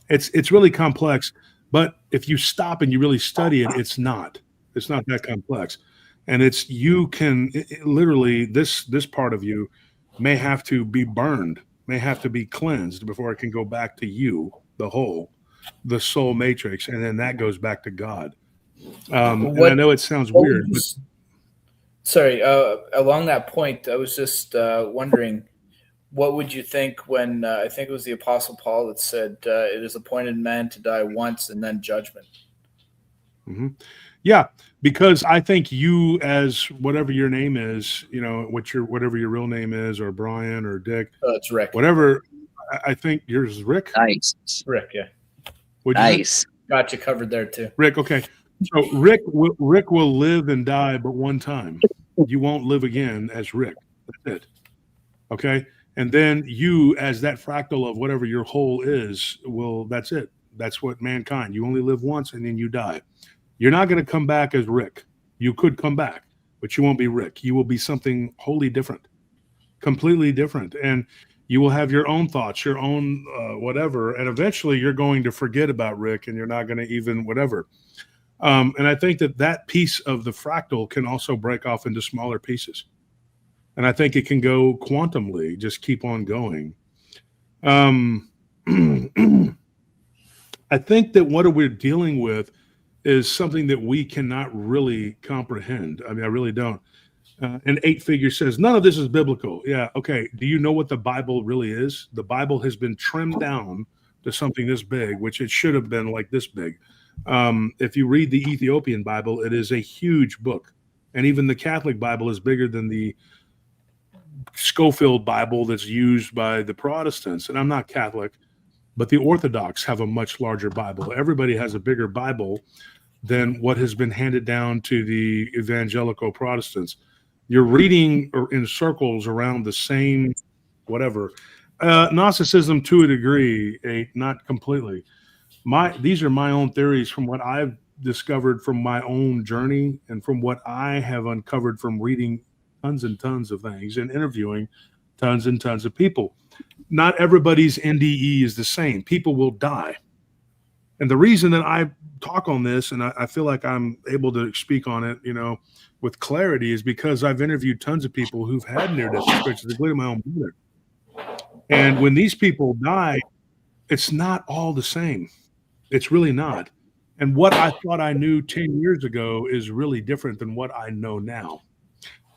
It's really complex, but if you stop and you really study it, it's not that complex. And literally this part of you may have to be burned, may have to be cleansed before it can go back to you, the whole, the soul matrix. And then that goes back to God. And I know it sounds weird, but sorry, along that point, I was just wondering, what would you think when I think it was the Apostle Paul that said, it is appointed man to die once and then judgment? Mm-hmm. Yeah, because I think you, as whatever your name is, whatever your real name is, or Brian or Dick, it's Rick. Whatever, I think yours is Rick. Nice, Rick. Yeah. Nice. Got you covered there too. Rick. Okay, so Rick will live and die, but one time. You won't live again as Rick. That's it. Okay. And then you, as that fractal of whatever your whole is, that's it. That's what mankind. You only live once and then you die. You're not going to come back as Rick. You could come back, but you won't be Rick. You will be something wholly different, completely different. And you will have your own thoughts, your own whatever. And eventually you're going to forget about Rick, and you're not going to even whatever. And I think that piece of the fractal can also break off into smaller pieces. And I think it can go quantumly, just keep on going. I think that what we're dealing with is something that we cannot really comprehend. I mean, I really don't. And 8 Figure says, none of this is biblical. Yeah, okay. Do you know what the Bible really is? The Bible has been trimmed down to something this big, which it should have been like this big. If you read the Ethiopian Bible, it is a huge book. And even the Catholic Bible is bigger than the Schofield Bible that's used by the Protestants. And I'm not Catholic, but the Orthodox have a much larger Bible. Everybody has a bigger Bible than what has been handed down to the evangelical Protestants. You're reading in circles around the same whatever. Narcissism to a degree, not completely. These are my own theories from what I've discovered from my own journey and from what I have uncovered from reading tons and tons of things and interviewing tons and tons of people. Not everybody's NDE is the same. People will die. And the reason that I talk on this and I feel like I'm able to speak on it, with clarity is because I've interviewed tons of people who've had near-death experiences, including my own brother. And when these people die, it's not all the same. It's really not. And what I thought I knew 10 years ago is really different than what I know now.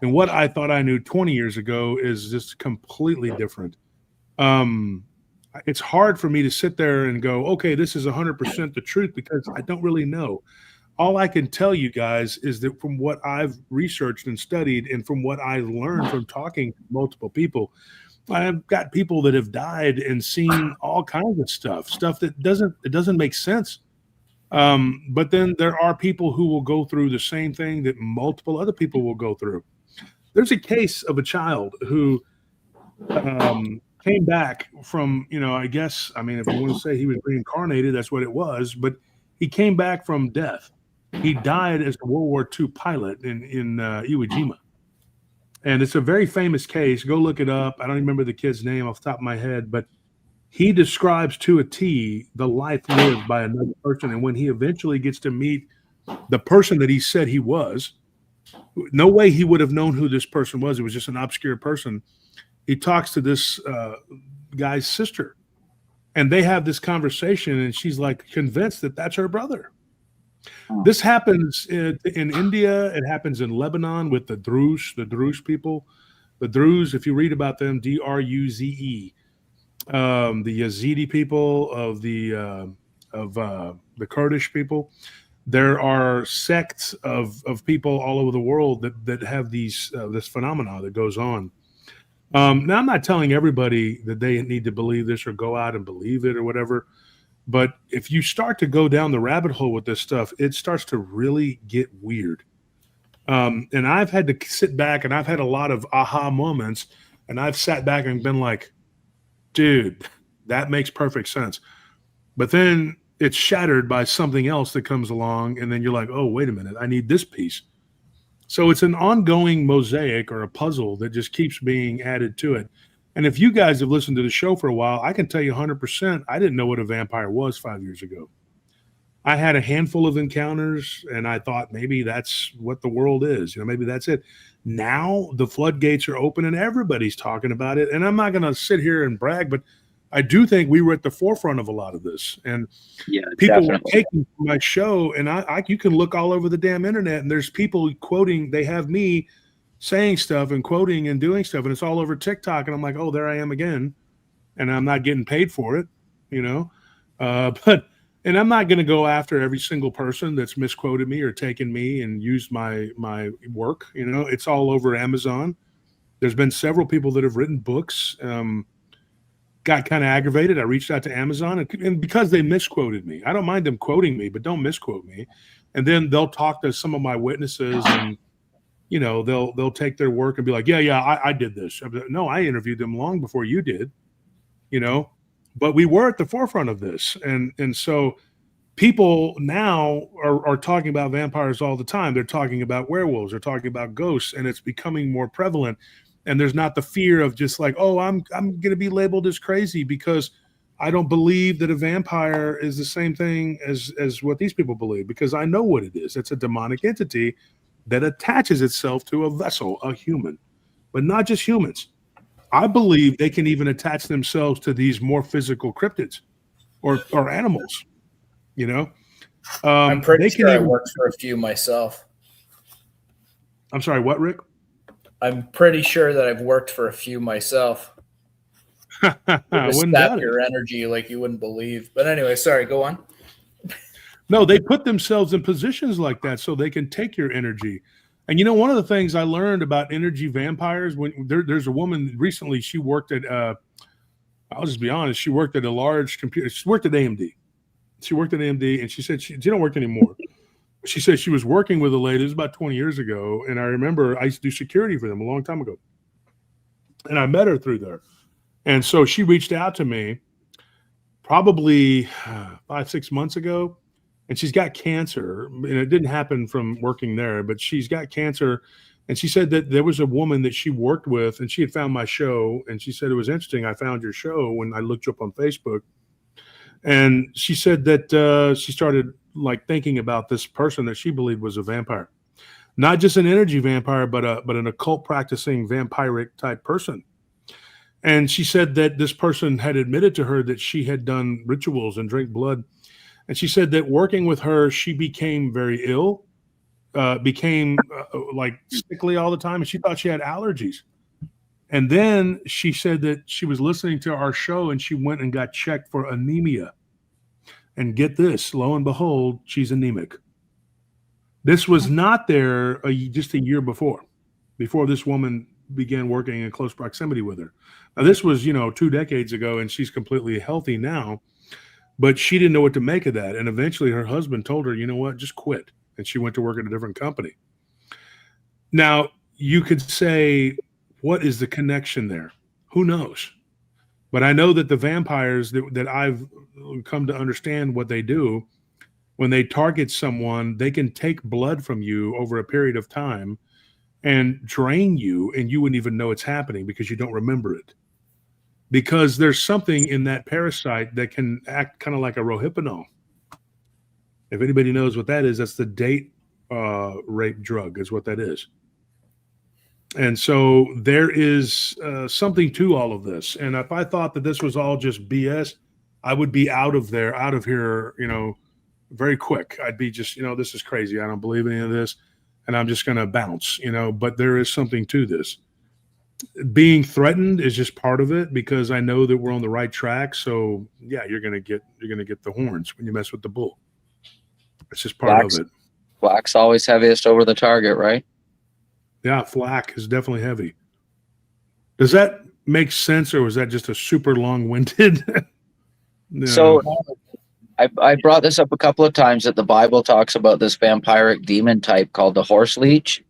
And what I thought I knew 20 years ago is just completely different. It's hard for me to sit there and go, okay, this is 100% the truth because I don't really know. All I can tell you guys is that from what I've researched and studied and from what I learned from talking to multiple people, I've got people that have died and seen all kinds of stuff that doesn't make sense. But then there are people who will go through the same thing that multiple other people will go through. There's a case of a child who came back from, I guess, if you want to say he was reincarnated, that's what it was, but he came back from death. He died as a World War II pilot in Iwo Jima. And it's a very famous case. Go look it up. I don't remember the kid's name off the top of my head, but he describes to a T the life lived by another person. And when he eventually gets to meet the person that he said he was, no way he would have known who this person was. It was just an obscure person. He talks to this guy's sister, and they have this conversation, and she's like convinced that that's her brother. This happens in India. It happens in Lebanon with the Druze people. The Druze, if you read about them, Druze, the Yazidi people of the Kurdish people. There are sects of people all over the world that have this phenomena that goes on. Now, I'm not telling everybody that they need to believe this or go out and believe it or whatever. But if you start to go down the rabbit hole with this stuff, it starts to really get weird. And I've had to sit back and I've had a lot of aha moments. And I've sat back and been like, dude, that makes perfect sense. But then it's shattered by something else that comes along. And then you're like, oh, wait a minute, I need this piece. So it's an ongoing mosaic or a puzzle that just keeps being added to it. And if you guys have listened to the show for a while, I can tell you 100%, I didn't know what a vampire was 5 years ago. I had a handful of encounters and I thought maybe that's what the world is. Maybe that's it. Now the floodgates are open and everybody's talking about it. And I'm not going to sit here and brag, but I do think we were at the forefront of a lot of this. And people were taking my show, and you can look all over the damn internet, and there's people quoting. They have me saying stuff and quoting and doing stuff, and it's all over TikTok. And I'm like, oh, there I am again, and I'm not getting paid for it, And I'm not going to go after every single person that's misquoted me or taken me and used my work. It's all over Amazon. There's been several people that have written books. Got kind of aggravated. I reached out to Amazon and because they misquoted me, I don't mind them quoting me, but don't misquote me. And then they'll talk to some of my witnesses and, they'll take their work and be like, yeah, I did this. No, I interviewed them long before you did, but we were at the forefront of this. And so people now are talking about vampires all the time. They're talking about werewolves. They're talking about ghosts, and it's becoming more prevalent. And there's not the fear of just like, oh, I'm going to be labeled as crazy because I don't believe that a vampire is the same thing as what these people believe, because I know what it is. It's a demonic entity that attaches itself to a vessel, a human, but not just humans. I believe they can even attach themselves to these more physical cryptids or animals, I'm pretty sure I worked for a few myself. I'm sorry, what, Rick? I'm pretty sure that I've worked for a few myself. Sap your energy like you wouldn't believe. But anyway, sorry, go on. No, they put themselves in positions like that so they can take your energy. And one of the things I learned about energy vampires, when there's a woman recently, she worked at, I'll just be honest, she worked at a large computer. She worked at AMD. And she said she don't work anymore. She said she was working with a lady. It was about 20 years ago. And I remember I used to do security for them a long time ago. And I met her through there. And so she reached out to me probably 5-6 months ago, and she's got cancer. And it didn't happen from working there, but she's got cancer. And she said that there was a woman that she worked with, and she had found my show. And she said, it was interesting. I found your show when I looked you up on Facebook. And she said that she started like thinking about this person that she believed was a vampire, not just an energy vampire, but an occult practicing vampiric type person. And she said that this person had admitted to her that she had done rituals and drank blood. And she said that working with her, she became very ill, became like sickly all the time. And she thought she had allergies. And then she said that she was listening to our show and she went and got checked for anemia. And get this, lo and behold, she's anemic. This was not there just a year before this woman began working in close proximity with her. Now, this was, 2 decades ago, and she's completely healthy now, but she didn't know what to make of that. And eventually her husband told her, you know what, just quit. And she went to work at a different company. Now, you could say, what is the connection there? Who knows? But I know that the vampires that I've come to understand what they do, when they target someone, they can take blood from you over a period of time and drain you, and you wouldn't even know it's happening because you don't remember it. Because there's something in that parasite that can act kind of like a rohypnol. If anybody knows what that is, that's the date rape drug is what that is. And so there is something to all of this. And if I thought that this was all just BS, I would be out of here, very quick. I'd be just, this is crazy. I don't believe any of this. And I'm just going to bounce, but there is something to this. Being threatened is just part of it because I know that we're on the right track. So yeah, you're going to get the horns when you mess with the bull. It's just part of it. Black's always heaviest over the target, right? Yeah, flack is definitely heavy. Does that make sense, or was that just a super long-winded? No. So I brought this up a couple of times that the Bible talks about this vampiric demon type called the horse leech.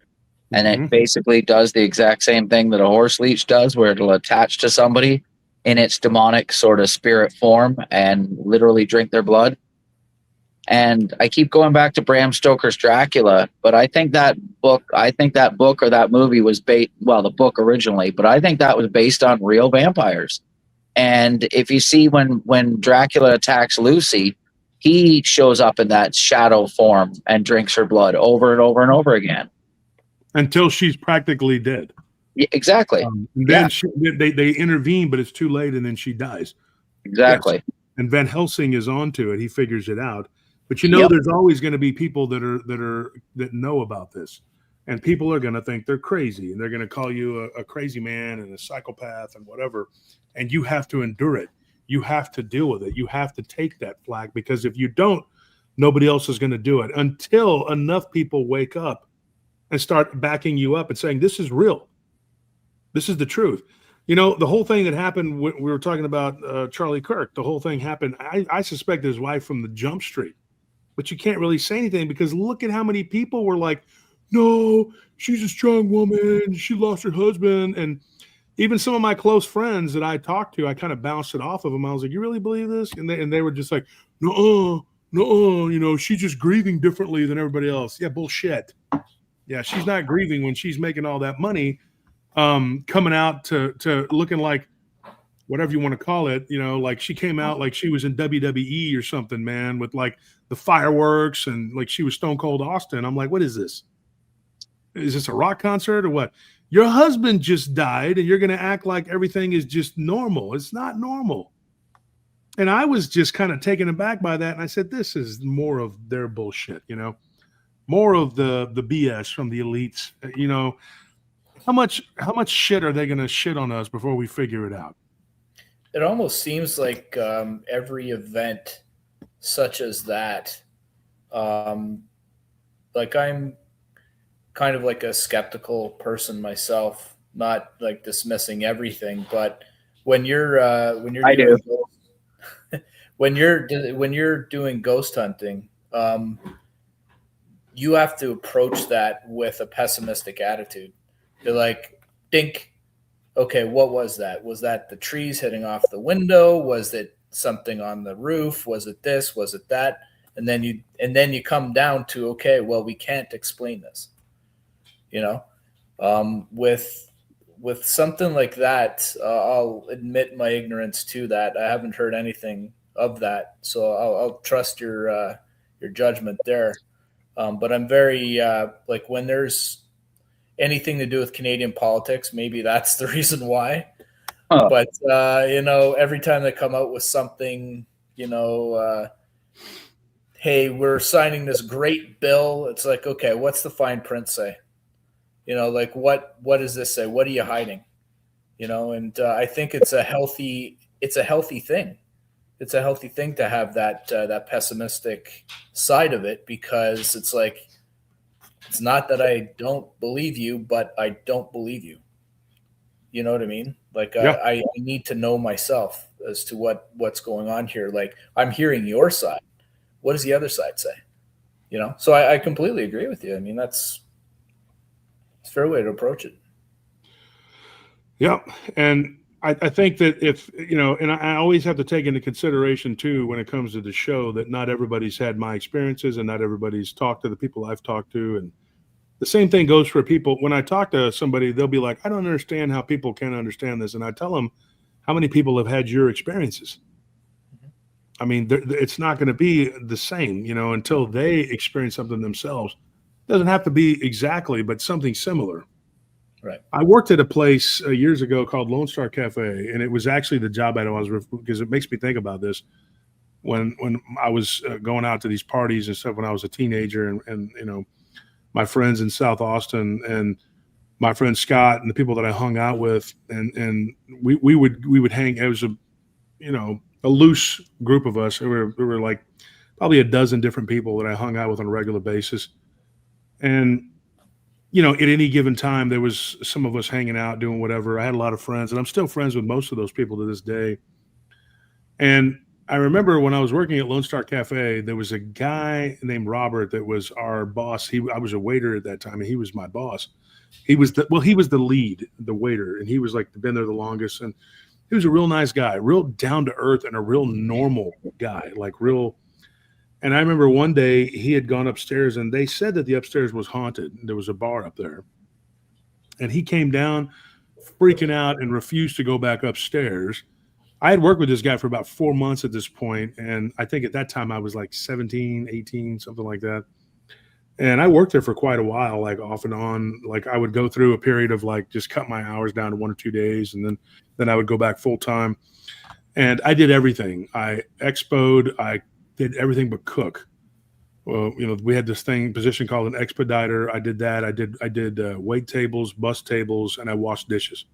And it basically does the exact same thing that a horse leech does, where it'll attach to somebody in its demonic sort of spirit form and literally drink their blood. And I keep going back to Bram Stoker's Dracula, but I think that book or that movie was the book originally, but I think that was based on real vampires. And if you see when Dracula attacks Lucy, he shows up in that shadow form and drinks her blood over and over and over again. Until she's practically dead. Yeah, exactly. Then they intervene, but it's too late, and then she dies. Exactly. Yes. And Van Helsing is onto it. He figures it out. But there's always going to be people that know about this, and people are going to think they're crazy, and they're going to call you a crazy man and a psychopath and whatever. And you have to endure it. You have to deal with it. You have to take that flack, because if you don't, nobody else is going to do it until enough people wake up and start backing you up and saying, this is real. This is the truth. The whole thing that happened, we were talking about Charlie Kirk, the whole thing happened. I suspect his wife from the Jump Street, but you can't really say anything because look at how many people were like, no, she's a strong woman. She lost her husband. And even some of my close friends that I talked to, I kind of bounced it off of them. I was like, you really believe this? And they were just like, no, she's just grieving differently than everybody else. Yeah, bullshit. Yeah, she's not grieving when she's making all that money, coming out to looking like whatever you want to call it, like she came out like she was in WWE or something, man, with like the fireworks and like she was Stone Cold Austin. I'm like, what is this? Is this a rock concert or what? Your husband just died and you're going to act like everything is just normal. It's not normal. And I was just kind of taken aback by that. And I said, this is more of their bullshit, more of the BS from the elites. How much shit are they going to shit on us before we figure it out? It almost seems like every event such as that, like I'm kind of like a skeptical person myself, not like dismissing everything, but when you're when you're doing ghost hunting, you have to approach that with a pessimistic attitude. You're like, dink, okay, what was that? Was that the trees hitting off the window? Was it something on the roof? Was it this? Was it that? And then you come down to, okay, well, we can't explain this. You know, with something like that, I'll admit my ignorance to that. I haven't heard anything of that, so I'll trust your judgment there. But I'm very like when there's anything to do with Canadian politics, maybe that's the reason why. Huh. But every time they come out with something, hey, we're signing this great bill. It's like, okay, what's the fine print say? Like what does this say? What are you hiding? And I think it's a healthy thing. It's a healthy thing to have that pessimistic side of it, because it's like, it's not that I don't believe you, but I don't believe you. You know what I mean? Like Yeah. I need to know myself as to what's going on here. Like I'm hearing your side. What does the other side say? So I completely agree with you. I mean, it's a fair way to approach it. Yeah. And I think that if, and I always have to take into consideration too, when it comes to the show, that not everybody's had my experiences and not everybody's talked to the people I've talked to. And the same thing goes for people. When I talk to somebody, they'll be like, I don't understand how people can't understand this. And I tell them, how many people have had your experiences? I mean, it's not going to be the same, until they experience something themselves. It doesn't have to be exactly, but something similar. Right. I worked at a place years ago called Lone Star Cafe, and it was actually the job I was, because it makes me think about this. When I was going out to these parties and stuff when I was a teenager, and my friends in South Austin and my friend Scott and the people that I hung out with, and we would hang. It was a loose group of us. There were like probably a dozen different people that I hung out with on a regular basis, and at any given time, there was some of us hanging out, doing whatever. I had a lot of friends, and I'm still friends with most of those people to this day. And I remember when I was working at Lone Star Cafe, there was a guy named Robert that was our boss. I was a waiter at that time, and he was my boss. He was the lead, the waiter, and he was like been there the longest. And he was a real nice guy, real down to earth, and a real normal guy, like real. And I remember one day he had gone upstairs, and they said that the upstairs was haunted. There was a bar up there. And he came down freaking out and refused to go back upstairs. I had worked with this guy for about 4 months at this point, and I think at that time I was like 17, 18, something like that. And I worked there for quite a while, like off and on. Like I would go through a period of like just cut my hours down to 1 or 2 days, and then I would go back full time. And I did everything. I expoed, I did everything but cook. Well, we had this position called an expediter. I did that. I did wait tables, bus tables, and I washed dishes.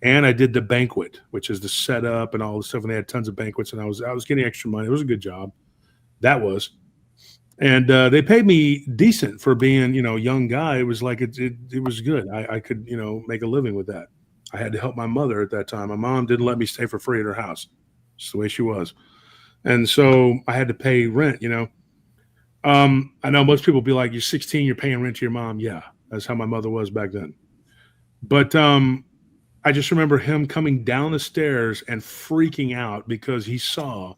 And I did the banquet, which is the setup and all the stuff. And they had tons of banquets, and I was getting extra money. It was a good job. That was, and they paid me decent for being, a young guy. It was like it was good. I could, make a living with that. I had to help my mother at that time. My mom didn't let me stay for free at her house. It's the way she was. And so I had to pay rent, I know most people be like, you're 16, you're paying rent to your mom. Yeah, that's how my mother was back then. But I just remember him coming down the stairs and freaking out because he saw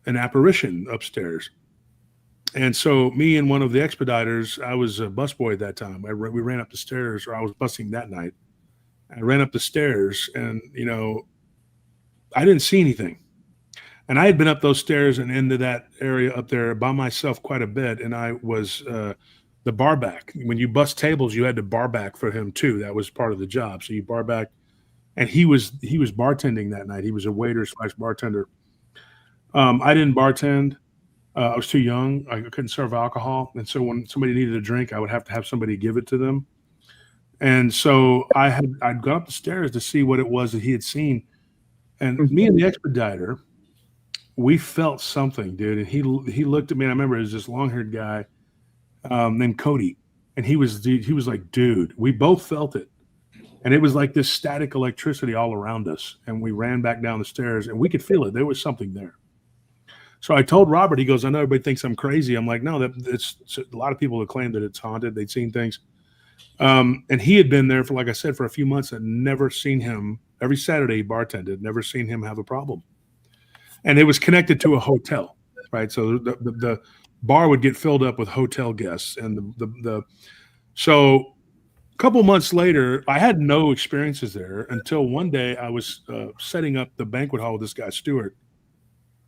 an apparition upstairs. And so me and one of the expediters, I was a busboy at that time. We ran up the stairs, or I was busing that night. I ran up the stairs, and, I didn't see anything. And I had been up those stairs and into that area up there by myself quite a bit. And I was the bar back. When you bust tables, you had to bar back for him too. That was part of the job. So you bar back. And he was bartending that night. He was a waiter / bartender. I didn't bartend. I was too young. I couldn't serve alcohol. And so when somebody needed a drink, I would have to have somebody give it to them. And so I'd gone up the stairs to see what it was that he had seen. And me and the expediter, we felt something, dude. And he looked at me, and I remember it was this long-haired guy named Cody. And he was like, dude, we both felt it. And it was like this static electricity all around us. And we ran back down the stairs, and we could feel it. There was something there. So I told Robert, he goes, I know everybody thinks I'm crazy. I'm like, no, it's a lot of people have claimed that it's haunted. They'd seen things. And he had been there for, like I said, for a few months and never seen him. Every Saturday he bartended, never seen him have a problem. And it was connected to a hotel, right? So the bar would get filled up with hotel guests, and so a couple months later, I had no experiences there until one day I was setting up the banquet hall with this guy Stuart,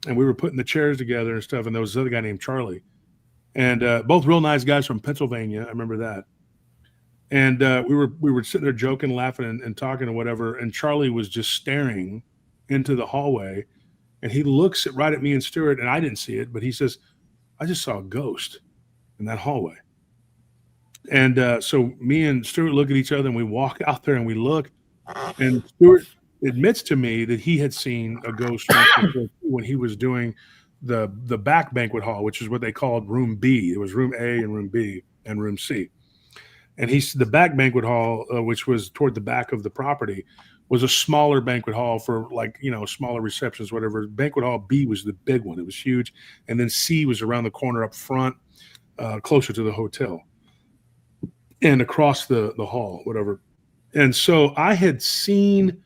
and we were putting the chairs together and stuff. And there was this other guy named Charlie, and both real nice guys from Pennsylvania. I remember that. And we were sitting there joking, laughing, and talking or whatever. And Charlie was just staring into the hallway, and he looks right at me and Stuart, and I didn't see it, but he says, "I just saw a ghost in that hallway." And so me and Stuart look at each other, and we walk out there and we look, and Stuart admits to me that he had seen a ghost when he was doing the back banquet hall, which is what they called room B. It was room A and room B and room C. And the back banquet hall, which was toward the back of the property, was a smaller banquet hall for, like, smaller receptions, whatever. Banquet hall B was the big one. It was huge. And then C was around the corner up front, closer to the hotel and across the hall, whatever. And so I had seen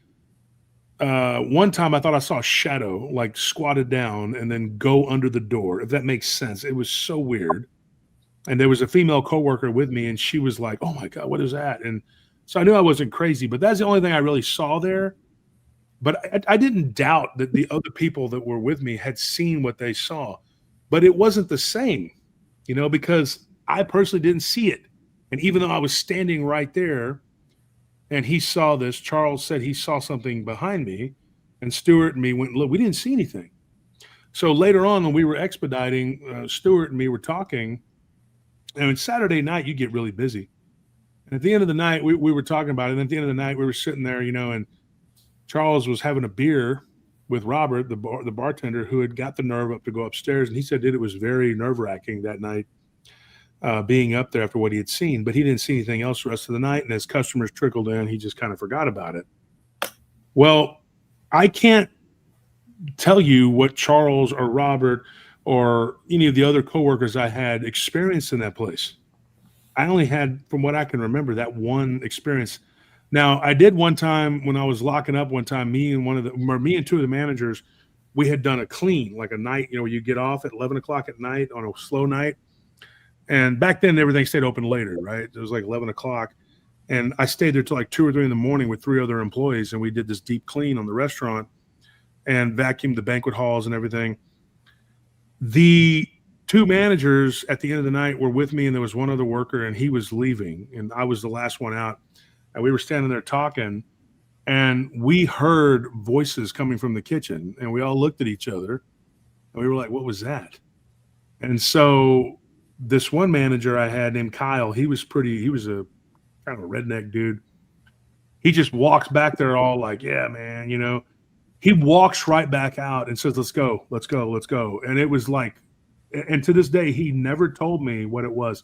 one time I thought I saw a shadow like squatted down and then go under the door, if that makes sense. It was so weird. And there was a female coworker with me, and she was like, "Oh my God, what is that?" And so I knew I wasn't crazy, but that's the only thing I really saw there. But I didn't doubt that the other people that were with me had seen what they saw, but it wasn't the same, because I personally didn't see it. And even though I was standing right there and he saw this, Charles said he saw something behind me, and Stuart and me went and looked. We didn't see anything. So later on, when we were expediting, Stuart and me were talking. And Saturday night, you get really busy. And at the end of the night, we were talking about it. And at the end of the night, we were sitting there, and Charles was having a beer with Robert, the bartender, who had got the nerve up to go upstairs. And he said that it was very nerve-wracking that night, being up there after what he had seen. But he didn't see anything else the rest of the night. And as customers trickled in, he just kind of forgot about it. Well, I can't tell you what Charles or Robert or any of the other coworkers I had experienced in that place. I only had, from what I can remember, that one experience. Now, I did one time when I was locking up one time, me and two of the managers, we had done a clean, like a night, you get off at 11 o'clock at night on a slow night. And back then, everything stayed open later, right? It was like 11 o'clock. And I stayed there till like 2 or 3 in the morning with 3 other employees. And we did this deep clean on the restaurant and vacuumed the banquet halls and everything. The 2 managers at the end of the night were with me, and there was one other worker, and he was leaving, and I was the last one out. And we were standing there talking, and we heard voices coming from the kitchen, and we all looked at each other, and we were like, "What was that?" And so this one manager I had named Kyle, he was a kind of a redneck dude. He just walks back there all like, "Yeah, man," He walks right back out and says, "Let's go, let's go, let's go." And it was like, and to this day, he never told me what it was.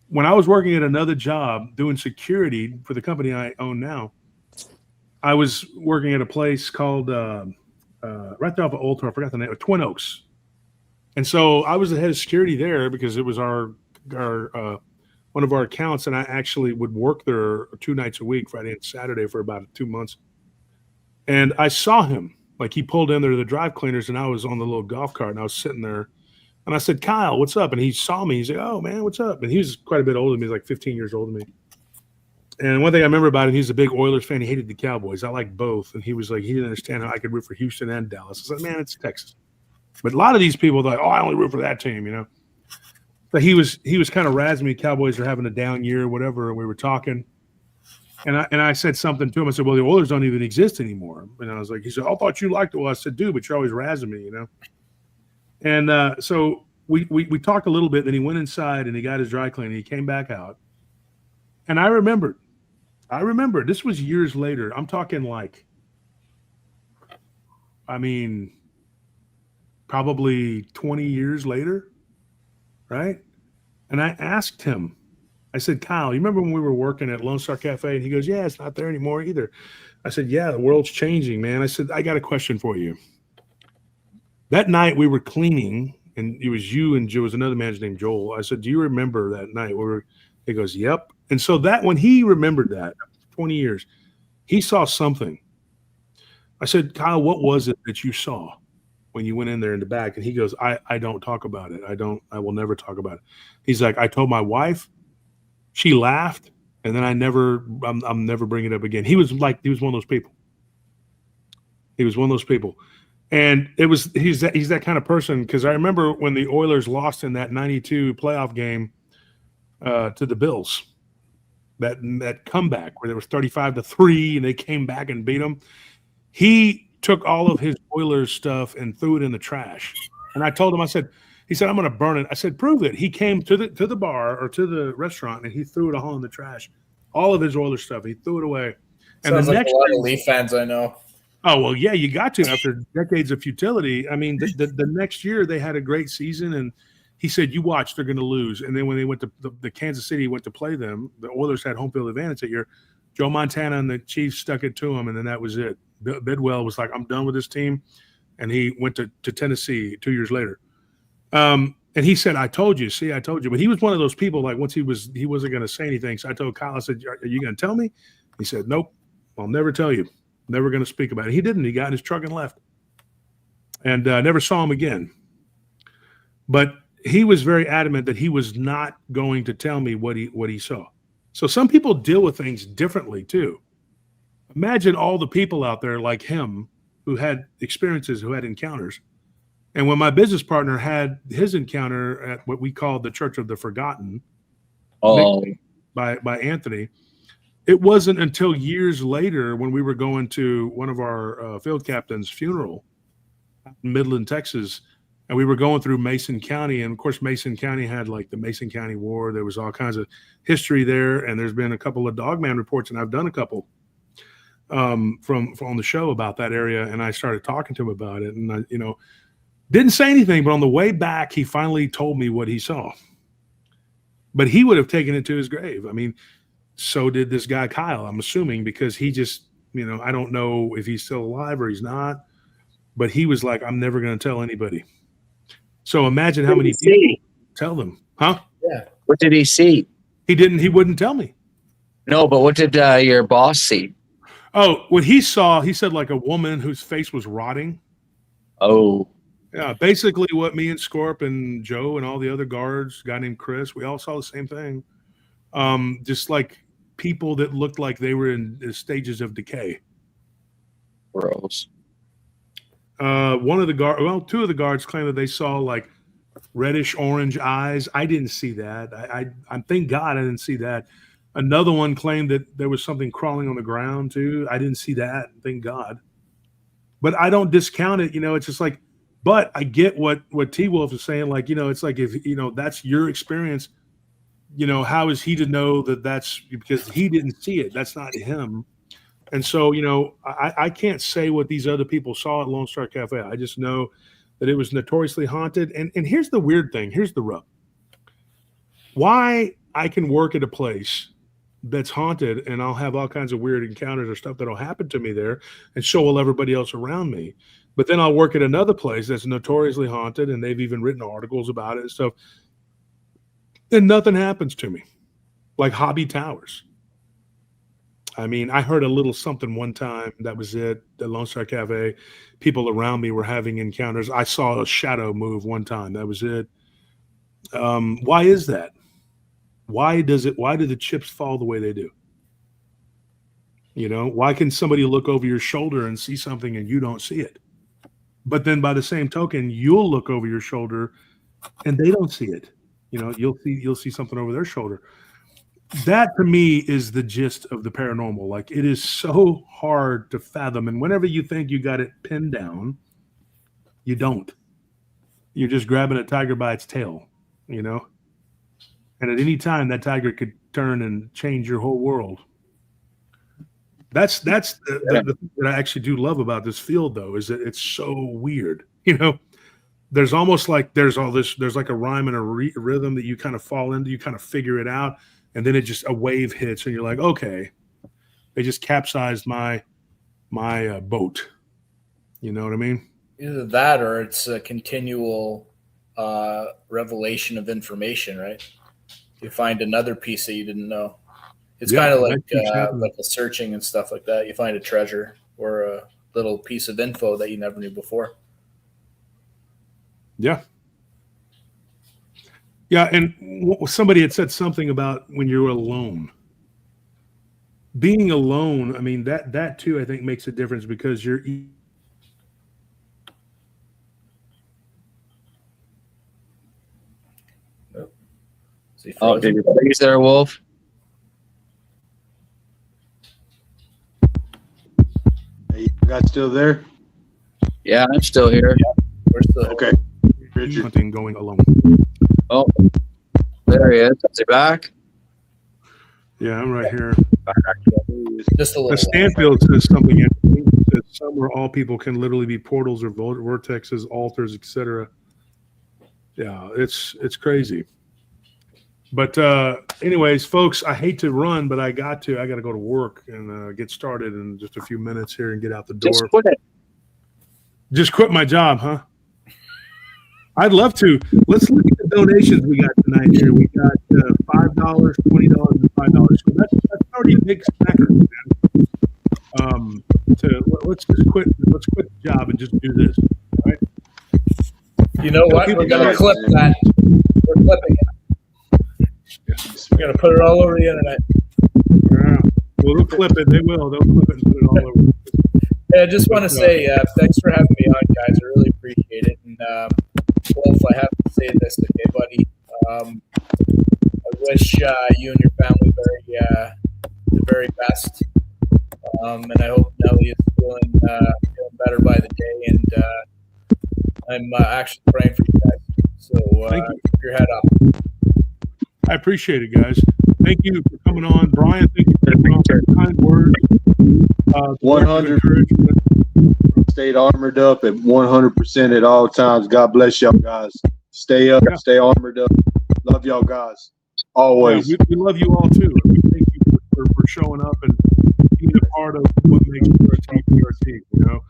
When I was working at another job doing security for the company I own now, I was working at a place called right there off of Old Town, I forgot the name, Twin Oaks. And so I was the head of security there because it was our one of our accounts, and I actually would work there 2 nights a week, Friday and Saturday, for about 2 months. And I saw him, like he pulled in there to the dry cleaners, and I was on the little golf cart, and I was sitting there, and I said, "Kyle, what's up?" And he saw me. He's like, "Oh man, what's up?" And he was quite a bit older than me. He's like 15 years older than me. And one thing I remember about him, he's a big Oilers fan. He hated the Cowboys. I like both. And he was like, he didn't understand how I could root for Houston and Dallas. I said, "Man, it's Texas." But a lot of these people thought, "Oh, I only root for that team," But he was kind of razzing me. Cowboys are having a down year, whatever. And we were talking. And I said something to him. I said, "Well, the Oilers don't even exist anymore." And I was like, he said, "I thought you liked it." Well, I said, "Dude, but you're always razzing me, And so we talked a little bit. Then he went inside and he got his dry cleaning. He came back out. And I remember, this was years later. I'm talking like, probably 20 years later, right? And I asked him, I said, "Kyle, you remember when we were working at Lone Star Cafe?" And he goes, "Yeah, it's not there anymore either." I said, "Yeah, the world's changing, man." I said, "I got a question for you." That night we were cleaning, and it was you and there was another manager named Joel. I said, "Do you remember that night? He goes, yep. And so that when he remembered that 20 years, he saw something. I said, Kyle, what was it that you saw when you went in there in the back? And he goes, I don't talk about it. I will never talk about it. He's like, I told my wife, she laughed, and then I'm never bringing it up again. He was one of those people. He was one of those people. And he's that kind of person, because I remember when the Oilers lost in that 92 playoff game to the Bills, that comeback where there was 35-3 and they came back and beat them. He took all of his Oilers stuff and threw it in the trash. And I told him, he said, I'm going to burn it. I said, prove it. He came to the bar or to the restaurant and he threw it all in the trash. All of his Oilers stuff. He threw it away. And Sounds the like next a lot of Leaf fans I know. Oh, well, yeah, you got to after decades of futility. I mean, the next year they had a great season, and he said, you watch, they're going to lose. And then when they went to the Kansas City went to play them, the Oilers had home field advantage that year. Joe Montana and the Chiefs stuck it to him, and then that was it. Bidwell was like, I'm done with this team, and he went to Tennessee 2 years later. And he said, I told you. But he was one of those people, like once he wasn't going to say anything. So I told Kyle, I said, are you going to tell me? He said, nope, I'll never tell you. Never going to speak about it. He didn't. He got in his truck and left. And never saw him again. But he was very adamant that he was not going to tell me what he saw. So some people deal with things differently too. Imagine all the people out there like him who had experiences, who had encounters. And when my business partner had his encounter at what we called the Church of the Forgotten by Anthony, it wasn't until years later when we were going to one of our field captain's funeral in Midland, Texas, and we were going through Mason County. And of course, Mason County had like the Mason County War. There was all kinds of history there. And there's been a couple of Dogman reports, and I've done a couple from on the show about that area. And I started talking to him about it, and I, didn't say anything, but on the way back, he finally told me what he saw. But he would have taken it to his grave. I mean, so did this guy, Kyle, I'm assuming, because he just, I don't know if he's still alive or he's not, but he was like, I'm never going to tell anybody. So imagine how many people tell them, huh? Yeah. What did he see? He wouldn't tell me. No, but what did your boss see? Oh, what he saw, he said like a woman whose face was rotting. Oh. Yeah, basically what me and Scorp and Joe and all the other guards, a guy named Chris, we all saw the same thing. Just like people that looked like they were in the stages of decay. Gross. One of the two of the guards claimed that they saw like reddish orange eyes. I didn't see that. I thank God I didn't see that. Another one claimed that there was something crawling on the ground too. I didn't see that. Thank God. But I don't discount it. It's just like, but I get what T-Wolf is saying. Like, it's like, if, that's your experience, how is he to know that that's because he didn't see it? That's not him. And so, I can't say what these other people saw at Lone Star Cafe. I just know that it was notoriously haunted. And here's the weird thing. Here's the rub. Why I can work at a place that's haunted and I'll have all kinds of weird encounters or stuff that'll happen to me there, and so will everybody else around me. But then I'll work at another place that's notoriously haunted, and they've even written articles about it and stuff, and nothing happens to me, like Hobby Towers. I mean, I heard a little something one time. That was it. The Lone Star Cafe. People around me were having encounters. I saw a shadow move one time. That was it. Why is that? Why do the chips fall the way they do? Why can somebody look over your shoulder and see something and you don't see it? But then by the same token, you'll look over your shoulder and they don't see it. You'll see something over their shoulder. That to me is the gist of the paranormal. Like, it is so hard to fathom. And whenever you think you got it pinned down, you don't. You're just grabbing a tiger by its tail, And at any time that tiger could turn and change your whole world. That's the thing that I actually do love about this field, though, is that it's so weird. There's almost like there's like a rhyme and a rhythm that you kind of fall into. You kind of figure it out, and then a wave hits, and you're like, okay, they just capsized my boat. You know what I mean? Either that, or it's a continual revelation of information, right? you find another piece that you didn't know. It's Yeah, kind of that keeps happening. like a searching and stuff like that. You find a treasure or a little piece of info that you never knew before. Yeah. Yeah, and somebody had said something about when you're alone. Being alone, I mean, that too, I think makes a difference because you're Oh, did you freeze there, Wolf? Hey, you guys still there? Yeah, I'm still here. Yeah, we're still Okay. Richard. hunting going alone. Oh, there he is. Is he back? Yeah, I'm right here. just a little. The Stanfield says something interesting. It says somewhere all people can literally be portals or vortexes, altars, etc. Yeah, it's crazy. But anyways, folks, I hate to run, but I got to go to work and get started in just a few minutes here and get out the door. Just quit it. Just quit my job, huh? I'd love to. Let's look at the donations we got tonight here. We got $5, $20, and $5. So that's already a big snacker, man. Let's quit the job and just do this. All right? You know what? We're gonna clip that. We're clipping it. We're gonna put it all over the internet. Yeah. Well, they'll clip it. They will. They'll clip it and put it all over. Hey, I just want to say thanks for having me on, guys. I really appreciate it. And Wolf, I have to say this, okay, buddy. I wish you and your family the very best. And I hope Nelly is feeling better by the day. And I'm actually praying for you guys. So keep your head up. I appreciate it, guys. Thank you for coming on. Brian, thank you for coming on. Kind words. 100. Stayed armored up at 100% at all times. God bless y'all guys. Stay up, stay armored up. Love y'all guys. Always. Yeah, we love you all too. Thank you for showing up and being a part of what makes your team your team, you know.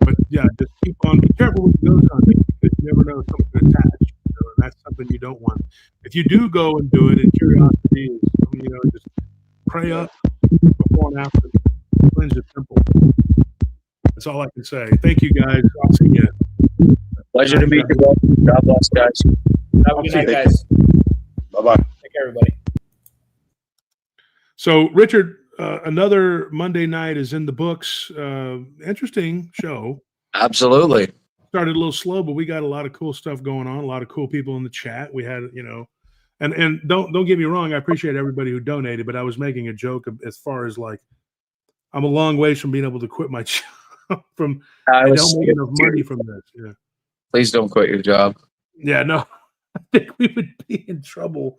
But yeah, just keep on. Be careful with the ghost hunting because you never know something to attach. You know, and that's something you don't want. If you do go and do it, and curiosity is, you know, just pray up before and after. Cleanse your temple. That's all I can say. Thank you, guys. I'll see you. Pleasure to meet you. God bless, guys. Have a good night, guys. Bye-bye. Take care, everybody. So, Richard, another Monday night is in the books. Interesting show. Absolutely. Started a little slow, but we got a lot of cool stuff going on. A lot of cool people in the chat. We had, you know, and don't get me wrong. I appreciate everybody who donated, but I was making a joke as far as like I'm a long ways from being able to quit my job. I don't make enough money from this. Yeah. Please don't quit your job. Yeah, no, I think we would be in trouble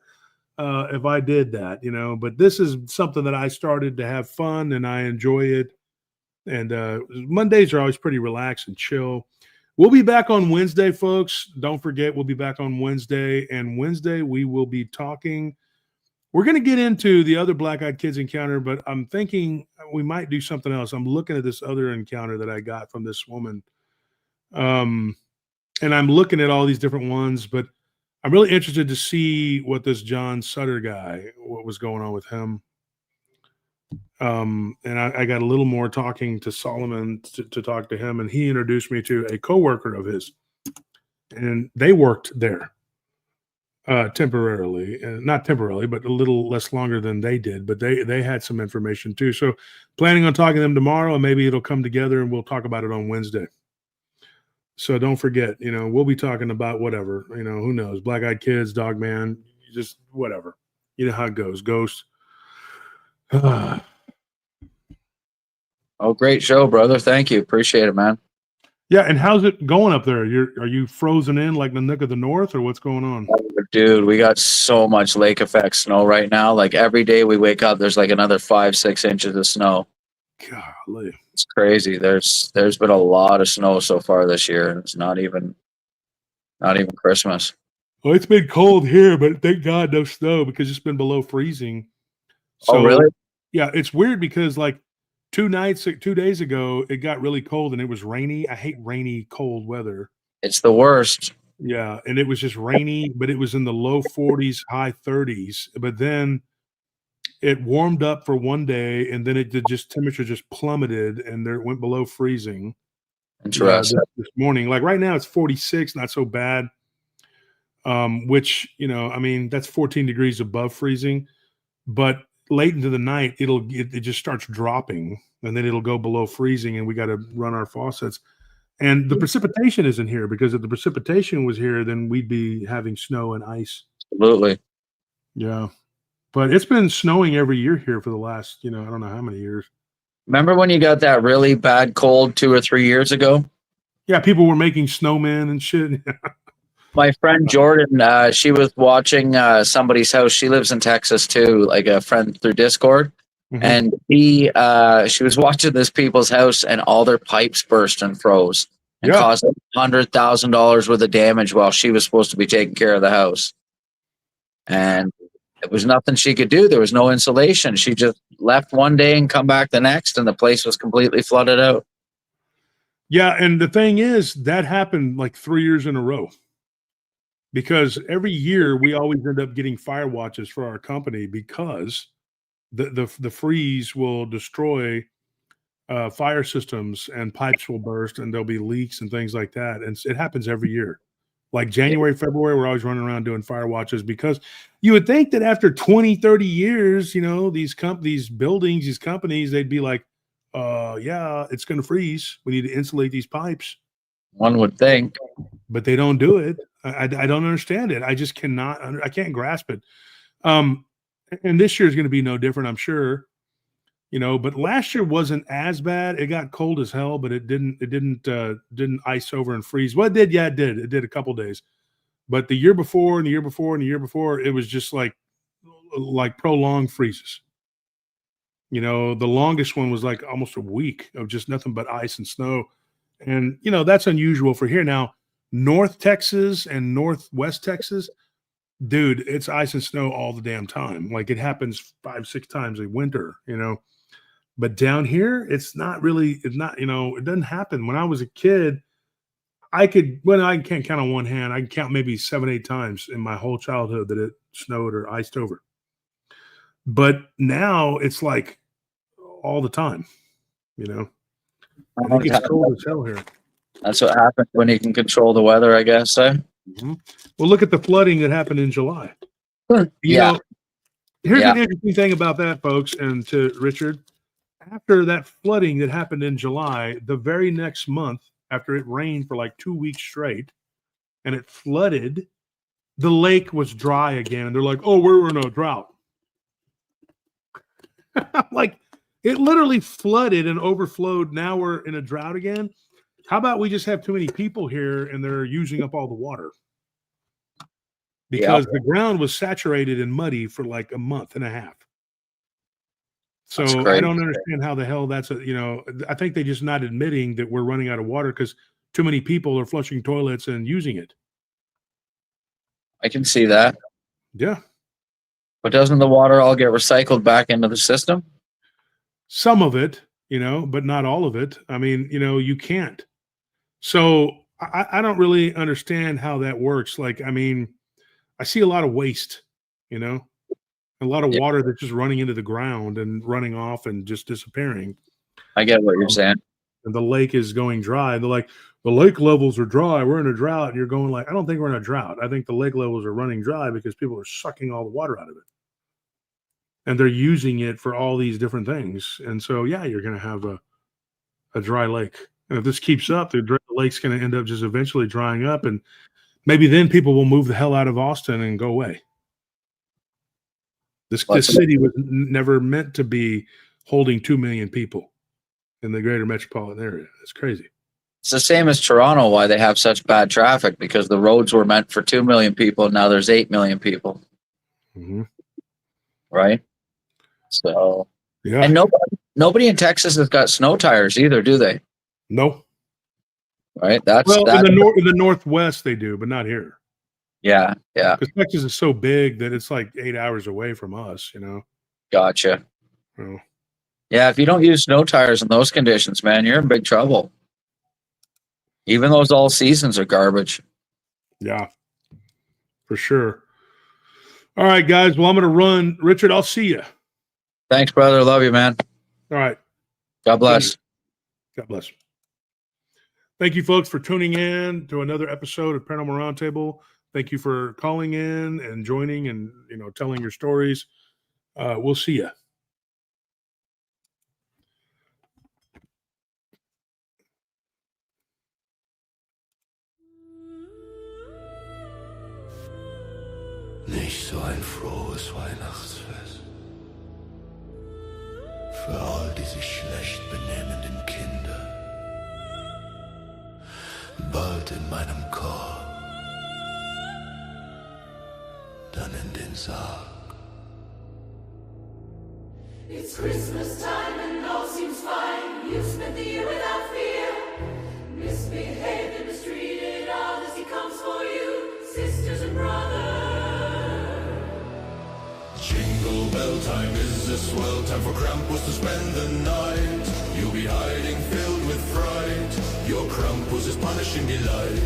if I did that, you know. But this is something that I started to have fun and I enjoy it. And Mondays are always pretty relaxed and chill. We'll be back on Wednesday, folks. Don't forget, we'll be back on Wednesday. And Wednesday, we will be talking. We're going to get into the other Black Eyed Kids encounter, but I'm thinking we might do something else. I'm looking at this other encounter that I got from this woman. And I'm looking at all these different ones, but I'm really interested to see what this John Sutter guy, what was going on with him. And I got a little more talking to Solomon to talk to him, and he introduced me to a coworker of his, and they worked there temporarily, not temporarily, but a little less longer than they did, but they had some information too. So planning on talking to them tomorrow, and maybe it'll come together and we'll talk about it on Wednesday. So don't forget, you know, we'll be talking about whatever, you know, who knows, Black Eyed Kids, Dog Man, just whatever. You know how it goes. Ghost. Oh, great show, brother. Thank you. Appreciate it, man. Yeah, and how's it going up there? Are you frozen in like the Nook of the North, or what's going on? Dude, we got so much lake effect snow right now. Like every day we wake up, there's like another 5-6 inches of snow. Golly. It's crazy. There's been a lot of snow so far this year, and it's not even Christmas. Well, it's been cold here, but thank God no snow because it's been below freezing. So, oh, really? Yeah, it's weird because like 2 days ago, it got really cold and it was rainy. I hate rainy, cold weather. It's the worst. Yeah, and it was just rainy, but it was in the low 40s, high 30s. But then it warmed up for one day, and then it did just temperature just plummeted, and there it went below freezing. Interesting. This morning, like right now, it's 46, not so bad. Which I mean, that's 14 degrees above freezing. But late into the night, it just starts dropping, and then it'll go below freezing, and we got to run our faucets. And the precipitation isn't here, because if the precipitation was here, then we'd be having snow and ice. Absolutely. Yeah. But it's been snowing every year here for the last, I don't know how many years. Remember when you got that really bad cold 2 or 3 years ago? Yeah, people were making snowmen and shit. My friend Jordan, she was watching somebody's house. She lives in Texas too, like a friend through Discord. Mhm. And she was watching this people's house, and all their pipes burst and froze and Yeah. caused $100,000 worth of damage while she was supposed to be taking care of the house. And it was nothing she could do. There was no insulation. She just left one day and come back the next, and the place was completely flooded out. Yeah, and the thing is, that happened like 3 years in a row. Because every year we always end up getting fire watches for our company, because the freeze will destroy fire systems, and pipes will burst, and there'll be leaks and things like that. And it happens every year. Like January, February, we're always running around doing fire watches, because you would think that after 20, 30 years, these buildings, these companies, they'd be like, yeah, it's going to freeze. We need to insulate these pipes. One would think. But they don't do it. I don't understand it. I just cannot. I can't grasp it. And this year is going to be no different, I'm sure. But last year wasn't as bad. It got cold as hell, but it didn't ice over and freeze. Well, it did. Yeah, it did. It did a couple days. But the year before, and the year before, and the year before, it was just like prolonged freezes. The longest one was like almost a week of just nothing but ice and snow. And, that's unusual for here. Now, North Texas and Northwest Texas, dude, it's ice and snow all the damn time. Like, it happens 5-6 times a winter, But down here, it doesn't happen. When I was a kid, I can't count on one hand. I can count maybe 7-8 times in my whole childhood that it snowed or iced over. But now it's like all the time, I think it's cold as hell here. That's what happens when you can control the weather, I guess. Mm-hmm. Well, look at the flooding that happened in July. Yeah. Here's an interesting thing about that, folks, and to Richard. After that flooding that happened in July, the very next month, after it rained for like 2 weeks straight, and it flooded, the lake was dry again. And they're like, oh, we're in a drought. Like, it literally flooded and overflowed. Now we're in a drought again. How about we just have too many people here, and they're using up all the water? Because the ground was saturated and muddy for like a month and a half. So I don't understand how the hell that's I think they're just not admitting that we're running out of water because too many people are flushing toilets and using it. I can see that. Yeah. But doesn't the water all get recycled back into the system? Some of it, but not all of it. I mean, you can't. So I don't really understand how that works. Like, I mean, I see a lot of waste, a lot of water that's just running into the ground and running off and just disappearing. I get what you're saying. And the lake is going dry. They're like, the lake levels are dry. We're in a drought. And you're going like, I don't think we're in a drought. I think the lake levels are running dry because people are sucking all the water out of it. And they're using it for all these different things. And so, yeah, you're going to have a dry lake. And if this keeps up, the lake's going to end up just eventually drying up. And maybe then people will move the hell out of Austin and go away. This city was never meant to be holding 2 million people in the greater metropolitan area. It's crazy. It's the same as Toronto, why they have such bad traffic, because the roads were meant for 2 million people. And now there's 8 million people. Mm-hmm. Right? So, yeah. And nobody in Texas has got snow tires either, do they? No. Right? In the Northwest they do, but not here. Yeah. Because Texas is so big that it's like 8 hours away from us, Gotcha. Oh. Yeah, if you don't use snow tires in those conditions, man, you're in big trouble. Even those all seasons are garbage. Yeah, for sure. All right, guys. Well, I'm going to run. Richard, I'll see you. Thanks, brother. Love you, man. All right. God bless. God bless. Thank you, folks, for tuning in to another episode of Paranormal Roundtable. Thank you for calling in and joining and, telling your stories. We'll see you. Nicht so ein frohes Weihnachtsfest. Für all die sich schlecht benehmenden Kinder. Bald in meinem Korb. Dann in den Sarg. It's Christmas time and all seems fine. You've spent the year without fear. Misbehaved and mistreated others, he comes for you, sisters and brothers. Jingle bell time is this well time for Krampus to spend the night. You'll be hiding filled with fright. Your Krampus is punishing delight.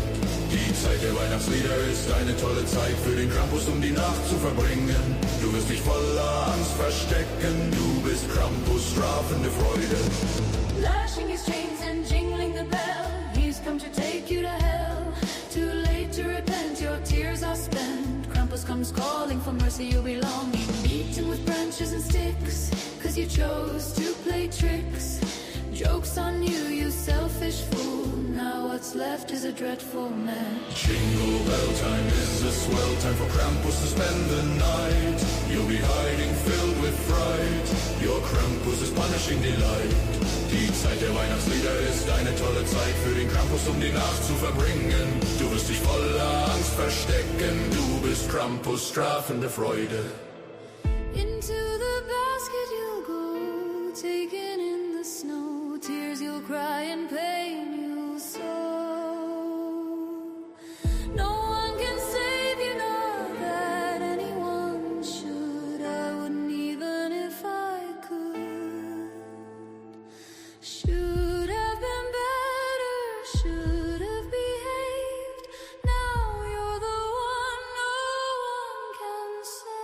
Die Zeit der Weihnachtslieder ist eine tolle Zeit für den Krampus, die Nacht zu verbringen. Du wirst dich voller Angst verstecken. Du bist Krampus, strafende Freude. Lashing his chains and jingling the bell, he's come to take you to hell. Too late to repent, your tears are spent. Krampus comes calling for mercy, you belong. Beaten with branches and sticks, 'cause you chose to play tricks. Joke's on you, you selfish fool. Now what's left is a dreadful man. Jingle bell time is a swell time for Krampus to spend the night. You'll be hiding filled with fright. Your Krampus is punishing delight. Die Zeit der Weihnachtslieder ist eine tolle Zeit für den Krampus, die Nacht zu verbringen. Du wirst dich voller Angst verstecken. Du bist Krampus, strafende Freude. Into the basket you'll go, taken in the snow. Tears you'll cry and pain you'll sow. No one can save you, not that anyone should. I wouldn't even if I could. Should have been better, should have behaved. Now you're the one no one can save.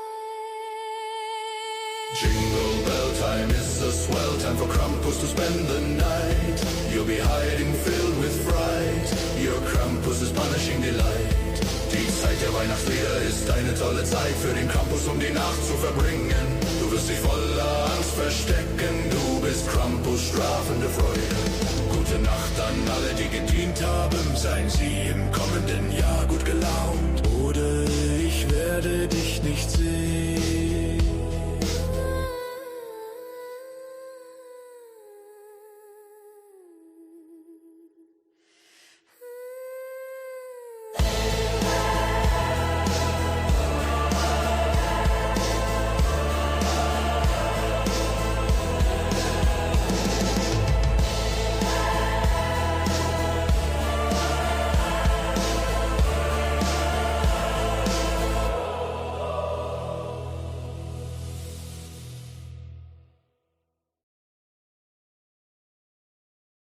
Jingle bell time is a swell time for Krampus to spend the night. You'll be hiding filled with fright. Your Krampus is punishing delight. Die Zeit der Weihnachtslieder ist eine tolle Zeit für den Krampus, die Nacht zu verbringen. Du wirst dich voller Angst verstecken. Du bist Krampus, strafende Freude. Gute Nacht an alle, die gedient haben. Seien sie im kommenden Jahr